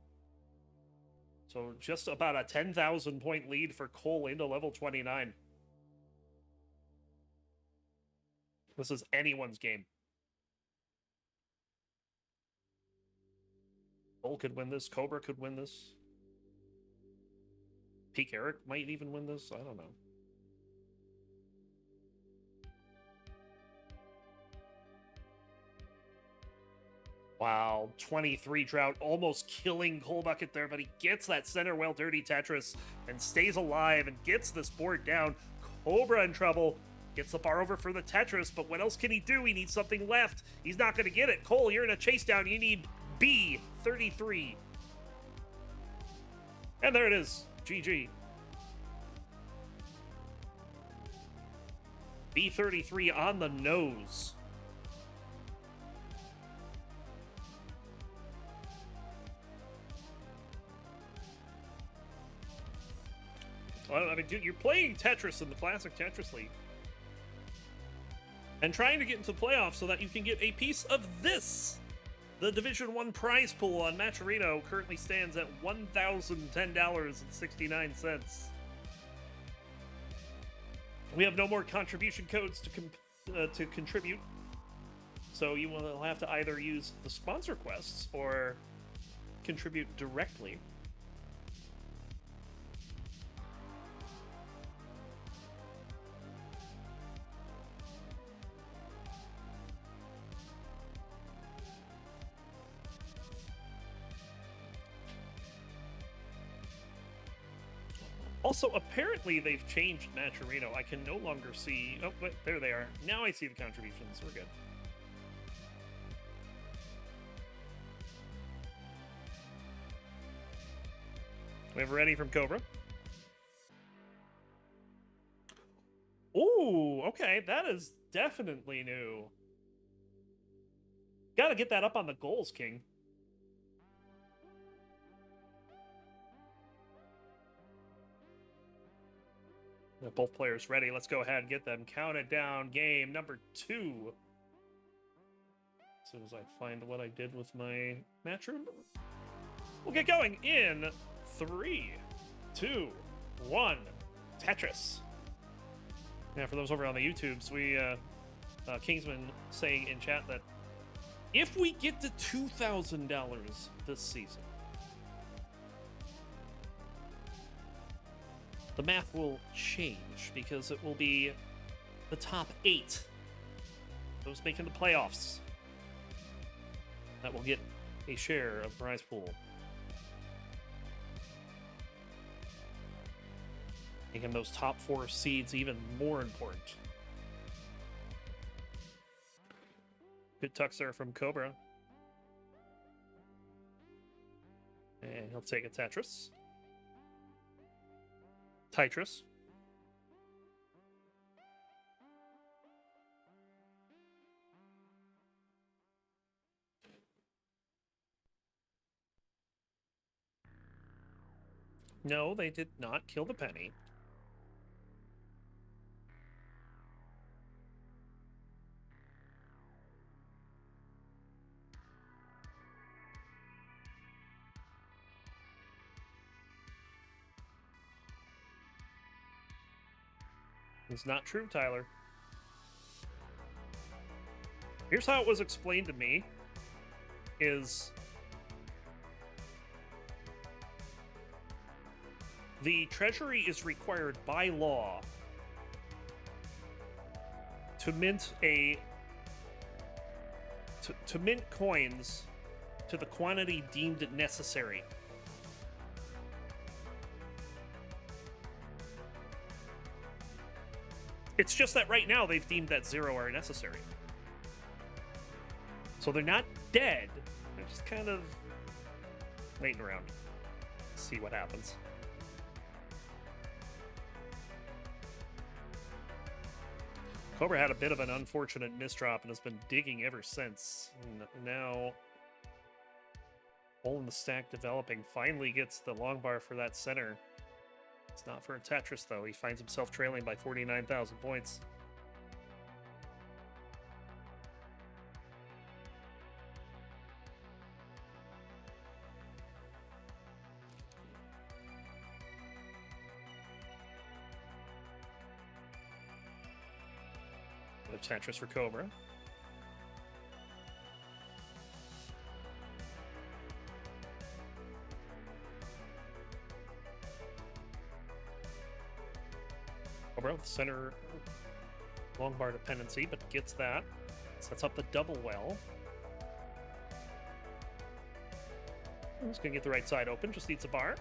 So just about a 10,000 point lead for Cole into level 29. This is anyone's game. Cole could win this. Cobra could win this. Peekayric might even win this. I don't know. Wow, 23 Drought, almost killing Colebucket there, but he gets that center well dirty Tetris and stays alive and gets this board down. Cobra in trouble. Gets the bar over for the Tetris, but what else can he do? He needs something left. He's not going to get it. Cole, you're in a chase down. You need B33. And there it is. GG. B33 on the nose. Well, I mean, dude, you're playing Tetris in the classic Tetris League. And trying to get into the playoffs so that you can get a piece of this. The Division 1 prize pool on Matcherino currently stands at $1,010.69. We have no more contribution codes to contribute. So you will have to either use the sponsor quests or contribute directly. Also, apparently they've changed Matcherino. I can no longer see... Oh, wait, there they are. Now I see the contributions. We're good. We have ready from Cobra. Ooh, okay. That is definitely new. Gotta get that up on the goals, King. Both players ready. Let's go ahead and get them counted down. Game number 2. As soon as I find what I did with my match room, we'll get going in 3, 2, 1. Tetris. Now, for those over on the YouTubes, we Kingsman saying in chat that if we get to $2,000 this season, the math will change because it will be the top 8, those making the playoffs, that will get a share of the prize pool. Making those top 4 seeds even more important. Good tucks there from Cobra. And he'll take a Tetris. Tetris. No, they did not kill the penny. It's not true, Tyler. Here's how it was explained to me, is the Treasury is required by law to mint to mint coins to the quantity deemed necessary. It's just that right now they've deemed that 0 are necessary. So they're not dead. They're just kind of waiting around. See what happens. Cobra had a bit of an unfortunate misdrop and has been digging ever since. And now, hole in the stack developing. Finally gets the long bar for that center. It's not for a Tetris, though. He finds himself trailing by 49,000 points. Another Tetris for Cobra. Cobra with center long bar dependency, but gets that. Sets up the double well. He's gonna get the right side open, just needs a bar.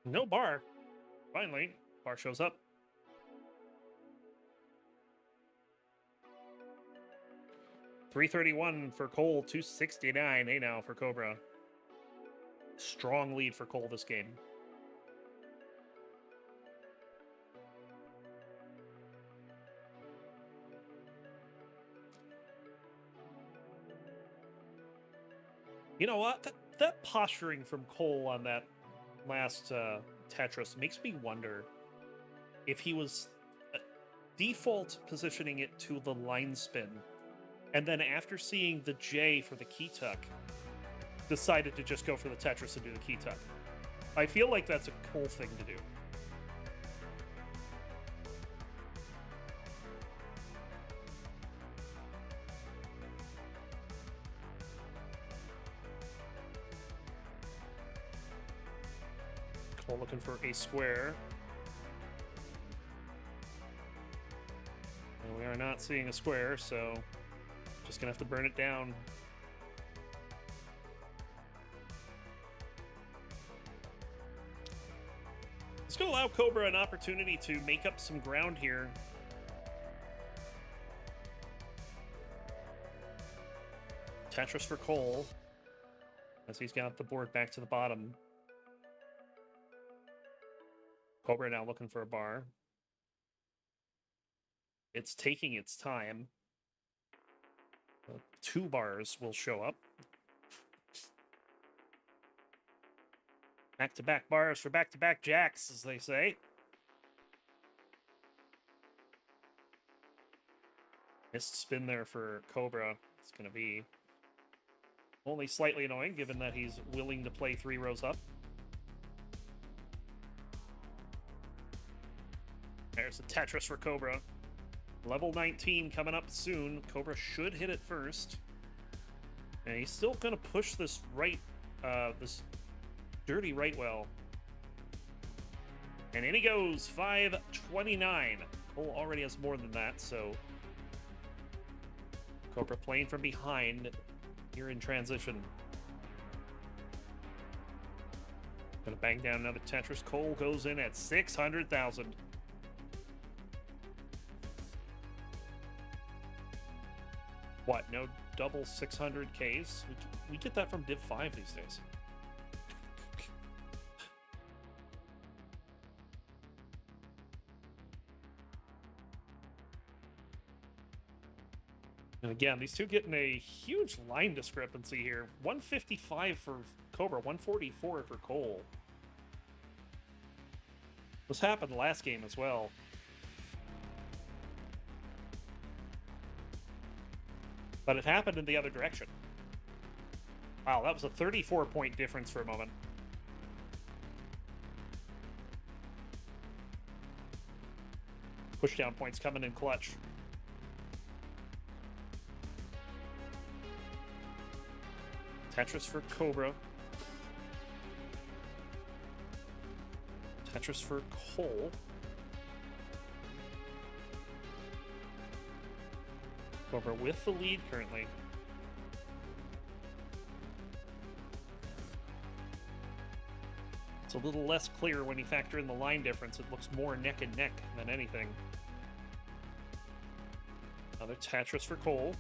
No bar. Finally, bar shows up. $331 for Cole, $269 now for Cobra. Strong lead for Cole this game. You know what? That posturing from Cole on that last Tetris makes me wonder if he was default positioning it to the line spin, and then after seeing the J for the key tuck, decided to just go for the Tetris and do the key tuck. I feel like that's a Cole thing to do. Cole looking for a square. And we are not seeing a square, so just gonna have to burn it down. It's gonna allow Cobra an opportunity to make up some ground here. Tetris for Cole, as he's got the board back to the bottom. Cobra now looking for a bar. It's taking its time. 2 bars will show up. Back-to-back bars for back-to-back jacks, as they say. Missed spin there for Cobra. It's going to be only slightly annoying, given that he's willing to play 3 rows up. There's the Tetris for Cobra. Level 19 coming up soon. Cobra should hit it first. And he's still going to push this right, this dirty right well. And in he goes, 529. Cole already has more than that, so Cobra playing from behind here in transition. Gonna bang down another Tetris. Cole goes in at 600,000. What, no double 600Ks? We get that from Div 5 these days. And again, these two getting a huge line discrepancy here. 155 for Cobra, 144 for Cole. This happened last game as well. But it happened in the other direction. Wow, that was a 34-point difference for a moment. Pushdown points coming in clutch. Tetris for Cobra. Tetris for Cole. Cobra with the lead currently. It's a little less clear when you factor in the line difference. It looks more neck and neck than anything. Another Tetris for Cole.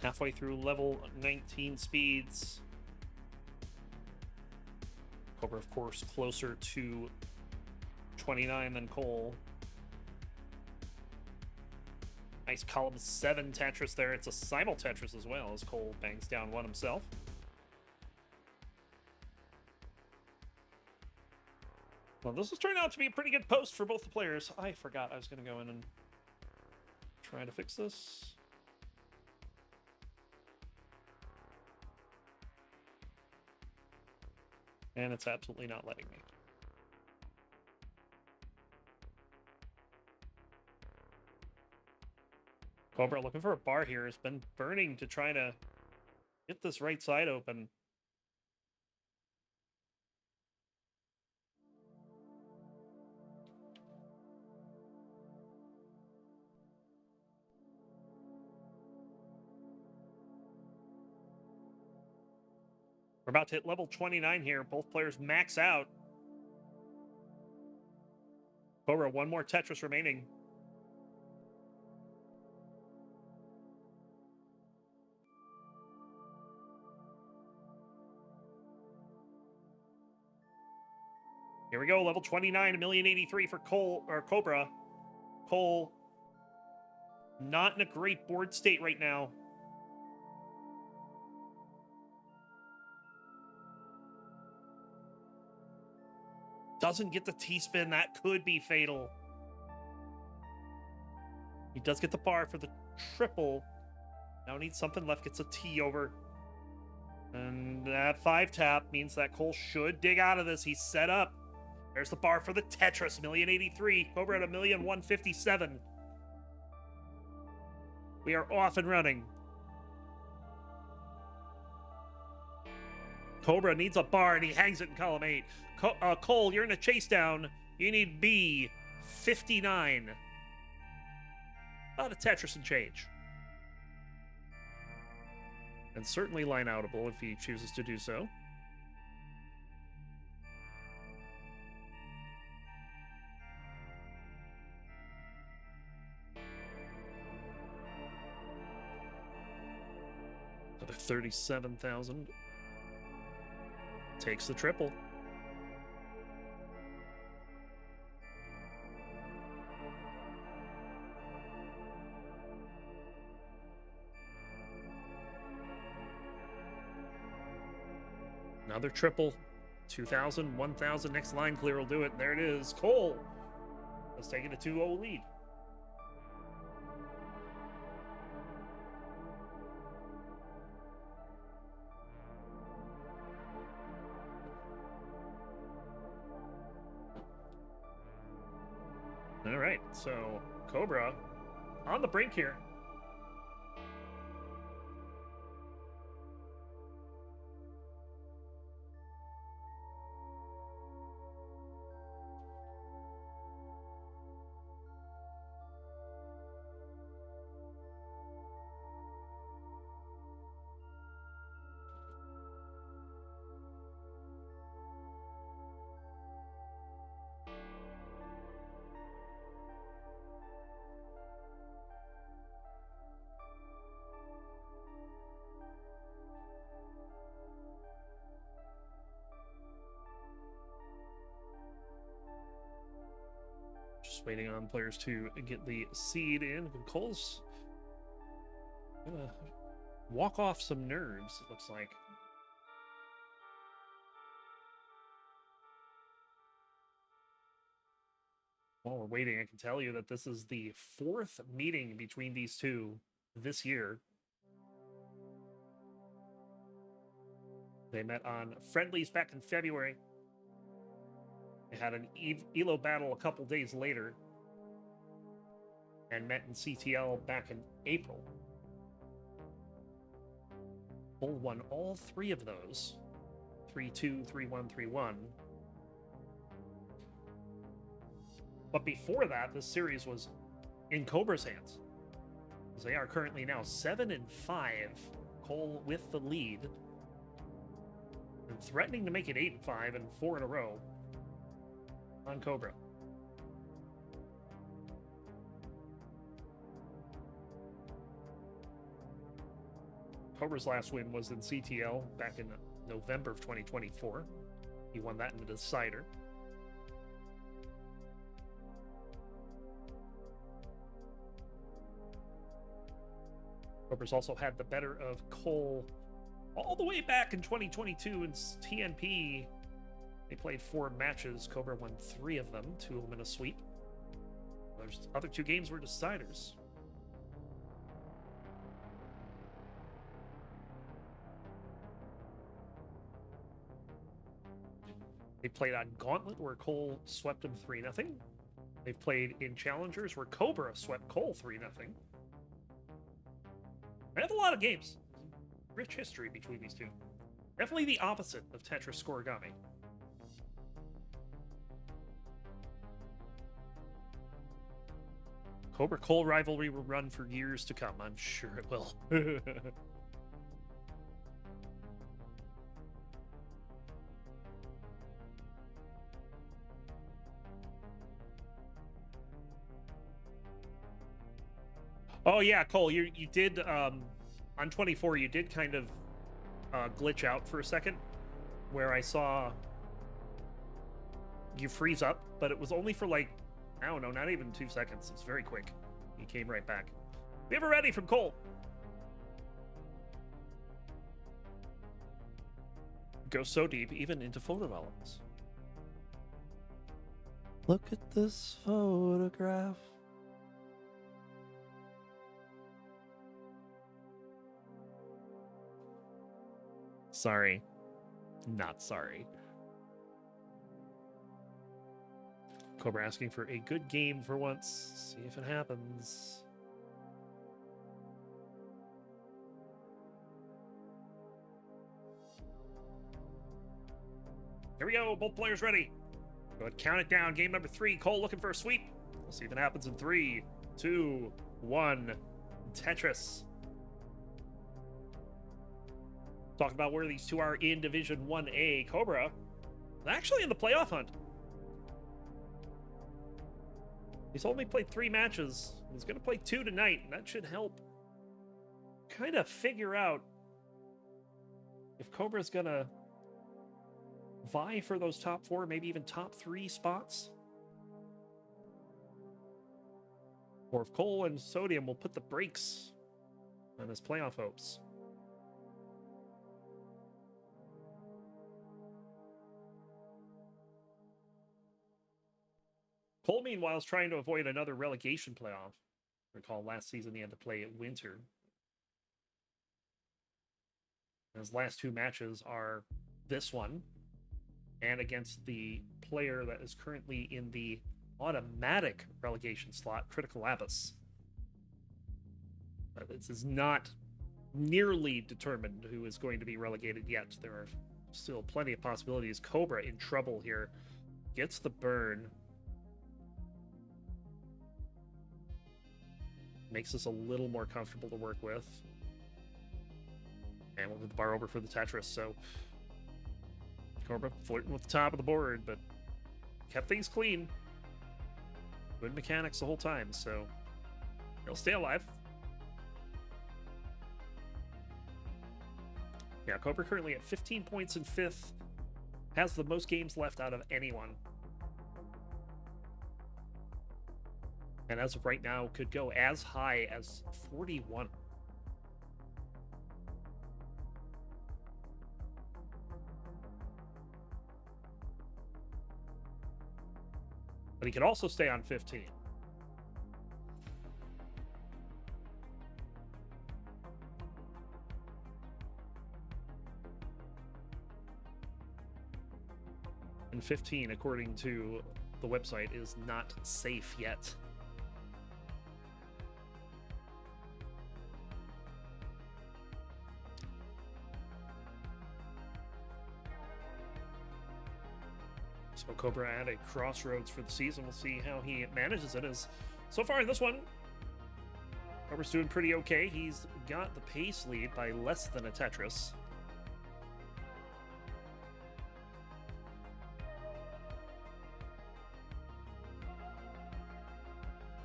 Halfway through level 19 speeds. Cobra, of course, closer to 29 than Cole. Nice column 7 Tetris there. It's a simul Tetris as well as Cole bangs down one himself. Well, this has turned out to be a pretty good post for both the players. I forgot I was going to go in and try to fix this. And it's absolutely not letting me. Cobra looking for a bar here. Has been burning to try to get this right side open. We're about to hit level 29 here. Both players max out. Cobra, one more Tetris remaining. Here we go, level 29, 1,083,000 for Cole, or Cobra. Cole, not in a great board state right now. Doesn't get the T-spin. That could be fatal. He does get the bar for the triple. Now needs something left. Gets a T over. And that 5-tap means that Cole should dig out of this. He's set up. There's the bar for the Tetris. 1,083,000. Cobra at 1,157,000. We are off and running. Cobra needs a bar, and he hangs it in column 8. Cole, you're in a chase down. You need B 59. About a Tetris and change. And certainly line-outable if he chooses to do so. Another 37,000. Takes the triple. Another triple. 2,000, 1,000. Next line clear will do it. There it is. Cole has taken a 2-0 lead. All right, so Cobra on the brink here. Just waiting on players to get the seed in. Cole's gonna walk off some nerves, it looks like. While we're waiting, I can tell you that this is the 4th meeting between these two this year. They met on friendlies back in February. They had an ELO battle a couple days later and met in CTL back in April. Cole won all 3 of those. 3-2, 3-1, 3-1. But before that, this series was in Cobra's hands. They are currently now 7-5. Cole with the lead. And threatening to make it 8-5 and 4 in a row on Cobra. Cobra's last win was in CTL back in November of 2024. He won that in the decider. Cobra's also had the better of Cole all the way back in 2022 in TNP. They played 4 matches. Cobra won 3 of them, 2 of them in a sweep. Those other 2 games were deciders. They played on Gauntlet, where Cole swept him 3-0. They've played in Challengers, where Cobra swept Cole 3-0. They have a lot of games. Rich history between these two. Definitely the opposite of Tetris Scorigami. Cobra-Cole rivalry will run for years to come. I'm sure it will. Oh yeah, Cole, you did on 24. You did kind of glitch out for a second, where I saw you freeze up, but it was only for like, I don't know, not even 2 seconds. It was very quick. He came right back. We have a ready from Cole. Go so deep, even into photo albums. Look at this photograph. Sorry. Not sorry. Cobra asking for a good game for once. See if it happens. Here we go. Both players ready. Go ahead, count it down. Game number 3. Cole looking for a sweep. We'll see if it happens in 3, 2, 1. Tetris. Talk about where these two are in Division 1A. Cobra actually in the playoff hunt. He's only played 3 matches. He's going to play 2 tonight, and that should help kind of figure out if Cobra's going to vie for those top 4, maybe even top 3 spots. Or if Cole and Sodium will put the brakes on his playoff hopes. Cole, meanwhile, is trying to avoid another relegation playoff. Recall last season he had to play at Winter. His last 2 matches are this one and against the player that is currently in the automatic relegation slot, Critical Abyss. This is not nearly determined who is going to be relegated yet. There are still plenty of possibilities. Cobra in trouble here. Gets the burn. Makes us a little more comfortable to work with. And we'll move the bar over for the Tetris, so Cobra flirting with the top of the board, but kept things clean. Good mechanics the whole time, so he'll stay alive. Yeah, Cobra currently at 15 points in 5th. Has the most games left out of anyone. And as of right now, could go as high as 41. But he could also stay on 15. And 15, according to the website, is not safe yet. So Cobra at a crossroads for the season. We'll see how he manages it. As so far in this one, Cobra's doing pretty okay. He's got the pace lead by less than a Tetris.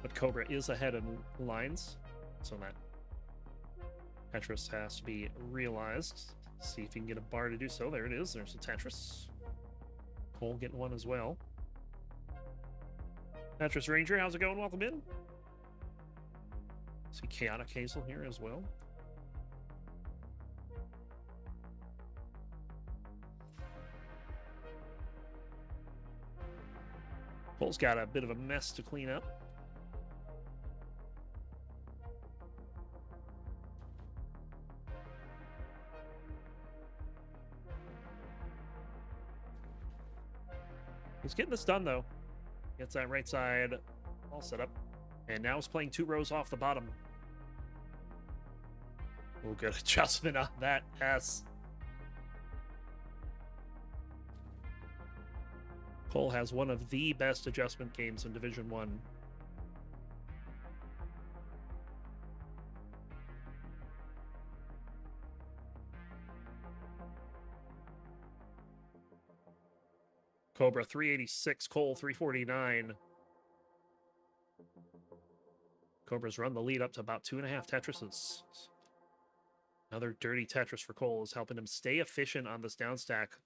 But Cobra is ahead in lines, so that Tetris has to be realized. See if he can get a bar to do so. There it is. There's a Tetris. Cole getting one as well. Tetris Ranger, how's it going? Welcome in. See Chaotic Hazel here as well. Cole's got a bit of a mess to clean up. He's getting this done, though. Gets that right side all set up. And now he's playing 2 rows off the bottom. Oh, good adjustment on that pass. Cole has one of the best adjustment games in Division 1. Cobra 386, Cole 349. Cobra's run the lead up to about 2.5 Tetrises. Another dirty Tetris for Cole is helping him stay efficient on this down stack.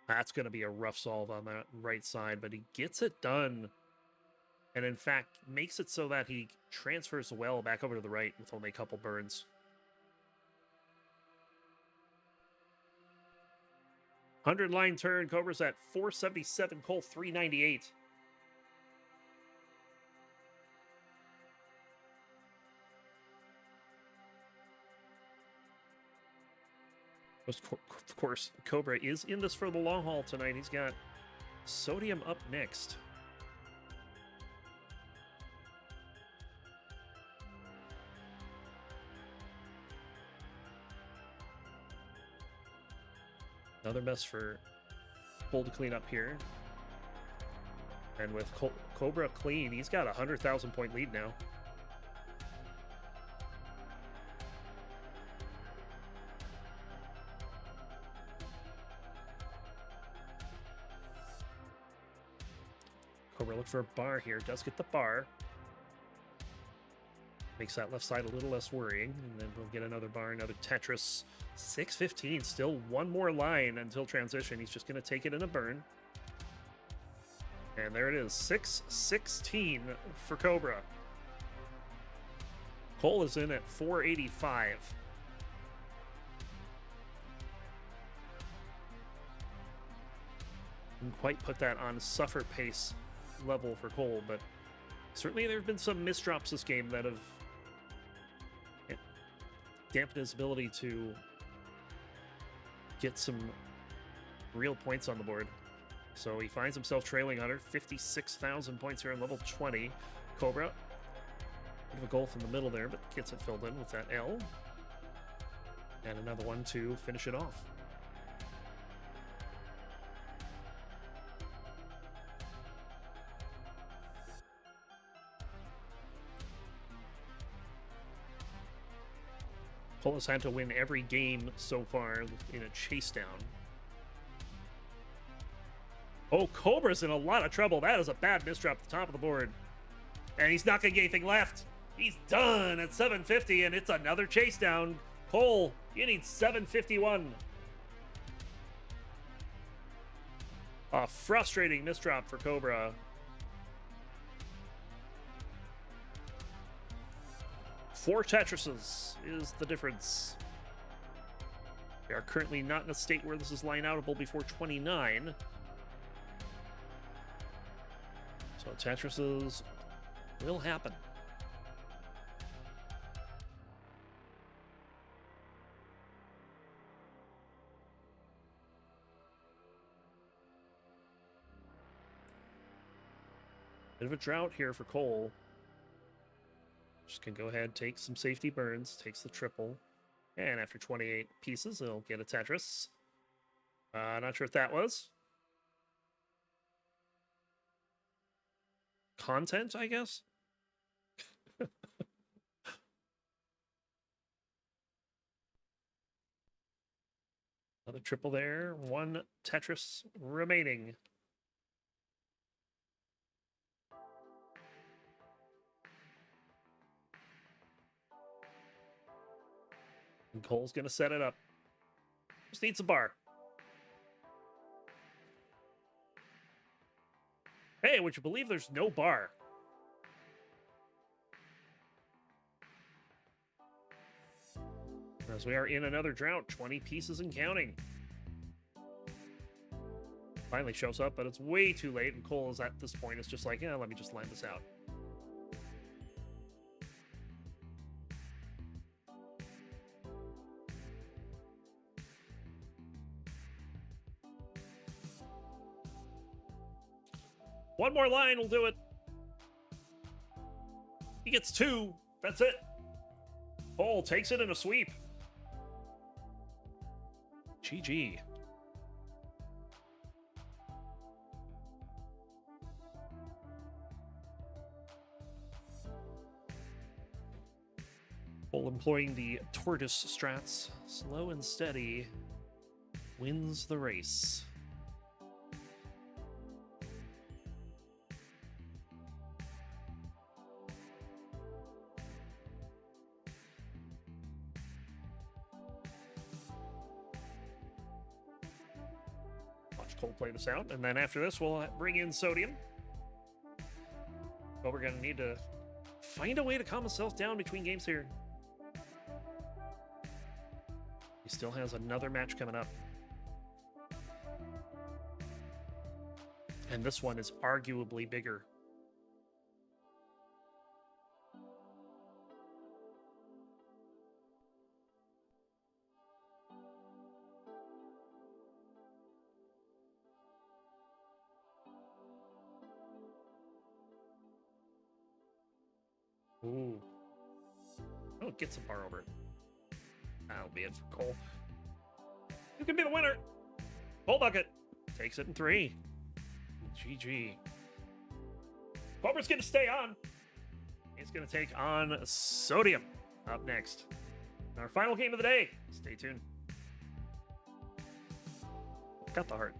That's going to be a rough solve on that right side, but he gets it done. And in fact, makes it so that he transfers well back over to the right with only a couple burns. 100-line turn. Cobra's at 477. Cole 398. Of course, Cobra is in this for the long haul tonight. He's got Sodium up next. Another mess for Cole to clean up here. And with Cobra clean, he's got a 100,000 point lead now. Cobra look for a bar here. Does get the bar. Makes that left side a little less worrying. And then we'll get another bar, another Tetris. 6:15, still one more line until transition. He's just going to take it in a burn. And there it is, 6:16 for Cobra. Cole is in at 485. Didn't quite put that on suffer pace level for Cole, but certainly there have been some misdrops this game that have dampened his ability to get some real points on the board. So he finds himself trailing 156,000 points here on level 20. Cobra, bit of a gulf in the middle there, but gets it filled in with that L. And another one to finish it off. Cole has had to win every game so far in a chase down. Oh, Cobra's in a lot of trouble. That is a bad misdrop at the top of the board. And he's not going to get anything left. He's done at 750, and it's another chase down. Cole, you need 751. A frustrating misdrop for Cobra. 4 Tetrises is the difference. We are currently not in a state where this is line-outable before 29. So Tetrises will happen. Bit of a drought here for Cole. Just can go ahead, take some safety burns, takes the triple. And after 28 pieces, he'll get a Tetris. Not sure if that was. Content, I guess? Another triple there. 1 Tetris remaining. And Cole's going to set it up. Just needs a bar. Hey, would you believe there's no bar? As we are in another drought, 20 pieces and counting. Finally shows up, but it's way too late, and Cole is at this point, it's just like, yeah, let me just line this out. One more line will do it. He gets 2. That's it. Cole takes it in a sweep. GG. Cole employing the tortoise strats. Slow and steady wins the race. Cole play this out, and then after this we'll bring in Sodium. But we're gonna need to find a way to calm himself down between games here. He still has another match coming up, and this one is arguably bigger. Ooh. Oh, it gets a bar over it. That'll be it for Cole. You can be the winner. Cole Bucket takes it in 3. GG. Cobra's going to stay on. He's going to take on Sodium up next. Our final game of the day. Stay tuned. Got the heart.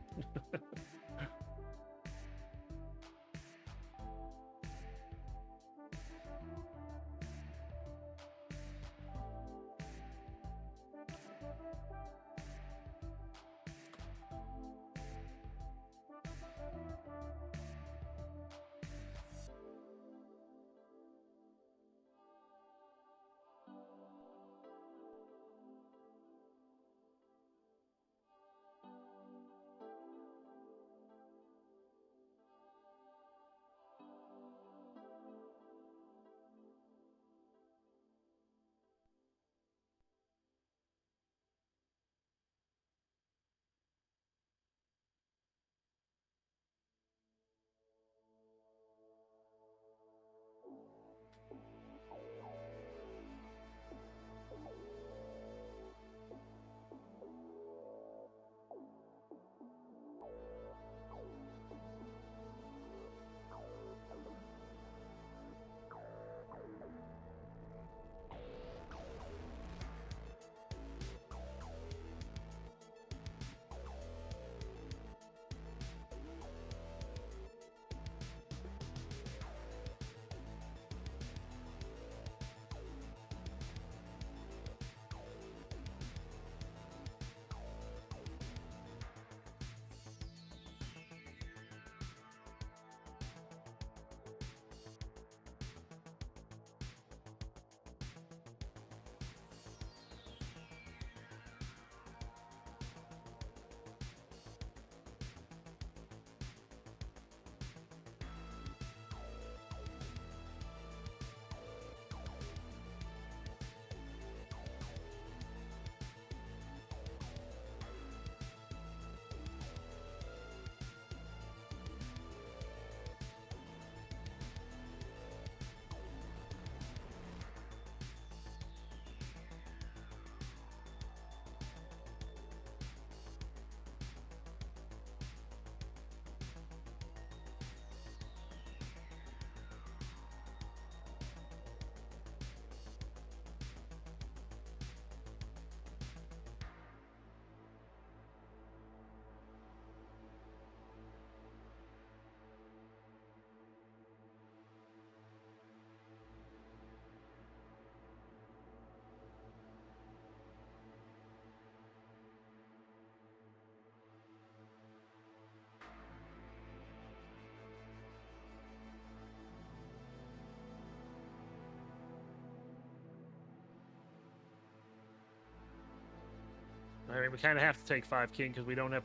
I mean, we kind of have to take 5 king because we don't have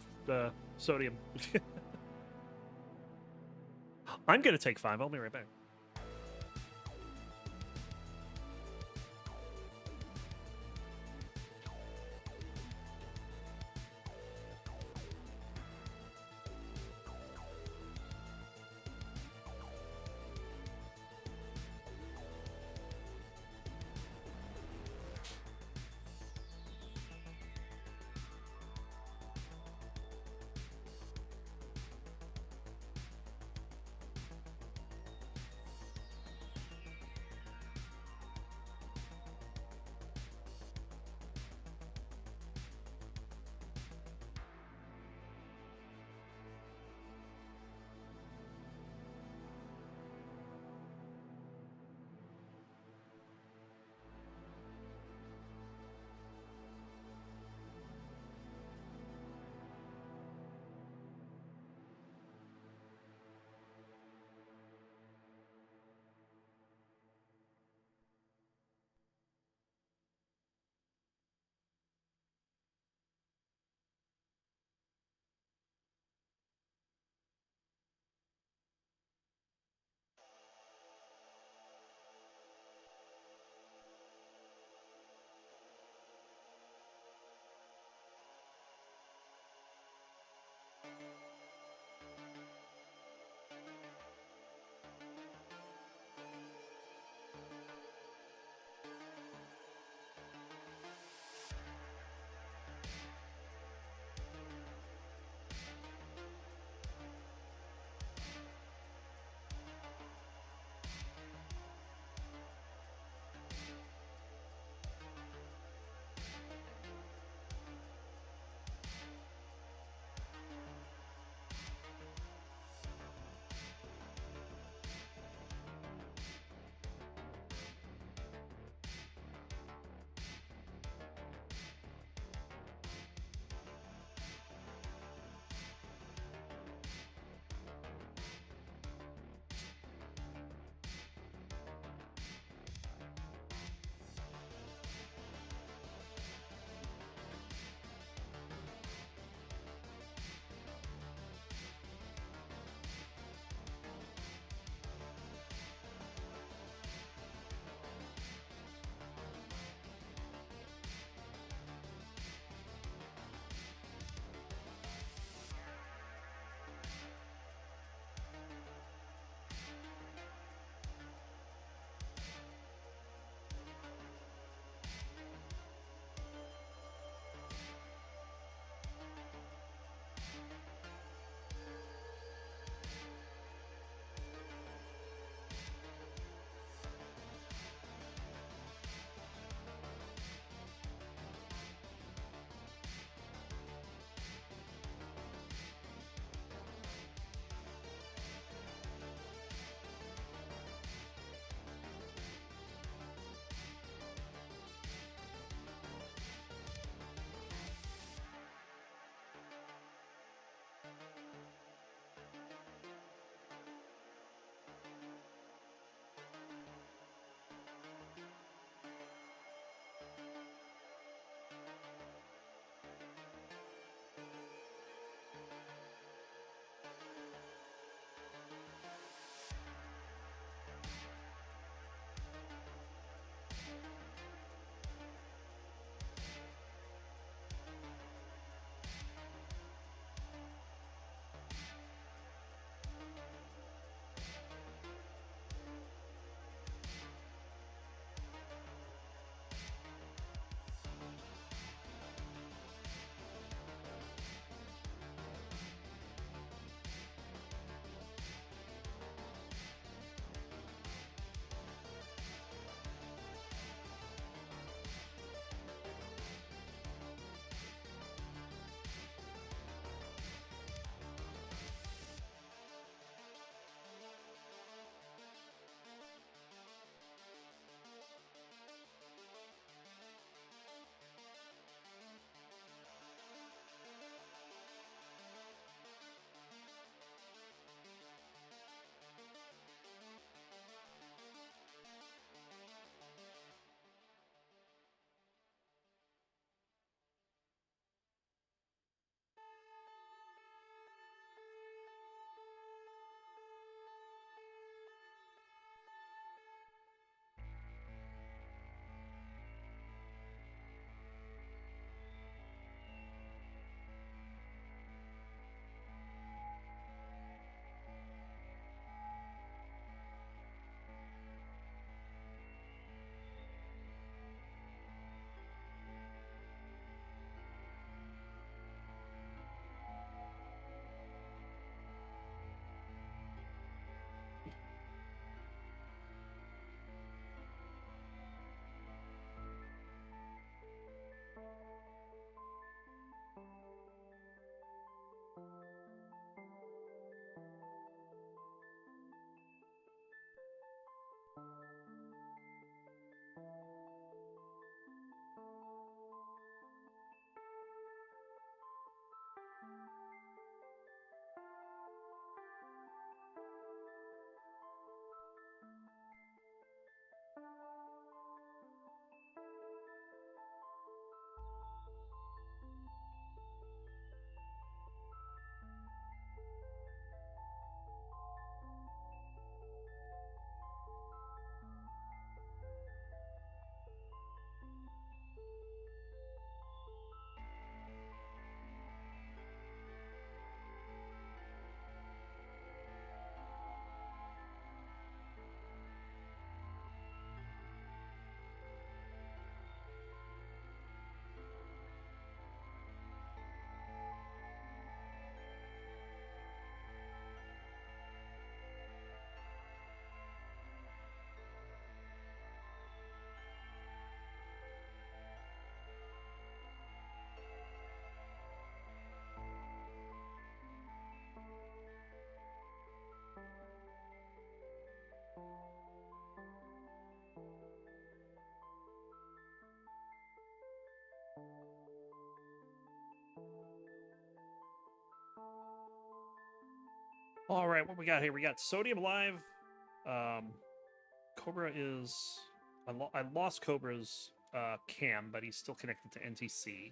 sodium. I'm going to take 5. I'll be right back. All right, what we got here? We got Sodium live. Cobra is... I lost Cobra's cam, but he's still connected to NTC.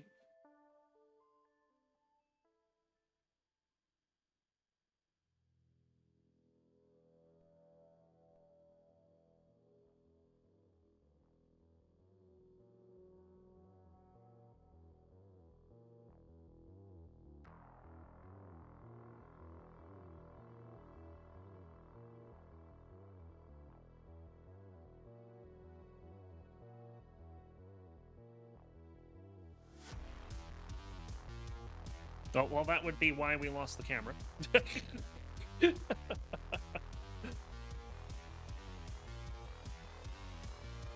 Oh, well, that would be why we lost the camera.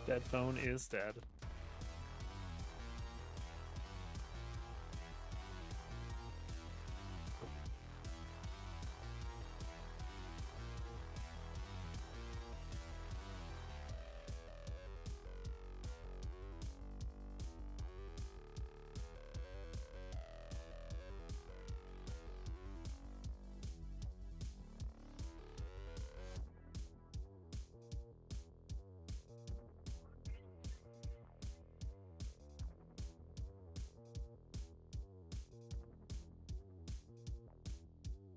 Dead phone is dead.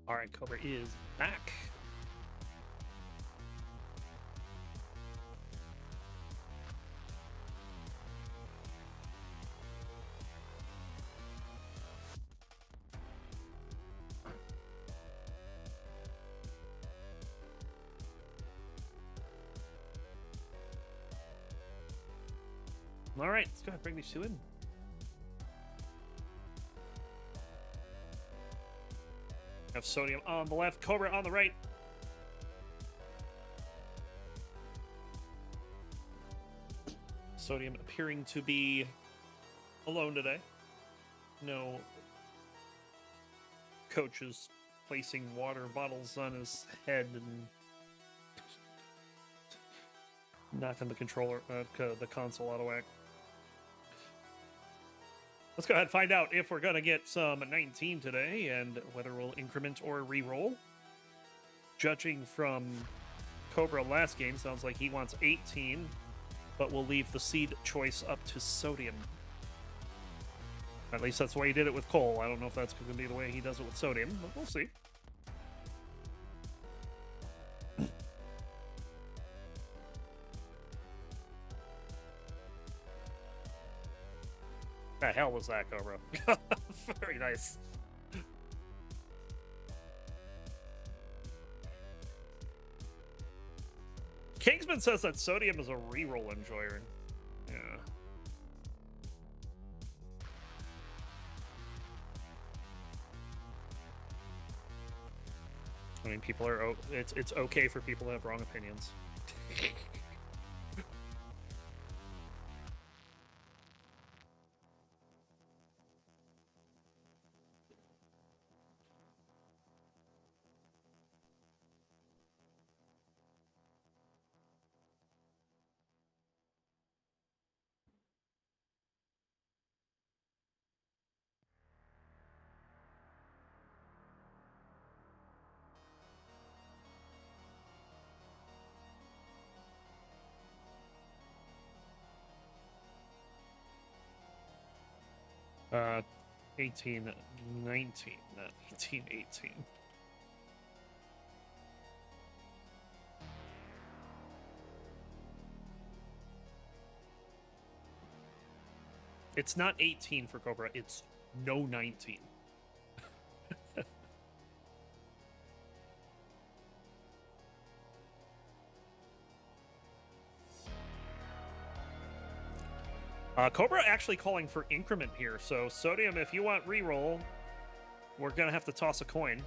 All right, Cobra is back. All right, let's go ahead and bring these two in. Have Sodium on the left, Cobra on the right. Sodium appearing to be alone today. No coaches placing water bottles on his head and knocking the controller, the console out of whack. Let's go ahead and find out if we're going to get some 19 today and whether we'll increment or re-roll. Judging from Cobra last game, sounds like he wants 18, but we'll leave the seed choice up to Sodium. At least that's the way he did it with Cole. I don't know if that's going to be the way he does it with Sodium, but we'll see. The hell was that, Cobra? Very nice. Kingsman says that Sodium is a reroll enjoyer. Yeah. I mean, people are... It's okay for people to have wrong opinions. Uh, 18, 19, not 18, 18. It's not 18 for Cobra, it's no 19. Cobra actually calling for increment here, so Sodium, if you want reroll, we're gonna have to toss a coin.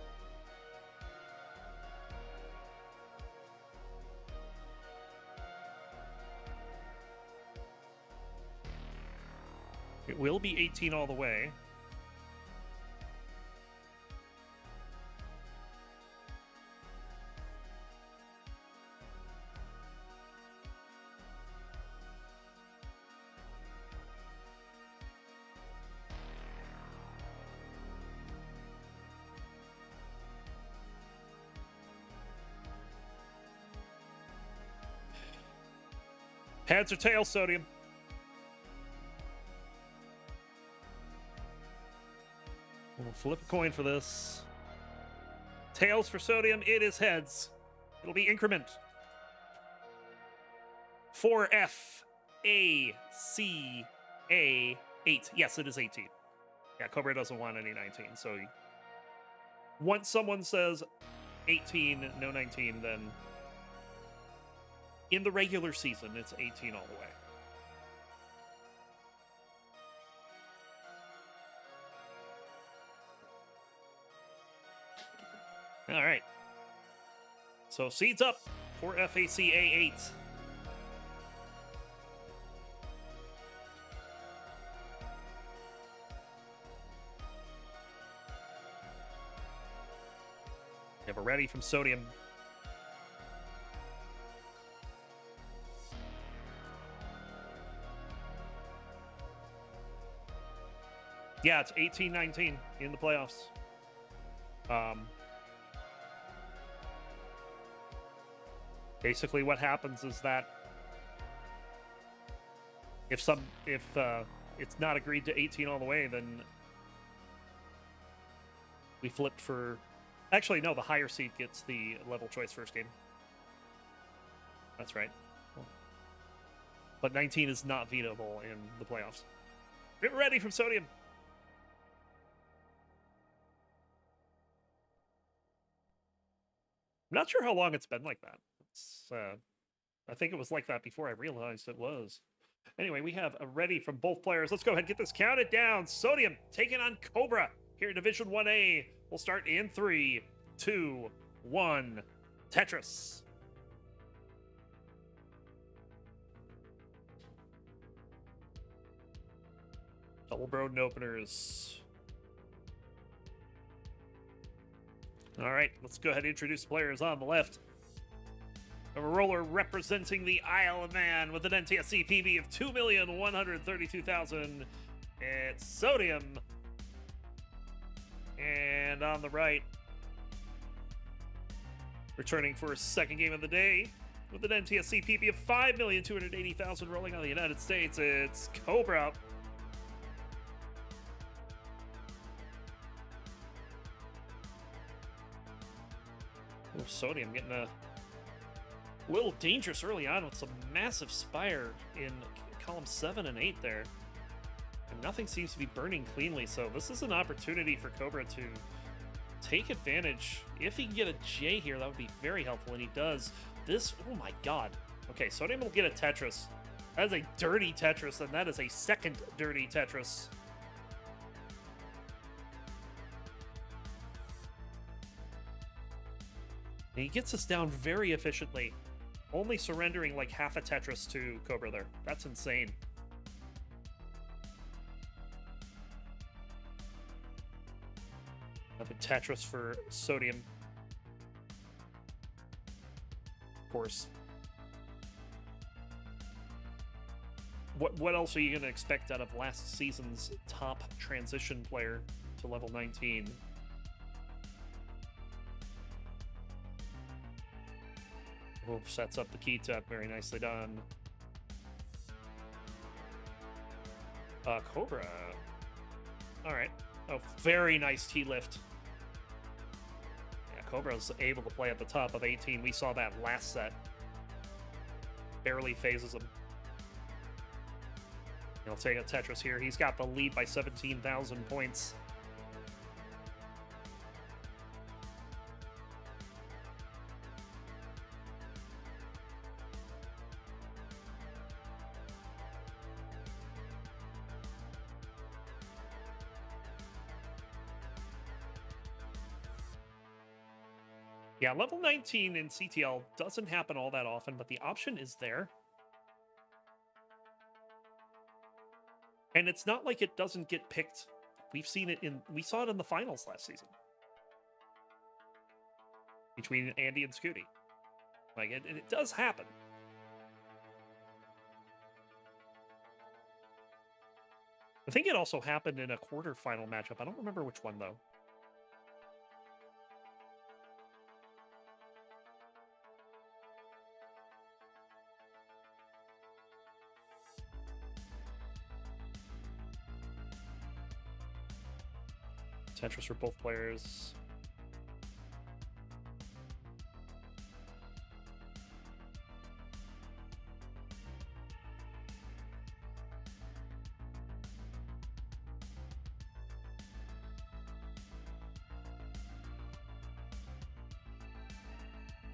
It will be 18 all the way. Heads or tails, Sodium? We'll flip a coin for this. Tails for Sodium. It is heads. It'll be increment. 4FACA 8. Yes, it is 18. Yeah, Cobra doesn't want any 19. So once someone says 18, no 19, then in the regular season, it's 18 all the way. All right. So seeds up for FACA 8. We have a ready from Sodium. Yeah, it's 18-19 in the playoffs. Basically, what happens is that if it's not agreed to 18 all the way, then we flipped for. Actually, no, the higher seed gets the level choice first game. That's right. But 19 is not vetoable in the playoffs. Get ready from Sodium. I'm not sure how long it's been like that. I think it was like that before I realized it was. Anyway, we have a ready from both players. Let's go ahead and get this counted down. Sodium taking on Cobra here in Division 1A. We'll start in 3, 2, 1. Tetris. Double Broden openers. All right, let's go ahead and introduce the players on the left. A roller representing the Isle of Man with an NTSC PB of 2,132,000. It's Sodium. And on the right, returning for a second game of the day with an NTSC PB of 5,280,000 rolling on the United States. It's Cobra. Oh, Sodium getting a little dangerous early on with some massive Spire in column 7 and 8 there. And nothing seems to be burning cleanly, so this is an opportunity for Cobra to take advantage. If he can get a J here, that would be very helpful, and he does. This, oh my god. Okay, Sodium will get a Tetris. That is a dirty Tetris, and that is a second dirty Tetris. And he gets us down very efficiently. Only surrendering like half a Tetris to Cobra there. That's insane. Another Tetris for Sodium. Of course. What else are you going to expect out of last season's top transition player to level 19? Oh, sets up the key tap. Very nicely done. Cobra. All right. Oh, very nice T-lift. Yeah, Cobra's able to play at the top of 18. We saw that last set. Barely phases him. He'll take a Tetris here. He's got the lead by 17,000 points. Yeah, level 19 in CTL doesn't happen all that often, but the option is there. And it's not like it doesn't get picked. We saw it in the finals last season. Between Andy and Scooty. Like, it does happen. I think it also happened in a quarterfinal matchup. I don't remember which one, though. Tetris for both players.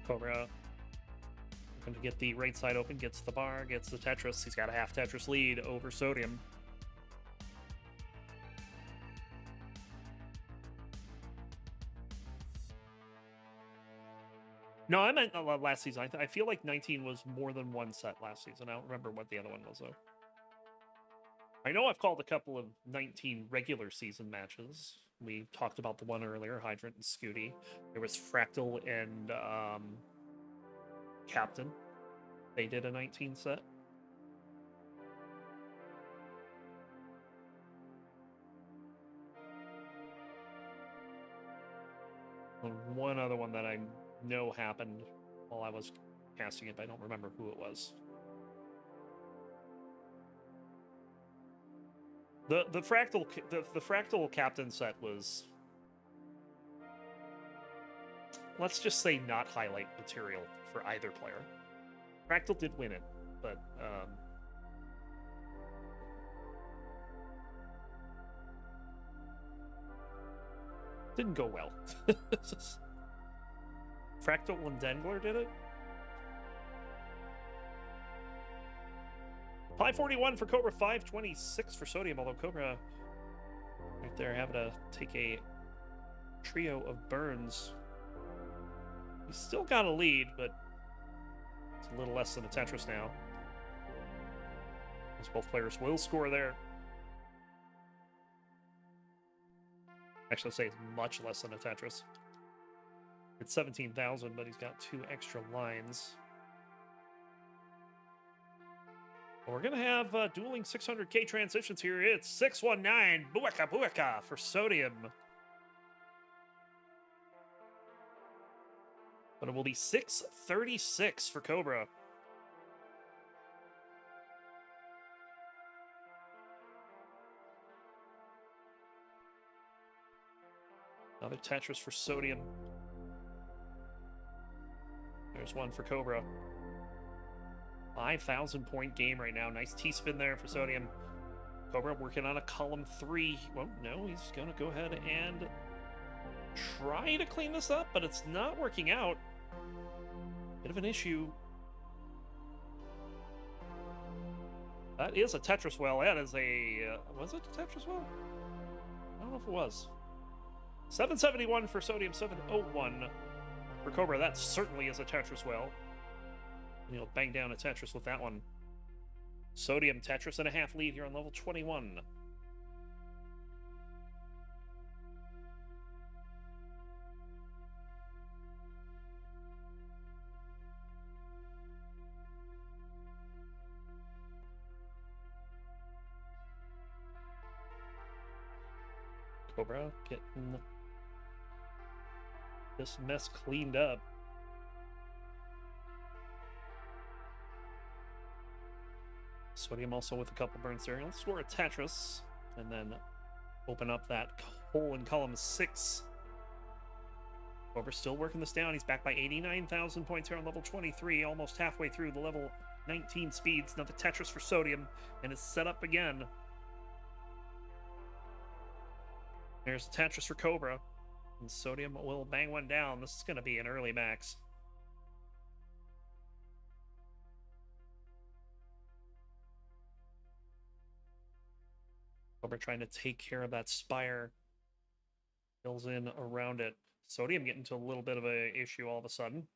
Cobra looking to get the right side open, gets the bar, gets the Tetris. He's got a half Tetris lead over Sodium. No, I meant last season. I feel like 19 was more than one set last season. I don't remember what the other one was, though. I know I've called a couple of 19 regular season matches. We talked about the one earlier, Hydrant and Scooty. There was Fractal and Captain. They did a 19 set. And one other one that I know happened while I was casting it, but I don't remember who it was. The fractal captain set was, let's just say, not highlight material for either player. Fractal did win it, but didn't go well. Fractal and Dengler did it. 541 for Cobra, 526 for Sodium, although Cobra right there having to take a trio of burns. He's still got a lead, but it's a little less than a Tetris now. As both players will score there. Actually, I'd say it's much less than a Tetris. It's 17,000, but he's got 2 extra lines. We're going to have dueling 600k transitions here. It's 619 Bueka Bueka for Sodium. But it will be 636 for Cobra. Another Tetris for Sodium. There's one for Cobra. 5,000 point game right now. Nice T-spin there for Sodium. Cobra working on a column 3. Well, no, he's going to go ahead and try to clean this up, but it's not working out. Bit of an issue. That is a Tetris well. That is a... was it a Tetris well? I don't know if it was. 771 for Sodium, 701 for Cobra. That certainly is a Tetris well. And he'll bang down a Tetris with that one. Sodium Tetris and a half lead here on level 21. Cobra getting this mess cleaned up. Sodium also with a couple burns there. He'll score a Tetris and then open up that hole in column 6. Cobra still working this down. He's back by 89,000 points here on level 23, almost halfway through the level 19 speeds. Another Tetris for Sodium, and it's set up again. There's the Tetris for Cobra, and Sodium will bang one down. This is going to be an early max. Cobra trying to take care of that spire. Fills in around it. Sodium getting to a little bit of an issue all of a sudden.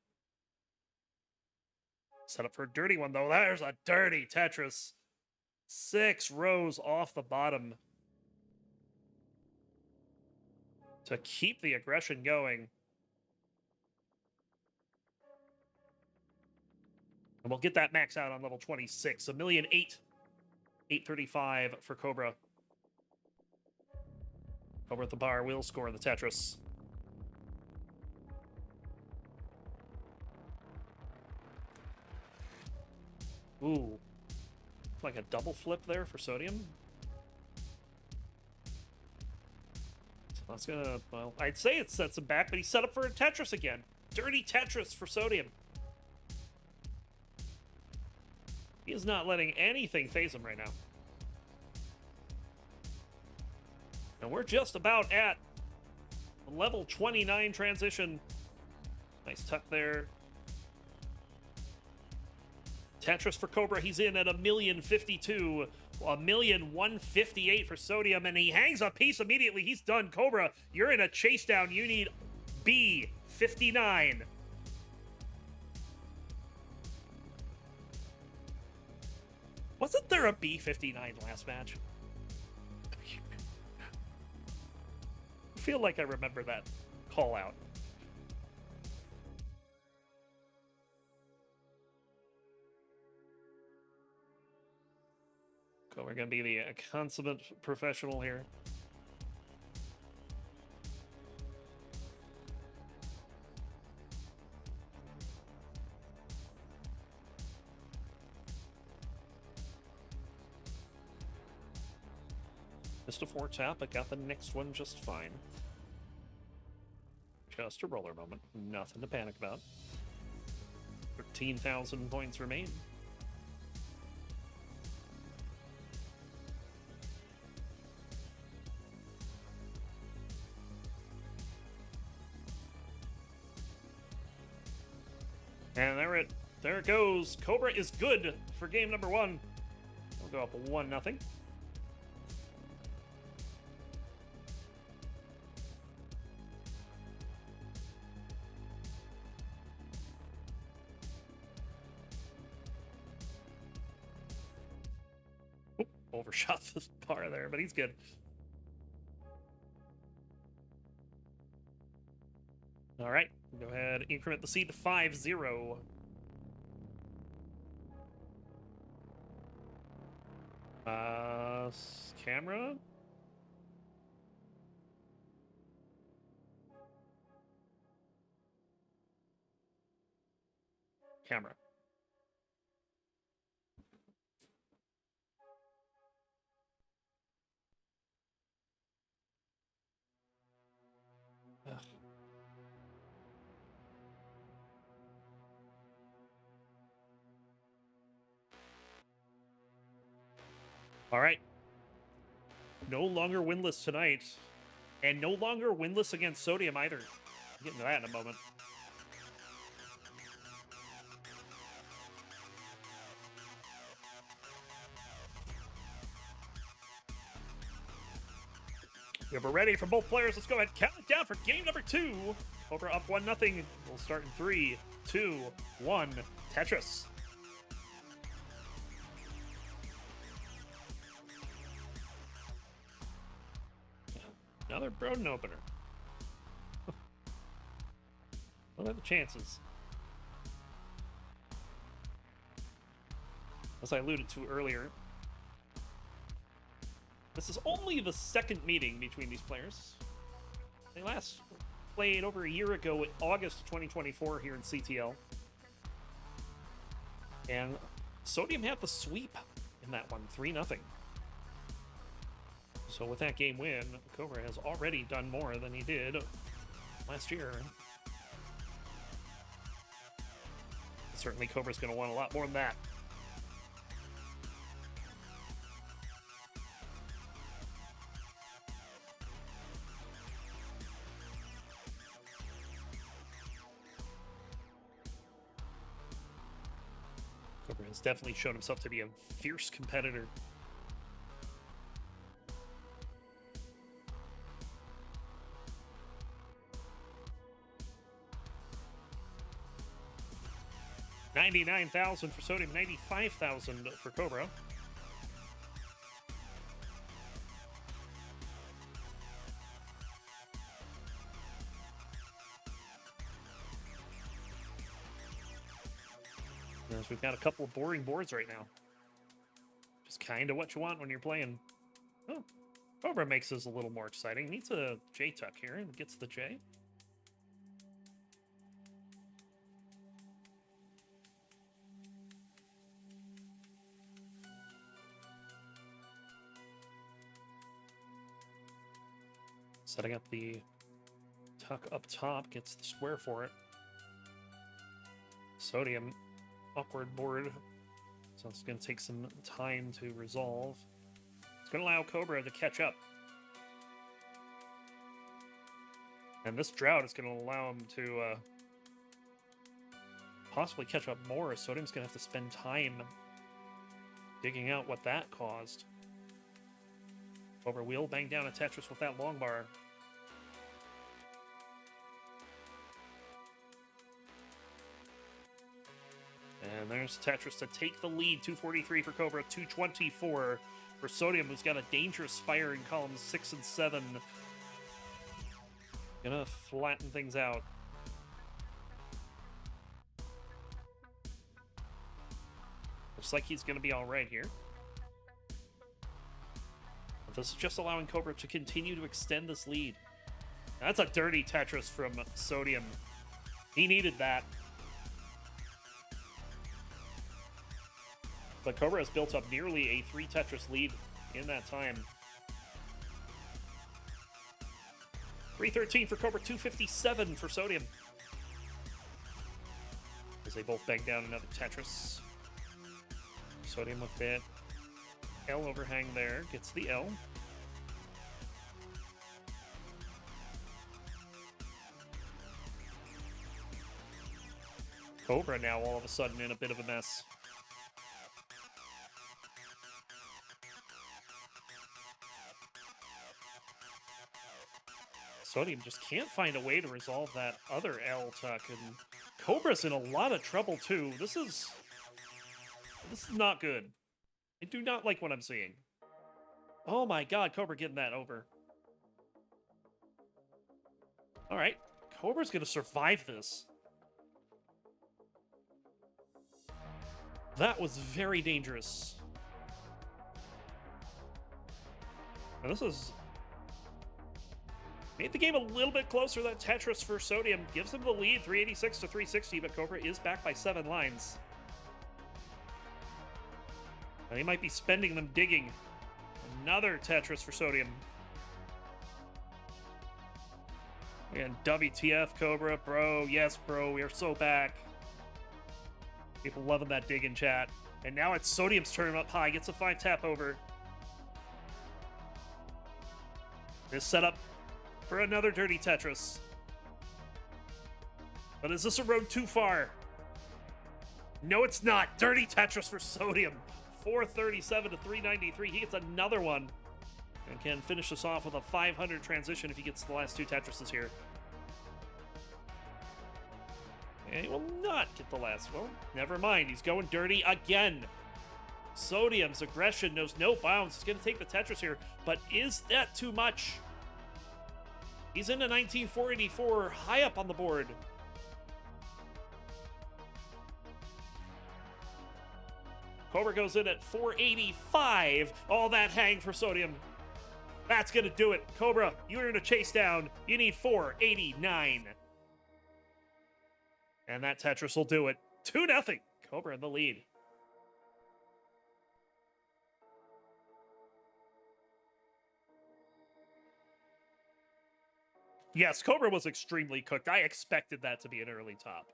Set up for a dirty one, though. There's a dirty Tetris. 6 rows off the bottom. To keep the aggression going. And we'll get that max out on level 26. 1,008,000. 835 for Cobra. Cobra at the bar will score the Tetris. Ooh. Like a double flip there for Sodium. That's gonna, well, I'd say it sets him back, but he's set up for a Tetris again. Dirty Tetris for Sodium. He is not letting anything phase him right now. And we're just about at level 29 transition. Nice tuck there. Tetris for Cobra, he's in at 1,052,000. 1,158,000 for Sodium, and he hangs a piece immediately. He's done. Cobra, you're in a chase down. You need B59. Wasn't there a B59 last match? I feel like I remember that call out. So we're going to be the consummate professional here. Missed a 4-tap, but got the next one just fine. Just a roller moment. Nothing to panic about. 13,000 points remain. And there it goes. Cobra is good for game number 1. We'll go up 1-0. Overshot the bar there, but he's good. All right, go ahead, increment the seed to 5-0. Camera? Camera. Ugh. All right. No longer winless tonight. And no longer winless against Sodium either. I'll get into that in a moment. If we're ready for both players, let's go ahead and count it down for game number 2. Over up 1-0. We'll start in 3, 2, 1. Tetris. Another Broden opener. What are the chances? As I alluded to earlier, this is only the second meeting between these players. They last played over a year ago in August 2024 here in CTL. And Sodium had the sweep in that one, 3-0. So with that game win, Cobra has already done more than he did last year. Certainly Cobra's going to want a lot more than that. Cobra has definitely shown himself to be a fierce competitor. $99,000 for Sodium, $95,000 for Cobra. Yes, we've got a couple of boring boards right now. Just kind of what you want when you're playing. Oh, Cobra makes this a little more exciting. Needs a J tuck here and gets the J. Setting up the tuck up top, gets the square for it. Sodium, awkward board, so it's going to take some time to resolve. It's going to allow Cobra to catch up. And this drought is going to allow him to possibly catch up more. Sodium's going to have to spend time digging out what that caused. Cobra will bang down a Tetris with that long bar. And there's Tetris to take the lead. 243 for Cobra, 224 for Sodium, who's got a dangerous fire in columns 6 and 7. Gonna flatten things out. Looks like he's gonna be alright here. But this is just allowing Cobra to continue to extend this lead. That's a dirty Tetris from Sodium. He needed that. But Cobra has built up nearly a 3 Tetris lead in that time. 313 for Cobra, 257 for Sodium. As they both bang down another Tetris. Sodium with that L overhang there, gets the L. Cobra now all of a sudden in a bit of a mess. Sodium just can't find a way to resolve that other L tuck, and Cobra's in a lot of trouble too. This is not good. I do not like what I'm seeing. Oh my god, Cobra getting that over. Alright, Cobra's gonna survive this. That was very dangerous. And this is... made the game a little bit closer. That Tetris for Sodium gives him the lead, 386 to 360, but Cobra is back by 7 lines. And he might be spending them digging. Another Tetris for Sodium. And WTF, Cobra, bro. Yes, bro, we are so back. People loving that dig in chat. And now it's Sodium's turn up high. Gets a 5-tap over. This setup for another dirty Tetris. But is this a road too far? No, it's not. Dirty Tetris for Sodium. 437 to 393. He gets another one. And can finish this off with a 500 transition if he gets the last 2 Tetrises here. And he will not get the last one. Never mind. He's going dirty again. Sodium's aggression knows no bounds. He's going to take the Tetris here. But is that too much? He's into 19,484, high up on the board. Cobra goes in at 485. All that hang for Sodium. That's going to do it. Cobra, you're in a chase down. You need 489. And that Tetris will do it. 2-0. Cobra in the lead. Yes, Cobra was extremely cooked. I expected that to be an early top.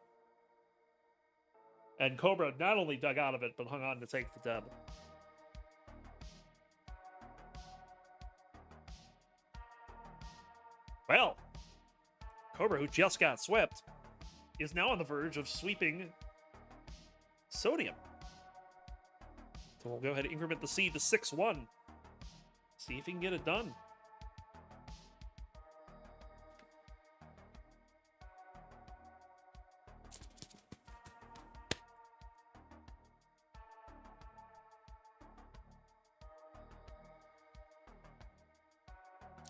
And Cobra not only dug out of it, but hung on to take the dub. Well, Cobra, who just got swept, is now on the verge of sweeping Sodium. So we'll go ahead and increment the seed to 6-1. See if he can get it done.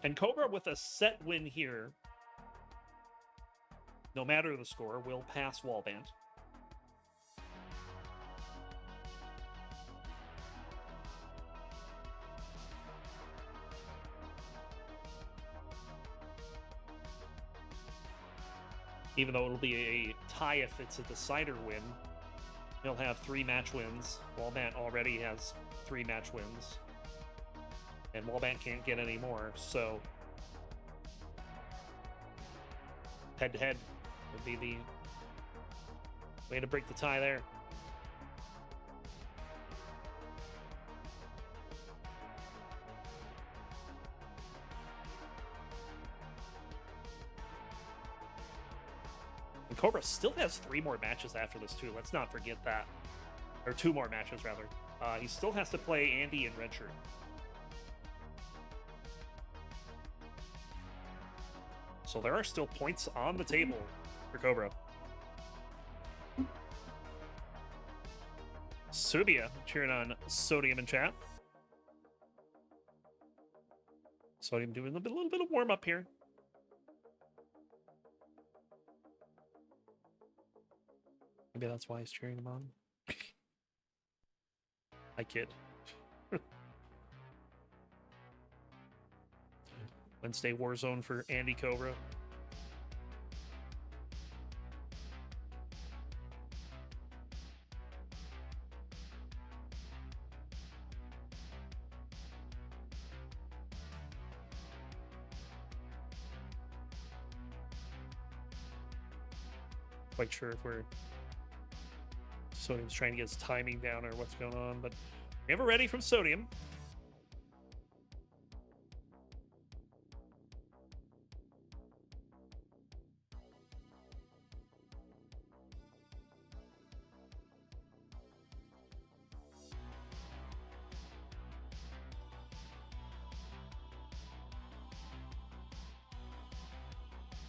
And Cobra with a set win here, no matter the score, will pass Wallbant. Even though it'll be a tie if it's a decider win, he'll have 3 match wins. Wallbant already has 3 match wins. And Wallbant can't get any more, so Head-to-head would be the way to break the tie there. And Cobra still has 3 more matches after this, too. Let's not forget that. Or 2 more matches, rather. He still has to play Andy and Redshirt. So there are still points on the table for Cobra. Subia cheering on Sodium in chat. Sodium doing a little bit of warm-up here. Maybe that's why he's cheering him on. I kid. Wednesday Warzone for Andy Cobra. Quite sure if we're Sodium's trying to get his timing down or what's going on, but we have a ready from Sodium.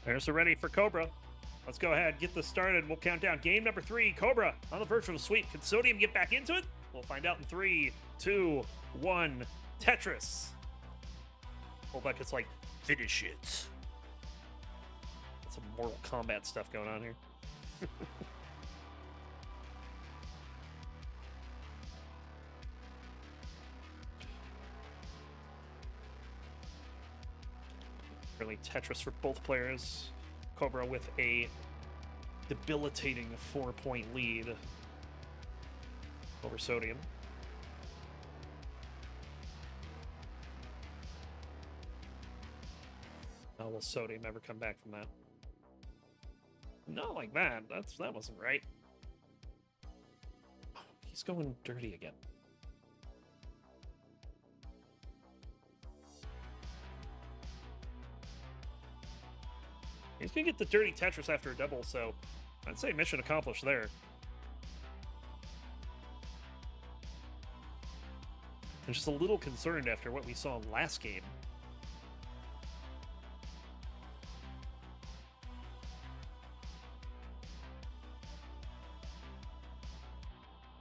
There's the ready for Cobra. Let's go ahead, get this started. We'll count down. Game number 3, Cobra on the verge of a sweep. Can Sodium get back into it? We'll find out in 3, 2, 1. Tetris. Hold like it's like, finish it. Some Mortal Kombat stuff going on here. Really Tetris for both players. Cobra with a debilitating 4-point lead over Sodium. How will Sodium ever come back from that? Not like that. That wasn't right. Oh, he's going dirty again. He's going to get the dirty Tetris after a double, so I'd say mission accomplished there. I'm just a little concerned after what we saw last game.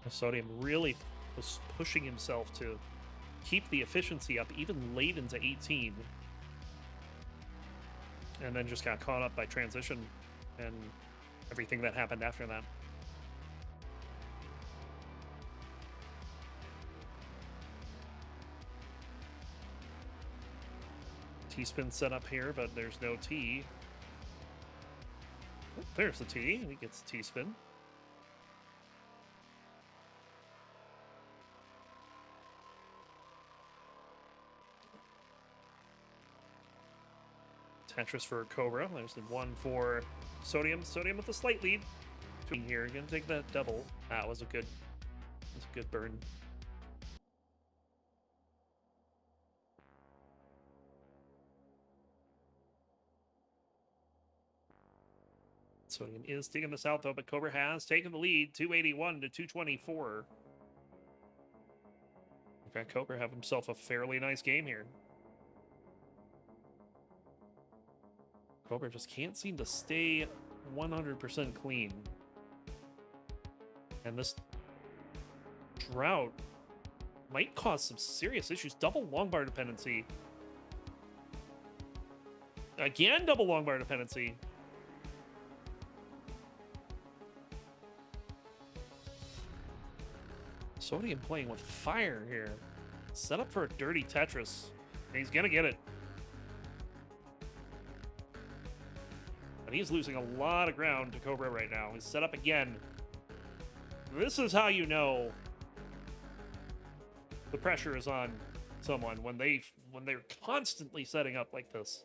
Sodium really was pushing himself to keep the efficiency up even late into 18. And then just got caught up by transition and everything that happened after that. T-spin set up here, but there's no T. Oh, there's the T. He gets the T-spin. Tetris for Cobra. There's the 1 for Sodium. Sodium with a slight lead. Here, gonna take that double. That was a good burn. Sodium is digging this out though, but Cobra has taken the lead, 281 to 224. In fact, Cobra have himself a fairly nice game here. Cobra just can't seem to stay 100% clean. And this drought might cause some serious issues. Double long bar dependency. Again, double long bar dependency. Sodium playing with fire here. Set up for a dirty Tetris. And he's gonna get it. And he's losing a lot of ground to Cobra right now. He's set up again. This is how you know the pressure is on someone when they're constantly setting up like this.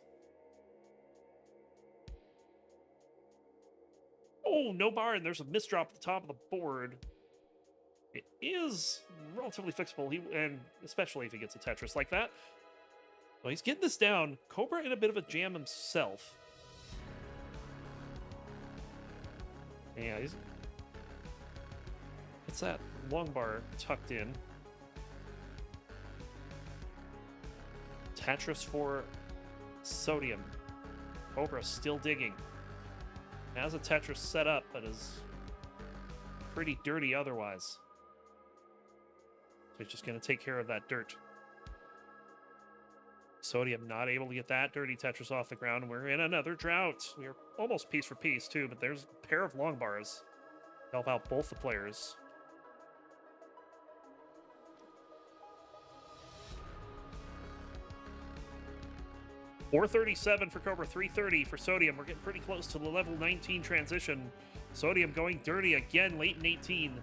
Oh, no bar, and there's a misdrop at the top of the board. It is relatively fixable, and especially if he gets a Tetris like that. Well, he's getting this down. Cobra in a bit of a jam himself. Yeah, it's that long bar tucked in. Tetris for Sodium. Cobra still digging. Has a Tetris set up, but is pretty dirty otherwise. So he's just going to take care of that dirt. Sodium not able to get that dirty Tetris off the ground, and we're in another drought. We're almost piece for piece, too, but there's a pair of long bars to help out both the players. $437 for Cobra, $330 for Sodium. We're getting pretty close to the level 19 transition. Sodium going dirty again late in 18.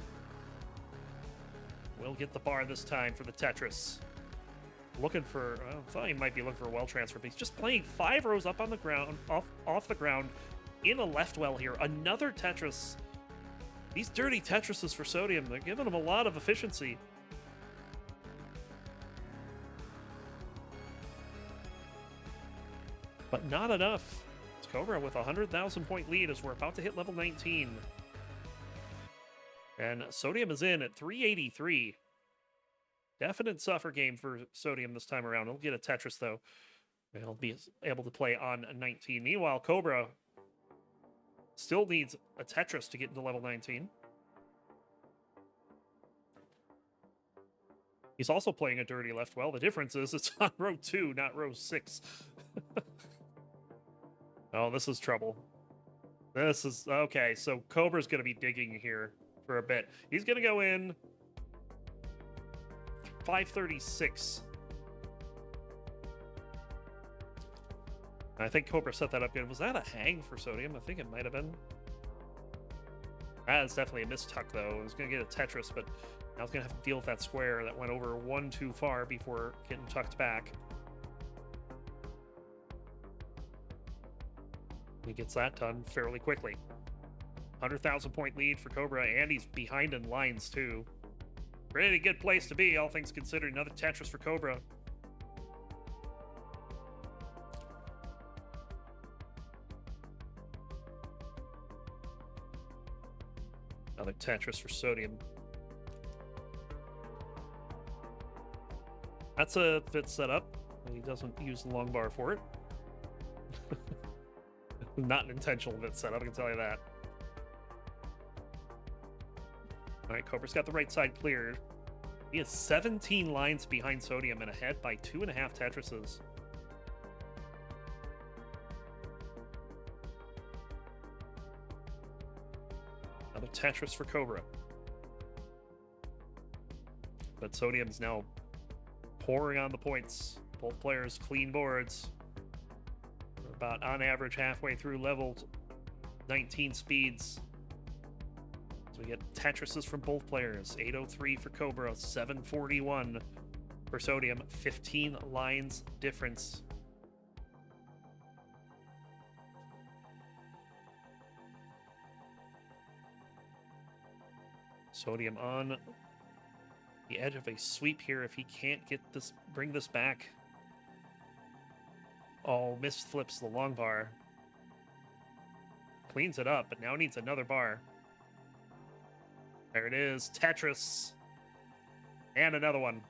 We'll get the bar this time for the Tetris. Looking for, I thought he might be looking for a well transfer, but he's just playing 5 rows up on the ground, off the ground, in a left well here. Another Tetris. These dirty Tetrises for Sodium, they're giving him a lot of efficiency. But not enough. It's Cobra with a 100,000 point lead as we're about to hit level 19. And Sodium is in at 383. Definite suffer game for Sodium this time around. He'll get a Tetris, though. He'll be able to play on 19. Meanwhile, Cobra still needs a Tetris to get into level 19. He's also playing a dirty left well. The difference is it's on row 2, not row 6. Oh, this is trouble. This is... Okay, so Cobra's going to be digging here for a bit. He's going to go in 536. I think Cobra set that up good. Was that a hang for Sodium? I think it might have been. That is definitely a mistuck, though. It was going to get a Tetris, but I was going to have to deal with that square that went over one too far before getting tucked back. He gets that done fairly quickly. 100,000 point lead for Cobra, and he's behind in lines, too. Pretty good place to be, all things considered. Another Tetris for Cobra. Another Tetris for Sodium. That's a fit setup. He doesn't use the long bar for it. Not an intentional bit setup, I can tell you that. Alright, Cobra's got the right side cleared. He is 17 lines behind Sodium and ahead by 2.5 Tetrises. Another Tetris for Cobra. But Sodium's now pouring on the points. Both players clean boards. We're about on average halfway through level 19 speeds. So we get Tetrises from both players. 803 for Cobra, 741 for Sodium. 15 lines difference. Sodium on the edge of a sweep here if he can't get this, bring this back. Oh, misflips the long bar. Cleans it up, but now needs another bar. There it is, Tetris. And another one.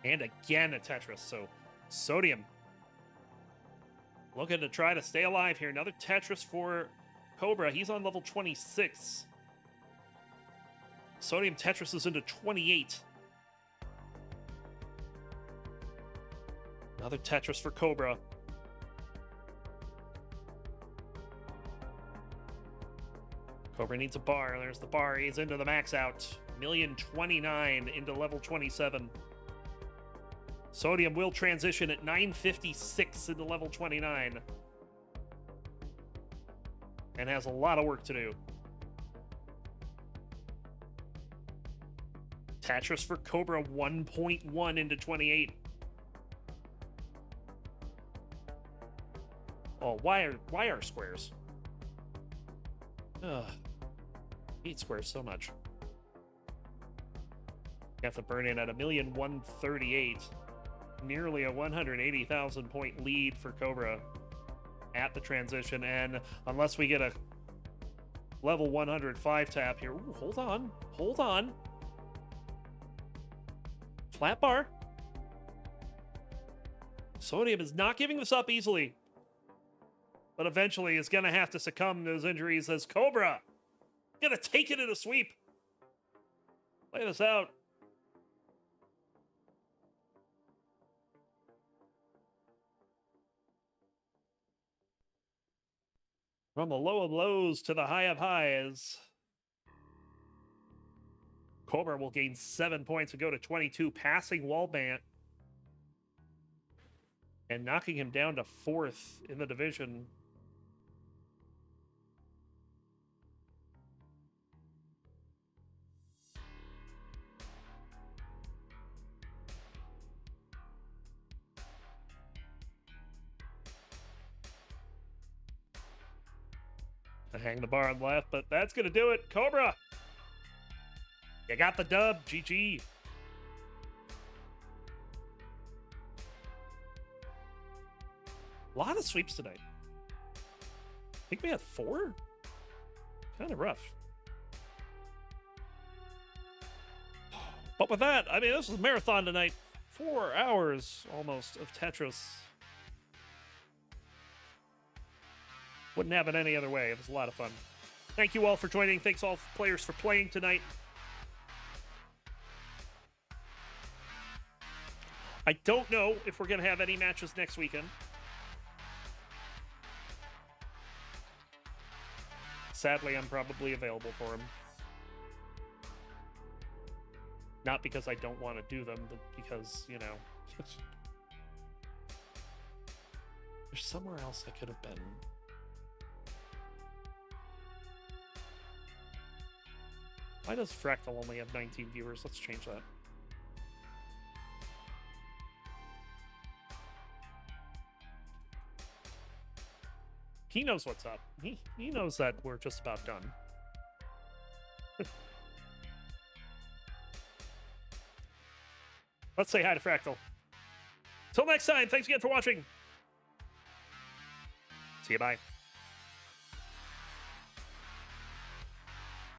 And again a Tetris, so Sodium looking to try to stay alive here. Another Tetris for Cobra. He's on level 26. Sodium Tetris is into 28. Another Tetris for Cobra. Cobra needs a bar. There's the bar. He's into the max out. 1,029,000 into level 27. Sodium will transition at 956 into level 29. And has a lot of work to do. Tetris for Cobra, 1.1 into 28. Oh, why are squares? Ugh. Hate squares so much. You have to burn in at 1,138,000. Nearly a 180,000 point lead for Cobra at the transition. And unless we get a level 105 tap here. Ooh, hold on. Hold on. Flat bar. Sodium is not giving this up easily. But eventually is going to have to succumb to those injuries as Cobra going to take it in a sweep. Play this out. From the low of lows to the high of highs. Cobra will gain 7 points and go to 22, passing Wallbant. And knocking him down to 4th in the division. I hang the bar on the left, but that's going to do it. Cobra! You got the dub. GG. A lot of sweeps tonight. I think we had 4? Kind of rough. But with that, I mean, this was a marathon tonight. 4 hours almost of Tetris. Wouldn't have it any other way. It was a lot of fun. Thank you all for joining. Thanks all players for playing tonight. I don't know if we're going to have any matches next weekend. Sadly, I'm probably available for them. Not because I don't want to do them, but because, you know... There's somewhere else I could have been. Why does Fractal only have 19 viewers? Let's change that. He knows what's up. He knows that we're just about done. Let's say hi to Fractal. Till next time, thanks again for watching. See you, bye.